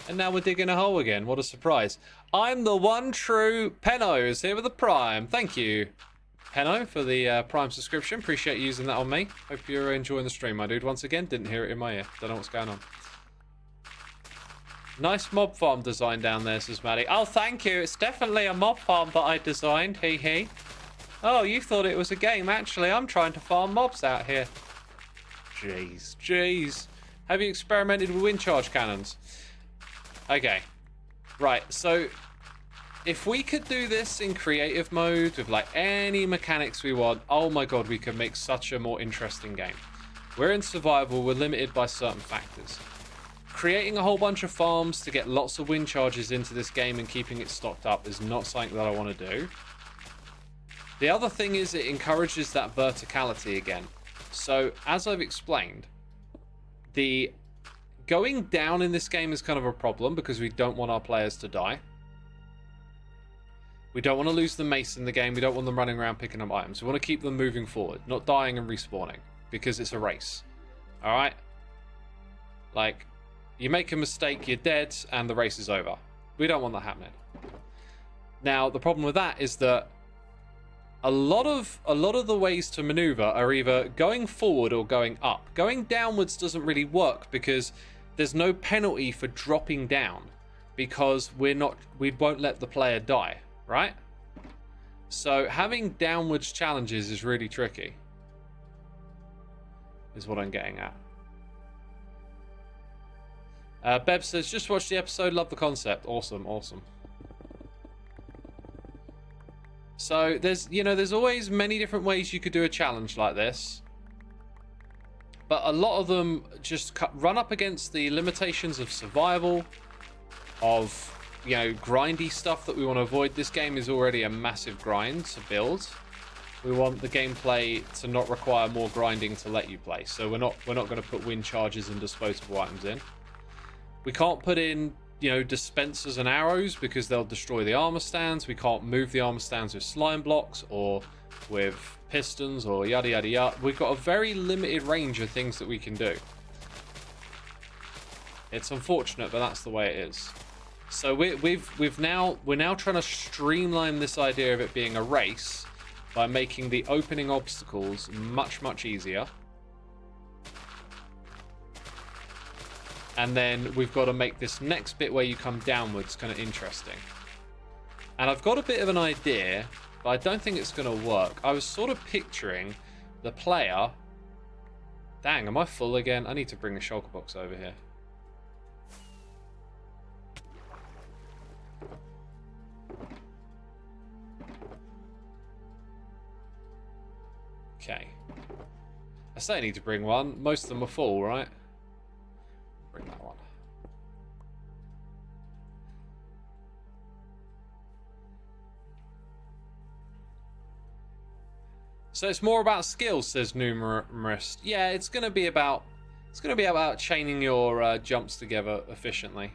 And now we're digging a hole again. What a surprise. I'm the one true Penno is here with the Prime. Thank you, Penno, for the Prime subscription. Appreciate you using that on me. Hope you're enjoying the stream, my dude. Once again, didn't hear it in my ear. Don't know what's going on. Nice mob farm design down there, says Maddie. Oh, thank you. It's definitely a mob farm that I designed. Hee hee. Oh, you thought it was a game. Actually, I'm trying to farm mobs out here. Jeez. Jeez. Have you experimented with wind charge cannons? Okay. Right, so if we could do this in creative mode with like any mechanics we want, oh my god, we could make such a more interesting game. We're in survival, we're limited by certain factors. Creating a whole bunch of farms to get lots of wind charges into this game and keeping it stocked up is not something that I want to do. The other thing is it encourages that verticality again. So, as I've explained, the going down in this game is kind of a problem because we don't want our players to die. We don't want to lose the mace in the game. We don't want them running around picking up items. We want to keep them moving forward, not dying and respawning, because it's a race. Alright? Like, you make a mistake, you're dead, and the race is over. We don't want that happening. Now, the problem with that is that a lot of the ways to maneuver are either going forward or going up. Going downwards doesn't really work because there's no penalty for dropping down because we won't let the player die, right? So having downwards challenges is really tricky, is what I'm getting at. Beb says, just watch the episode, love the concept. Awesome, awesome. So there's always many different ways you could do a challenge like this. But a lot of them just run up against the limitations of survival, of, grindy stuff that we want to avoid. This game is already a massive grind to build. We want the gameplay to not require more grinding to let you play. So we're not going to put wind charges and disposable items in. We can't put in, dispensers and arrows because they'll destroy the armor stands. We can't move the armor stands with slime blocks or with pistons or yada yada yada. We've got a very limited range of things that we can do. It's unfortunate, but that's the way it is. So we're now trying to streamline this idea of it being a race by making the opening obstacles much easier. And then we've got to make this next bit where you come downwards kind of interesting. And I've got a bit of an idea, but I don't think it's going to work. I was sort of picturing the player... Dang, am I full again? I need to bring the shulker box over here. Okay. I say I need to bring one. Most of them are full, right? Bring that one. So it's more about skills, says Numerist. Yeah, it's going to be about chaining your jumps together efficiently.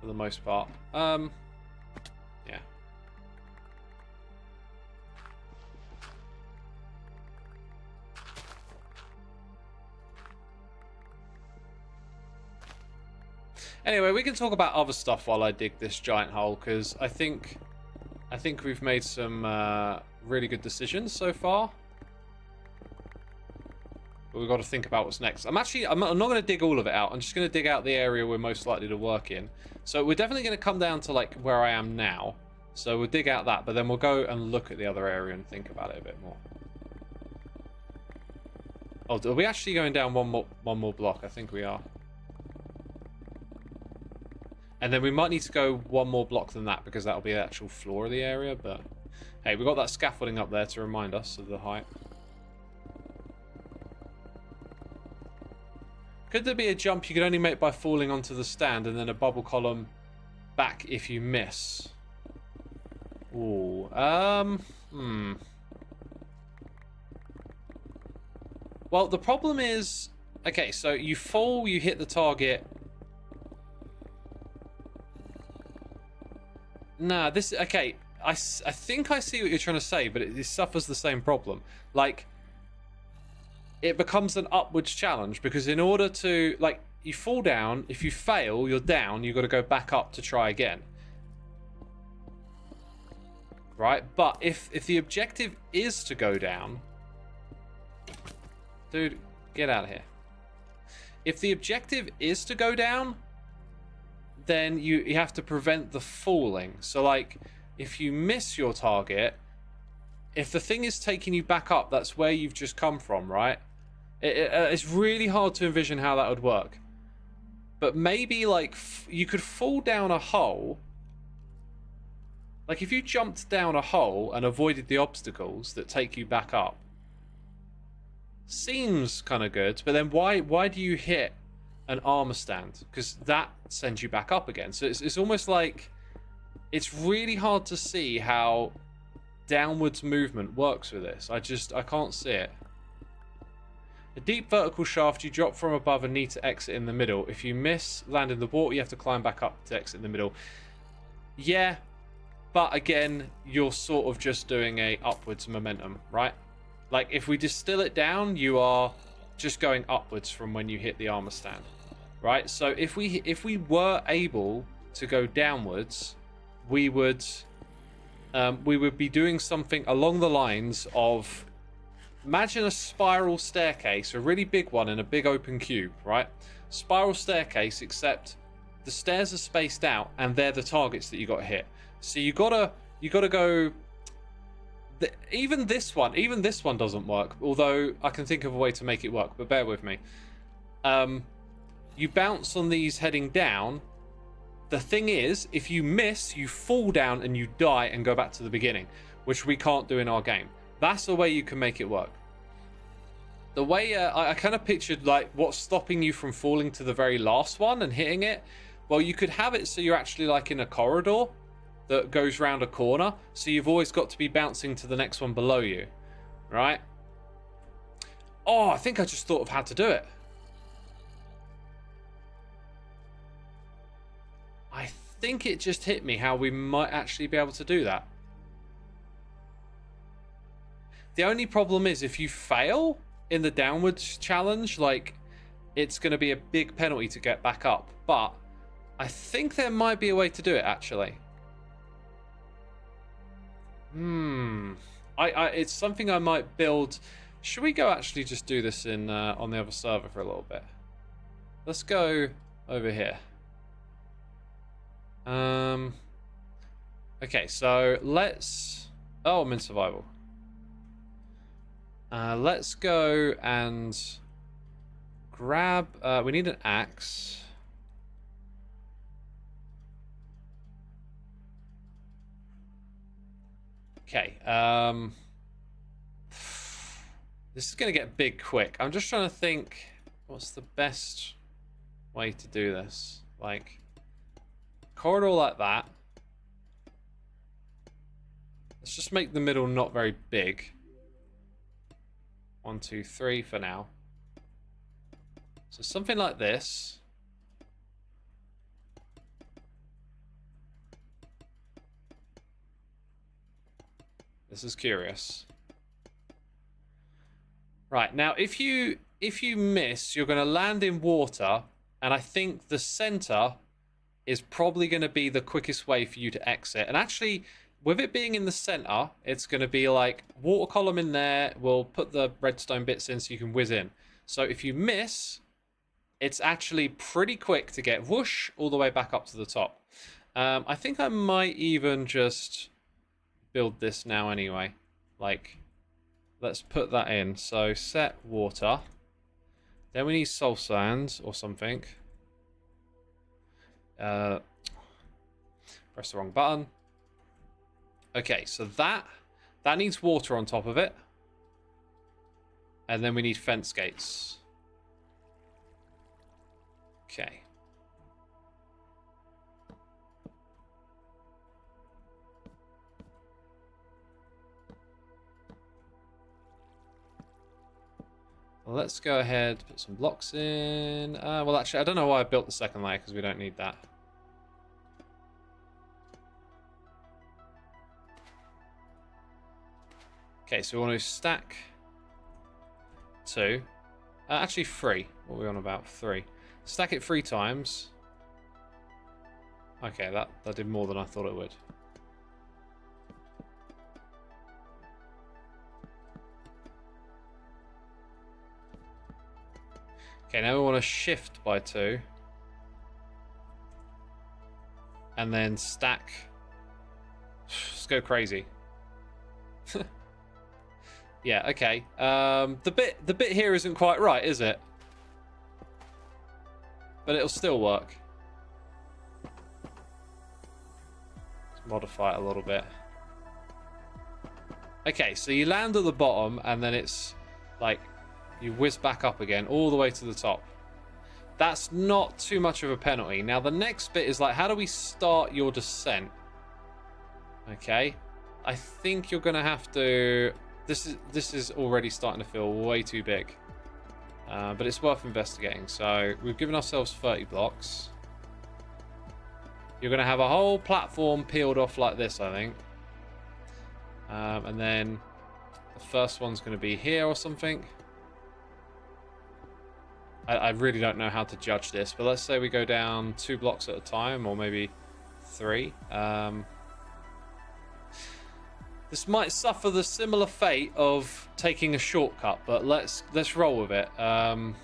for the most part. Yeah. Anyway, we can talk about other stuff while I dig this giant hole, because I think we've made some really good decisions so far. But we've got to think about what's next. I'm not going to dig all of it out. I'm just going to dig out the area we're most likely to work in. So we're definitely going to come down to like where I am now. So we'll dig out that, but then we'll go and look at the other area and think about it a bit more. Oh, are we actually going down one more block? I think we are. And then we might need to go one more block than that, because that'll be the actual floor of the area. But hey, we've got that scaffolding up there to remind us of the height. Could there be a jump you could only make by falling onto the stand, and then a bubble column back if you miss? Ooh, Well, the problem is, okay, so you fall, you hit the target. Nah, this, okay, I think I see what you're trying to say, but it suffers the same problem. Like, it becomes an upwards challenge, because in order to, like, you fall down, if you fail, you're down, you've got to go back up to try again. Right? But if the objective is to go down... Dude, get out of here. If the objective is to go down, then you have to prevent the falling. So, like, if you miss your target, if the thing is taking you back up, that's where you've just come from, right? It's really hard to envision how that would work. But maybe, like, you could fall down a hole. Like, if you jumped down a hole and avoided the obstacles that take you back up, seems kind of good. But then why do you hit an armor stand? Because that sends you back up again. So it's almost like it's really hard to see how downwards movement works with this. I can't see it. A deep vertical shaft, you drop from above and need to exit in the middle. If you miss, land in the water, you have to climb back up to exit in the middle. Yeah, but again, you're sort of just doing a upwards momentum, right? Like, if we distill it down, you are just going upwards from when you hit the armor stand, right? So if we were able to go downwards, we would be doing something along the lines of, imagine a spiral staircase, a really big one in a big open cube, right? Spiral staircase, except the stairs are spaced out and they're the targets that you got to hit. So you gotta go. Even this one doesn't work. Although I can think of a way to make it work, but bear with me. You bounce on these heading down. The thing is, if you miss, you fall down and you die and go back to the beginning, which we can't do in our game. That's the way you can make it work. The way I kind of pictured, like, what's stopping you from falling to the very last one and hitting it. Well, you could have it so you're actually like in a corridor that goes round a corner, so you've always got to be bouncing to the next one below you, right? Oh, I think I just thought of how to do it. I think it just hit me how we might actually be able to do that. The only problem is, if you fail in the downwards challenge, like, it's going to be a big penalty to get back up. But I think there might be a way to do it, actually. It's something I might build. Should we go actually just do this in on the other server for a little bit? Let's go over here. Okay, so let's... Oh, I'm in survival. Let's go and grab... we need an axe. Okay, this is going to get big quick. I'm just trying to think what's the best way to do this. Like, corridor like that. Let's just make the middle not very big. 1, 2, 3 for now. So something like this. This is curious. Right, now if you miss, you're going to land in water, and I think the center is probably going to be the quickest way for you to exit. And actually, with it being in the center, it's going to be like water column in there. We'll put the redstone bits in so you can whiz in. So if you miss, it's actually pretty quick to get whoosh all the way back up to the top. I think I might even just build this now anyway. Like, let's put that in. So set water. Then we need soul sand or something. Press the wrong button. Okay, so that needs water on top of it. And then we need fence gates. Okay. Let's go ahead, put some blocks in. Well, actually, I don't know why I built the second layer, because we don't need that. Okay, so we want to stack 2. Actually, 3. What are we on about? 3. Stack it 3 times. Okay, that did more than I thought it would. Okay, now we want to shift by 2. And then stack. Let's go crazy. Yeah, okay. The bit here isn't quite right, is it? But it'll still work. Let's modify it a little bit. Okay, so you land at the bottom and then it's like you whiz back up again all the way to the top. That's not too much of a penalty. Now the next bit is like, how do we start your descent? Okay, I think you're gonna have to. This is already starting to feel way too big, but it's worth investigating. So we've given ourselves 30 blocks. You're gonna have a whole platform peeled off like this, I think, and then the first one's gonna be here or something. I really don't know how to judge this, but let's say we go down 2 blocks at a time, or maybe 3. This might suffer the similar fate of taking a shortcut, but let's roll with it. That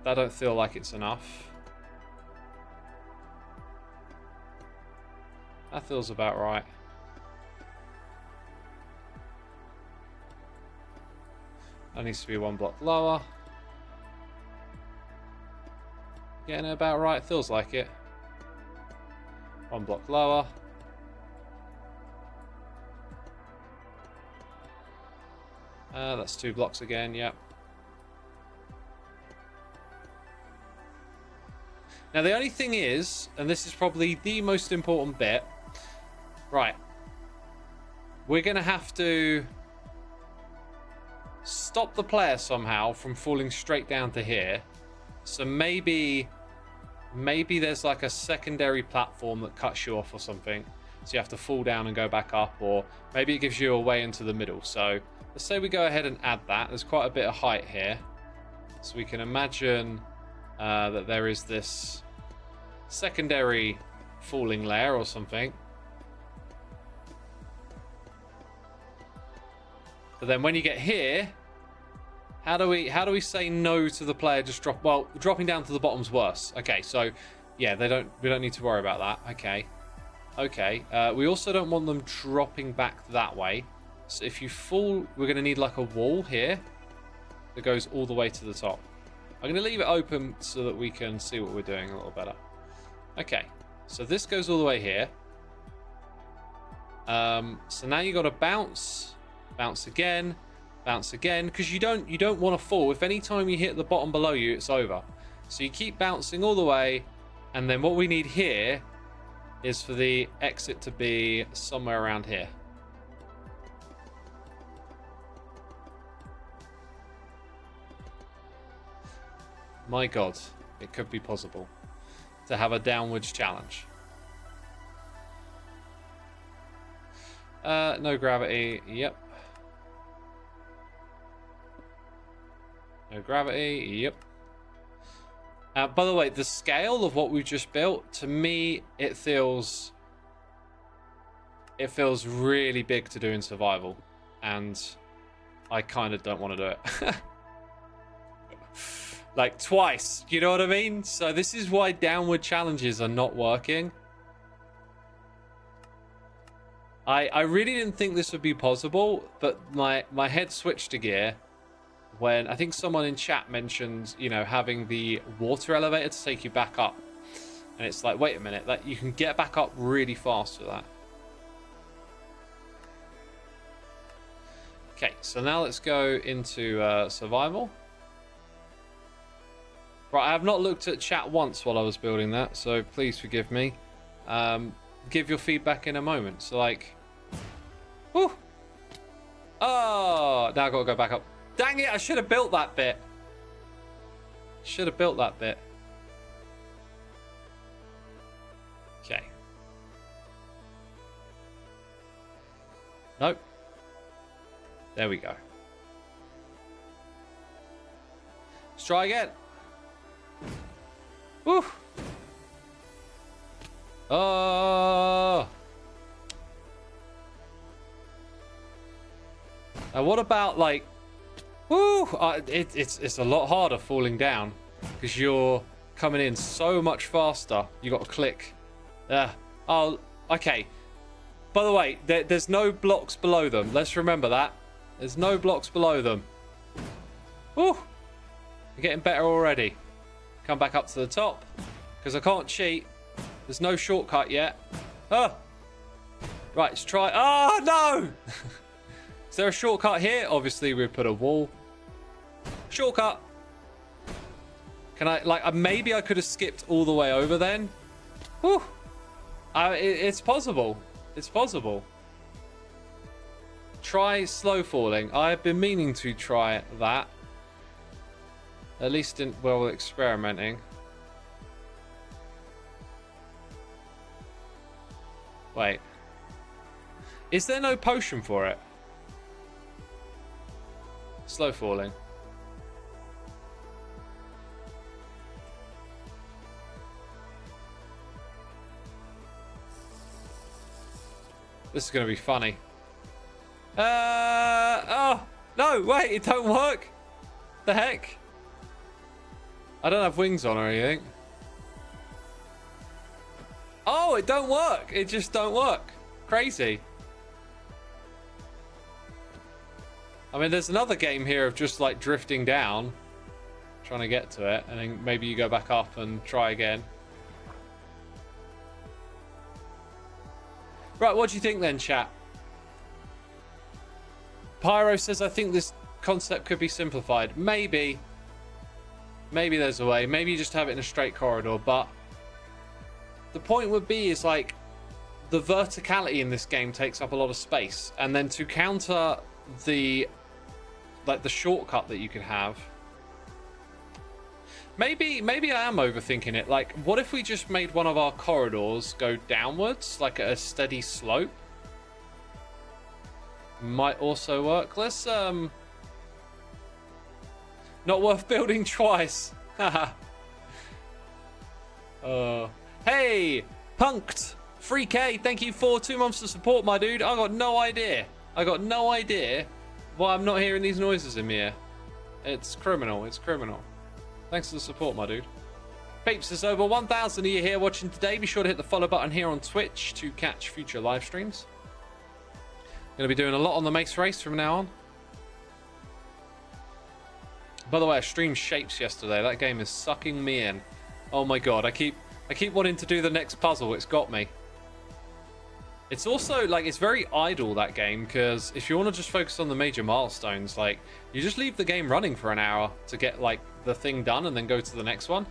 don't feel like it's enough. That feels about right. That needs to be 1 block lower. Getting it about right, feels like it. 1 block lower. That's 2 blocks again, yep. Now the only thing is, and this is probably the most important bit, right, we're going to have to stop the player somehow from falling straight down to here. So maybe there's like a secondary platform that cuts you off or something. So you have to fall down and go back up, or maybe it gives you a way into the middle. So let's say we go ahead and add that. There's quite a bit of height here. So we can imagine that there is this secondary falling layer or something. But then when you get here, how do we say no to the player just drop? Well, dropping down to the bottom's worse. Okay, so yeah, we don't need to worry about that. Okay. We also don't want them dropping back that way. So if you fall, we're going to need like a wall here that goes all the way to the top. I'm going to leave it open so that we can see what we're doing a little better. Okay, so this goes all the way here. So now you got to bounce again, because you don't want to fall. If any time you hit the bottom below you, it's over. So you keep bouncing all the way, and then what we need here is for the exit to be somewhere around here. My God, it could be possible to have a downwards challenge. No gravity. Yep. No gravity. Yep. By the way, the scale of what we've just built, to me, it feels really big to do in survival, and I kind of don't want to do it. Like twice, you know what I mean? So this is why downward challenges are not working. I really didn't think this would be possible, but my head switched to gear when I think someone in chat mentioned, you know, having the water elevator to take you back up. And it's like, wait a minute, that you can get back up really fast with that. Okay, so now let's go into survival. Right, I have not looked at chat once while I was building that, so please forgive me. Give your feedback in a moment. So like, whew. Oh, now I've got to go back up. Dang it, I should have built that bit. Should have built that bit. Okay. Nope. There we go. Let's try again. Woo. Oh. Now what about like, woo, it's a lot harder falling down because you're coming in so much faster. You got to click. Oh, okay. By the way, there's no blocks below them. Let's remember that. There's no blocks below them. Woo! We're getting better already. Come back up to the top because I can't cheat. There's no shortcut yet. Oh! Right, let's try. Oh, no! Is there a shortcut here? Obviously, we put a wall. Shortcut. Can I, like, maybe I could have skipped all the way over then. Whew. It's possible. It's possible. Try slow falling. I've been meaning to try that. At least in, well, experimenting. Wait. Is there no potion for it? Slow falling. This is going to be funny. Oh, no, wait, it don't work. The heck? I don't have wings on or anything. Oh, it don't work. It just don't work. Crazy. I mean, there's another game here of just like drifting down, trying to get to it, and then maybe you go back up and try again. Right, what do you think then, chat? Pyro says, I think this concept could be simplified. Maybe. Maybe there's a way. Maybe you just have it in a straight corridor, but the point would be is like the verticality in this game takes up a lot of space, and then to counter the like the shortcut that you could have, maybe I am overthinking it. Like, what if we just made one of our corridors go downwards, like at a steady slope? Might also work. Let's not worth building twice. Haha. Hey, Punked 3K, thank you for 2 months of support, my dude. I got no idea why I'm not hearing these noises in here. It's criminal. It's criminal. Thanks for the support, my dude. Peeps, there's over 1,000 of you here watching today. Be sure to hit the follow button here on Twitch to catch future live streams. Going to be doing a lot on the Mace Race from now on. By the way, I streamed Shapes yesterday. That game is sucking me in. Oh my god, I keep wanting to do the next puzzle. It's got me. It's also like, it's very idle, that game, because if you want to just focus on the major milestones, like, you just leave the game running for an hour to get like the thing done and then go to the next one.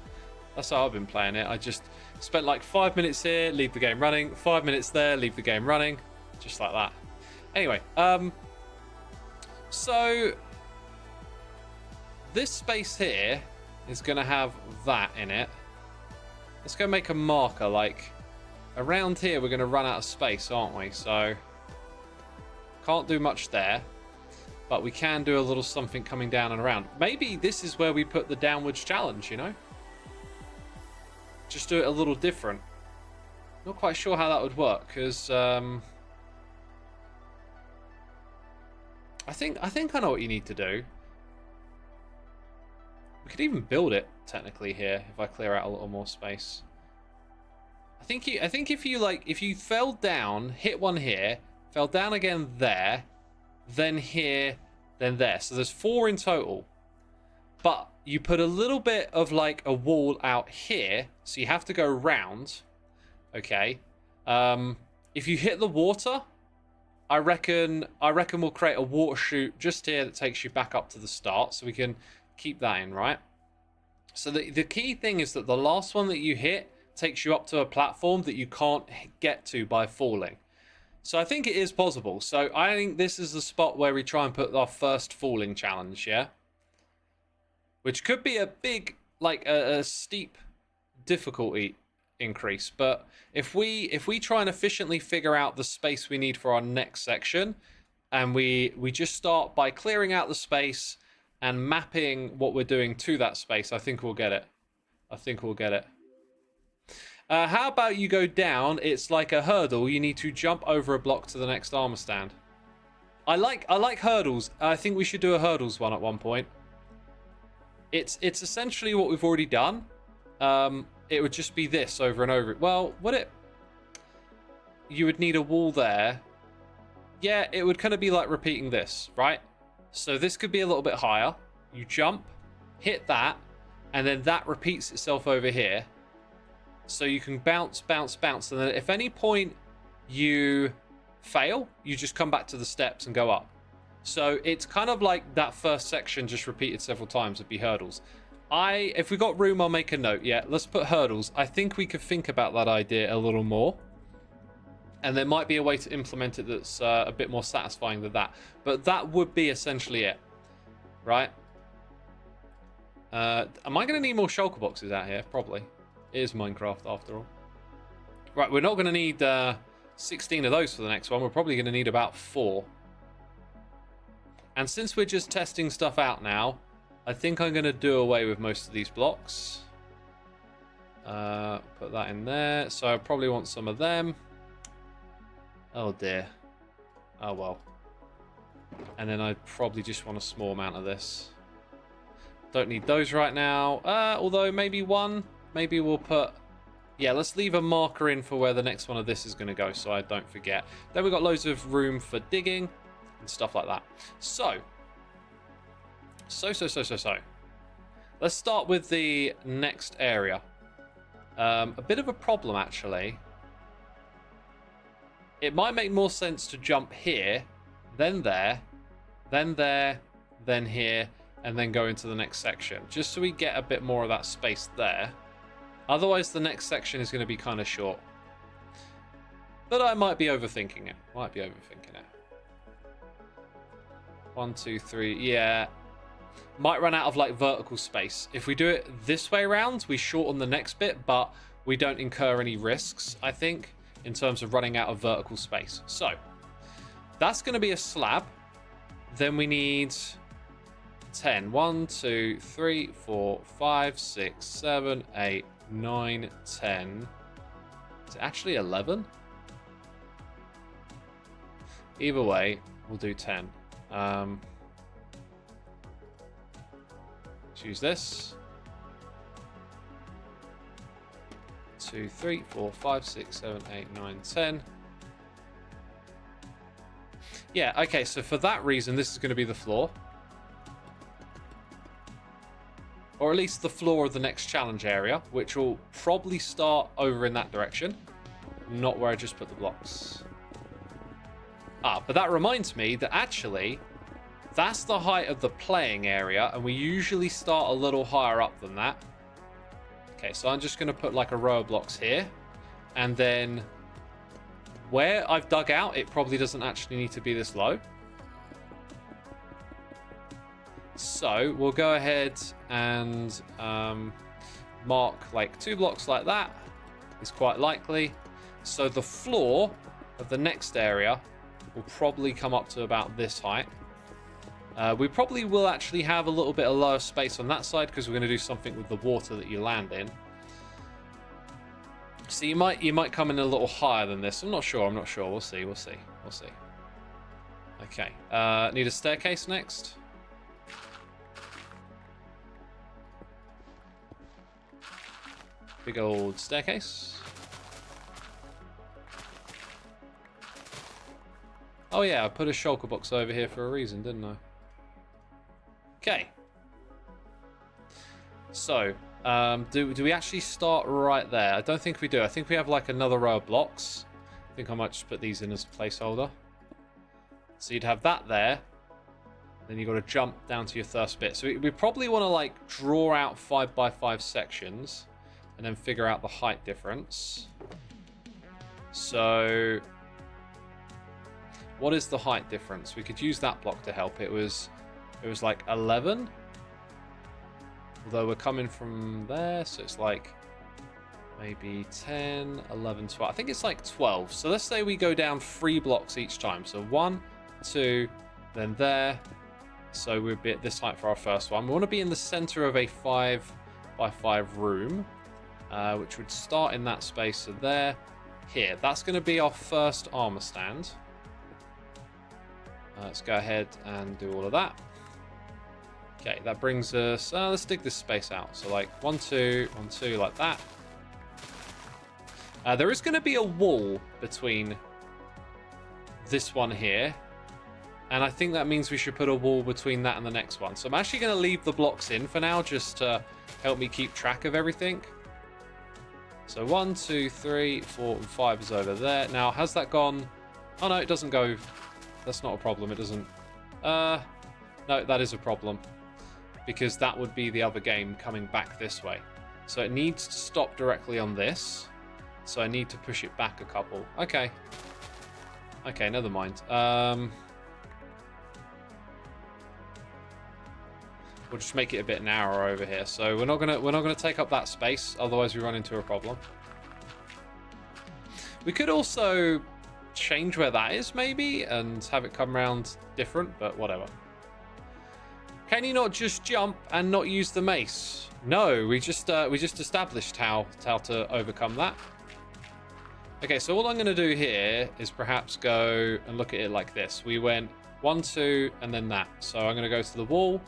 That's how I've been playing it. I just spent like 5 minutes here, leave the game running, 5 minutes there, leave the game running, just like that. Anyway, so this space here is going to have that in it. Let's go make a marker. Like, around here we're going to run out of space, aren't we? So Can't do much there. But we can do a little something coming down and around. Maybe this is where we put the downwards challenge, you know? Just do it a little different. Not quite sure how that would work, because I think I know what you need to do. We could even build it technically here if I clear out a little more space. I think if you fell down, hit one here, fell down again there, then here, then there. So there's 4 in total. But you put a little bit of like a wall out here, so you have to go round. Okay. If you hit the water, I reckon we'll create a water chute just here that takes you back up to the start, so we can keep that in, right? So the key thing is that the last one that you hit takes you up to a platform that you can't get to by falling. So I think it is possible. So I think this is the spot where we try and put our first falling challenge, yeah? Which could be a big, like a steep difficulty increase. But if we try and efficiently figure out the space we need for our next section, and we just start by clearing out the space and mapping what we're doing to that space, I think we'll get it. I think we'll get it. How about you go down? It's like a hurdle. You need to jump over a block to the next armor stand. I like hurdles. I think we should do a hurdles one at one point. It's essentially what we've already done. It would just be this over and over. Well, would it? You would need a wall there. Yeah, it would kind of be like repeating this, right? So this could be a little bit higher. You jump, hit that, and then that repeats itself over here. So you can bounce, bounce, bounce. And then if any point you fail, you just come back to the steps and go up. So it's kind of like that first section just repeated several times. It'd be hurdles. If we got room, I'll make a note. Yeah, let's put hurdles. I think we could think about that idea a little more. And there might be a way to implement it that's a bit more satisfying than that. But that would be essentially it. Right? Am I going to need more shulker boxes out here? Probably. It is Minecraft after all. Right, we're not going to need 16 of those for the next one. We're probably going to need about 4. And since we're just testing stuff out now, I think I'm going to do away with most of these blocks. Put that in there. So I probably want some of them. Oh dear. Oh well. And then I probably just want a small amount of this. Don't need those right now. Although maybe one. Maybe we'll put... Yeah, let's leave a marker in for where the next one of this is going to go so I don't forget. Then we've got loads of room for digging and stuff like that. So. Let's start with the next area. A bit of a problem, actually. It might make more sense to jump here, then there, then there, then here, and then go into the next section. Just so we get a bit more of that space there. Otherwise, the next section is going to be kind of short. But I might be overthinking it. 1, 2, 3. Yeah. Might run out of like vertical space. If we do it this way around, we shorten the next bit, but we don't incur any risks, I think, in terms of running out of vertical space. So that's going to be a slab. Then we need 10. 1, 2, 3, 4, 5, 6, 7, 8, 9, 10. Is it actually 11? Either way, we'll do 10. Choose this. 2, 3, 4, 5, 6, 7, 8, 9, 10. Yeah, okay, so for that reason, this is going to be the floor. Or at least the floor of the next challenge area, which will probably start over in that direction. Not where I just put the blocks. But that reminds me that actually, that's the height of the playing area, and we usually start a little higher up than that. Okay, so I'm just going to put like a row of blocks here. And then where I've dug out, it probably doesn't actually need to be this low. So we'll go ahead and mark like 2 blocks like that. It's quite likely. So the floor of the next area will probably come up to about this height. We probably will actually have a little bit of lower space on that side because we're going to do something with the water that you land in. So you might come in a little higher than this. I'm not sure. We'll see. Okay. Need a staircase next. Big old staircase. Oh yeah, I put a shulker box over here for a reason, didn't I? Okay. So, do we actually start right there? I don't think we do. I think we have like another row of blocks. I think I might just put these in as a placeholder. So you'd have that there. Then you've got to jump down to your first bit. So we probably want to like draw out 5x5 sections and then figure out the height difference. So what is the height difference? We could use that block to help. It was like 11. Although we're coming from there, so it's like maybe 10, 11, 12. I think it's like 12. So let's say we go down 3 blocks each time. So 1, 2, then there. So we'll be at this height for our first one. We want to be in the center of a 5x5 room, which would start in that space. So there, here. That's going to be our first armor stand. Let's go ahead and do all of that. Okay, that brings us... let's dig this space out. So like 1, 2, 1, 2, like that. There is going to be a wall between this one here. And I think that means we should put a wall between that and the next one. So I'm actually going to leave the blocks in for now, just to help me keep track of everything. So 1, 2, 3, 4, and 5 is over there. Now, has that gone... Oh, no, it doesn't go... That's not a problem. It doesn't... No, that is a problem. Because that would be the other game coming back this way. So it needs to stop directly on this. So I need to push it back a couple. Okay. Okay, never mind. We'll just make it a bit narrower over here. So we're not gonna take up that space, otherwise we run into a problem. We could also change where that is maybe and have it come around different, but whatever. Can you not just jump and not use the mace? No, we just established how to overcome that. Okay, so all I'm going to do here is perhaps go and look at it like this. We went 1, 2, and then that. So I'm going to go to the wall.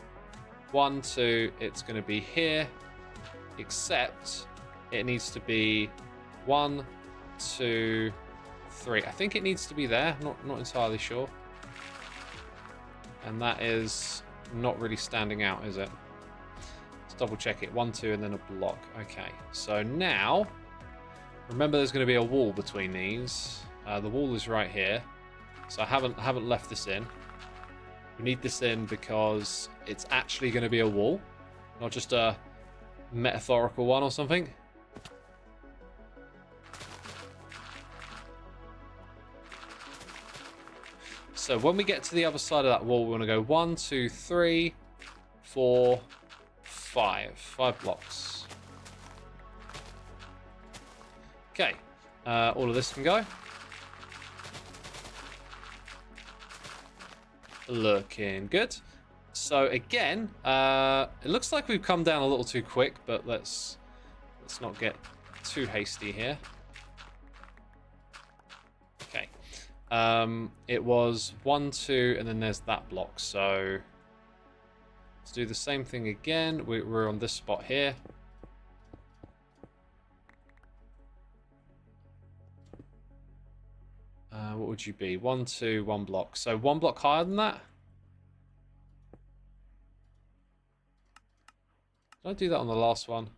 1, 2, it's going to be here, except it needs to be 1, 2, 3. I think it needs to be there. Not entirely sure. And that is not really standing out, is it? Let's double check it. 1, 2, and then a block. Okay, so now remember there's going to be a wall between these. The wall is right here, so I haven't left this in. We need this in because it's actually going to be a wall, not just a metaphorical one or something. So when we get to the other side of that wall, we want to go 1, 2, 3, 4, 5. 5 blocks. Okay. All of this can go. Looking good. So again, it looks like we've come down a little too quick, but let's not get too hasty here. Okay. It was 1, 2, and then there's that block. So let's do the same thing again. We're on this spot here. What would you be? 1, 2, 1 block. So 1 block higher than that? Did I do that on the last one?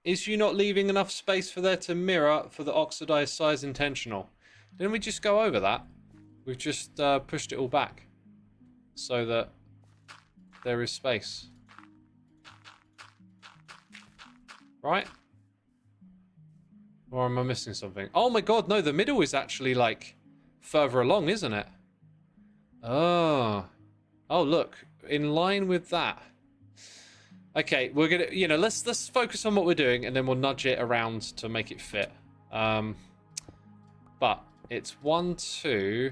Is you not leaving enough space for there to mirror for the oxidized size intentional? Didn't we just go over that? We've just pushed it all back so that there is space. Right? Or am I missing something? Oh my god, no, the middle is actually like further along, isn't it? Oh. Oh, look, in line with that. Okay, we're gonna, you know, let's focus on what we're doing, and then we'll nudge it around to make it fit. But it's 1, 2,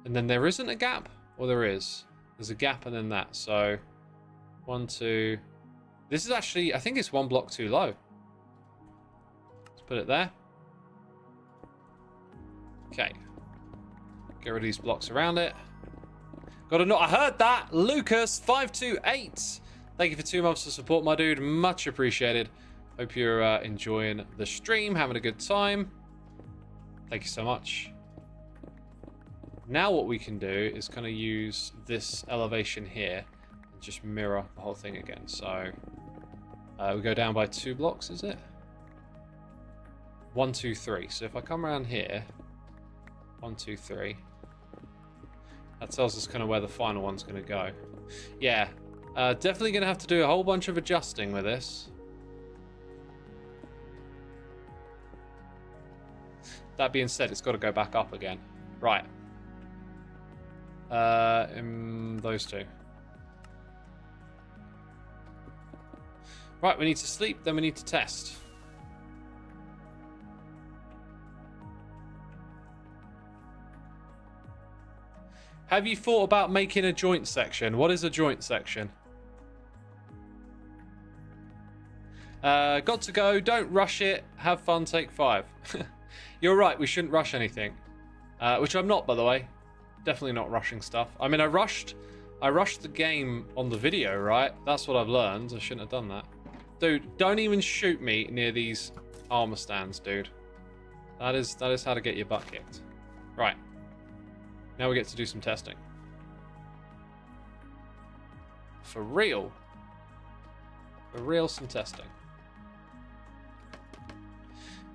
and then there isn't a gap, or there is. There's a gap and then that. So 1, 2. This is actually, I think it's 1 block too low. Let's put it there. Okay. Get rid of these blocks around it. Got a note. I heard that. Lucas528. Thank you for 2 months of support, my dude. Much appreciated. Hope you're enjoying the stream, having a good time. Thank you so much. Now what we can do is kind of use this elevation here and just mirror the whole thing again. So we go down by 2 blocks, is it? 1, 2, 3. So if I come around here, 1, 2, 3. That tells us kind of where the final one's going to go. Yeah. Definitely going to have to do a whole bunch of adjusting with this. That being said, it's got to go back up again. Right. Those 2. Right, we need to sleep, then we need to test. Have you thought about making a joint section? What is a joint section? Got to go. Don't rush it. Have fun. Take 5. You're right. We shouldn't rush anything. Which I'm not, by the way. Definitely not rushing stuff. I mean, I rushed the game on the video, right? That's what I've learned. I shouldn't have done that. Dude, don't even shoot me near these armor stands, dude. That is how to get your butt kicked. Right. Now we get to do some testing. For real. For real, some testing.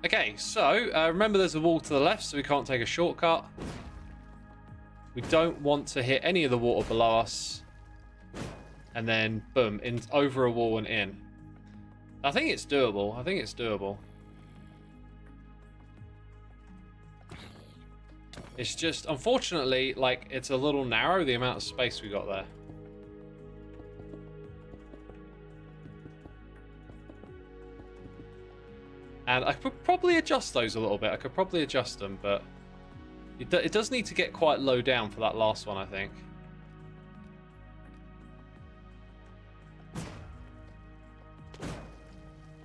Okay, so remember there's a wall to the left, so we can't take a shortcut. We don't want to hit any of the water below us. And then, boom, over a wall and in. I think it's doable. I think it's doable. It's just, unfortunately, like, it's a little narrow, the amount of space we got there. And I could probably adjust those a little bit. I could probably adjust them, but it does need to get quite low down for that last one, I think.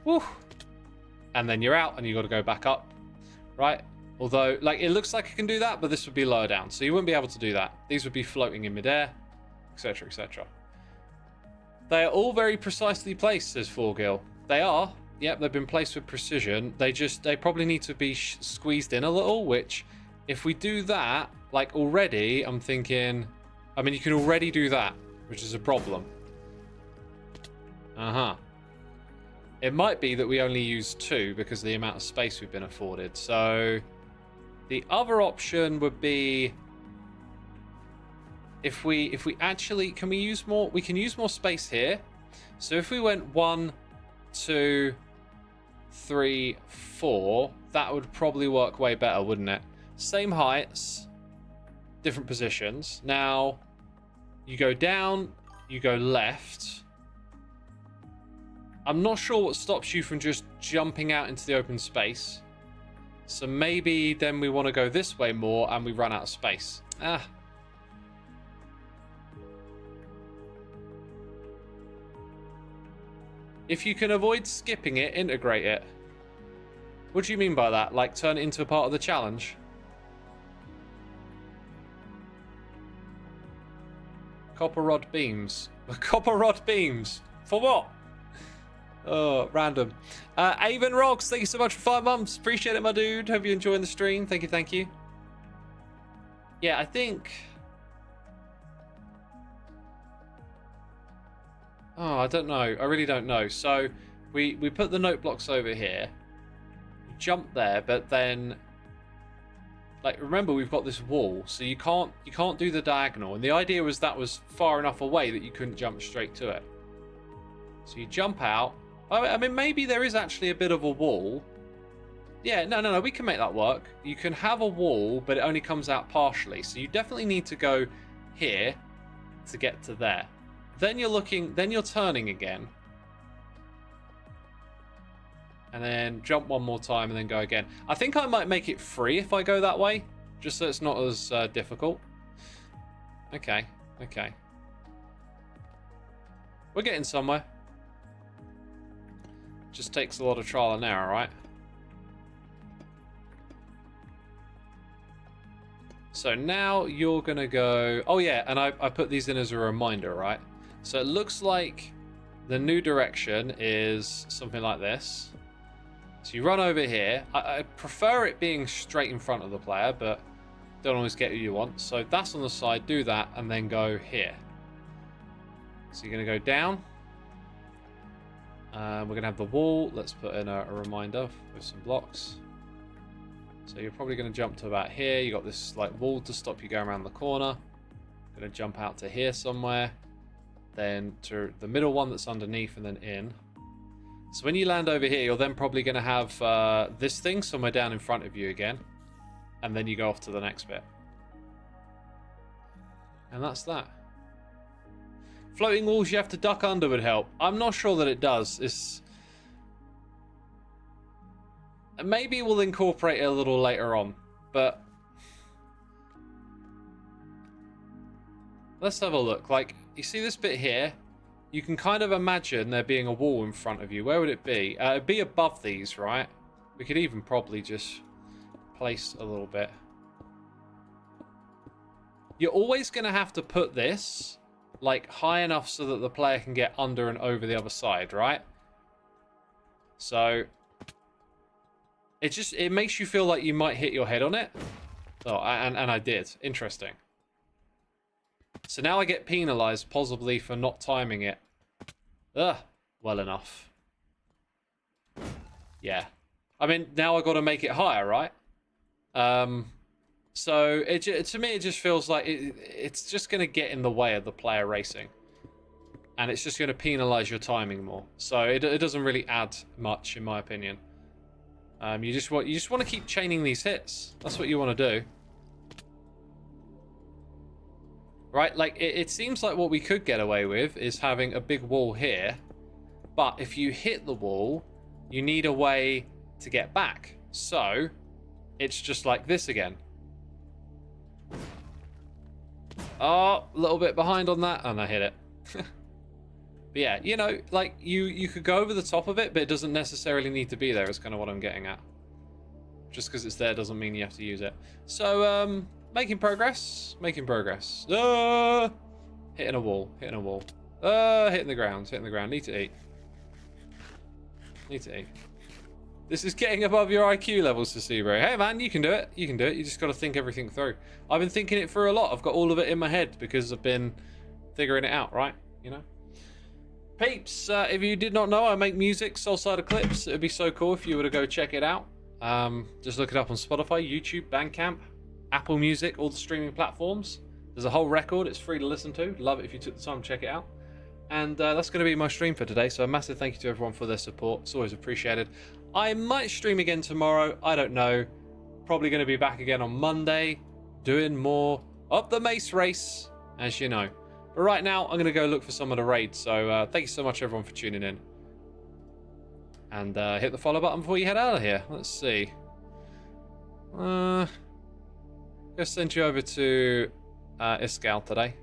Woo! And then you're out, and you've got to go back up, right? Although, like, it looks like I can do that, but this would be lower down, so you wouldn't be able to do that. These would be floating in midair, etc., etc. They are all very precisely placed, says 4Gil. They are. Yep, they've been placed with precision. They probably need to be squeezed in a little, which, if we do that, like, already, I'm thinking, I mean, you can already do that, which is a problem. Uh-huh. It might be that we only use 2 because of the amount of space we've been afforded. So the other option would be if we actually, can we use more? We can use more space here. So if we went 1, 2, 3, 4, that would probably work way better, wouldn't it? Same heights, different positions. Now you go down, you go left. I'm not sure what stops you from just jumping out into the open space. So maybe then we want to go this way more and we run out of space. Ah. If you can avoid skipping it, integrate it. What do you mean by that? Like turn it into a part of the challenge? Copper rod beams. Copper rod beams. For what? Oh, random. Avon Rocks, thank you so much for 5 months. Appreciate it, my dude. Hope you're enjoying the stream. Thank you, thank you. Yeah, I think... Oh, I don't know. I really don't know. So, we put the note blocks over here. Jump there, but then... Like, remember, we've got this wall, so you can't do the diagonal. And the idea was that was far enough away that you couldn't jump straight to it. So you jump out. I mean, maybe there is actually a bit of a wall. Yeah, no, we can make that work. You can have a wall, but it only comes out partially. So you definitely need to go here to get to there. Then you're turning again. and then jump one more time and then go again. I think I might make it free if I go that way, just so it's not as difficult. Okay, okay. We're getting somewhere. Just takes a lot of trial and error, right? So now you're gonna go... Oh yeah, and I put these in as a reminder, right? So it looks like the new direction is something like this. So you run over here. I prefer it being straight in front of the player, but don't always get what you want. So that's on the side, do that, and then go here. So you're gonna go down. We're gonna have the wall. Let's put in a reminder with some blocks. So you're probably going to jump to about here. You got this like wall to stop you going around the corner. Going to jump out to here somewhere. Then to the middle one that's underneath and then in. So when you land over here, you're then probably going to have this thing somewhere down in front of you again. And then you go off to the next bit. And that's that. Floating walls you have to duck under would help. I'm not sure that it does. It's... Maybe we'll incorporate it a little later on, but let's have a look. Like, you see this bit here? You can kind of imagine there being a wall in front of you. Where would it be? It'd be above these, right? We could even probably just place a little bit. You're always going to have to put this like high enough so that the player can get under and over the other side, right? So it makes you feel like you might hit your head on it. Oh, and I did. Interesting. So now I get penalized possibly for not timing it. Well enough. Yeah. I mean, now I got to make it higher, right? So to me, it just feels like it's just going to get in the way of the player racing. And it's just going to penalize your timing more. So it doesn't really add much, in my opinion. You just want to keep chaining these hits. That's what you want to do. Right? Like, it seems like what we could get away with is having a big wall here. But if you hit the wall, you need a way to get back. So, it's just like this again. Oh, a little bit behind on that. And I hit it. But yeah, you know, like, you could go over the top of it, but it doesn't necessarily need to be there, is kind of what I'm getting at. Just because it's there doesn't mean you have to use it. So, making progress. Making progress. Hitting a wall. Hitting a wall. Hitting the ground. Hitting the ground. Need to eat. Need to eat. This is getting above your IQ levels to see, bro. Hey, man, you can do it. You can do it. You just got to think everything through. I've been thinking it through a lot. I've got all of it in my head because I've been figuring it out, right? You know? Peeps, if you did not know, I make music, Soulsider Clips. It would be so cool if you were to go check it out. Just look it up on Spotify, YouTube, Bandcamp, Apple Music, all the streaming platforms. There's a whole record. It's free to listen to. Love it if you took the time to check it out. And that's going to be my stream for today. So a massive thank you to everyone for their support. It's always appreciated. I might stream again tomorrow. I don't know. Probably going to be back again on Monday, doing more of the Mace Race, as you know. But right now, I'm going to go look for some of the raids. So thank you so much, everyone, for tuning in. And hit the follow button before you head out of here. Let's see. Go send you over to Iskal today.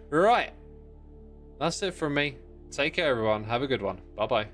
Right. That's it from me. Take care, everyone. Have a good one. Bye-bye.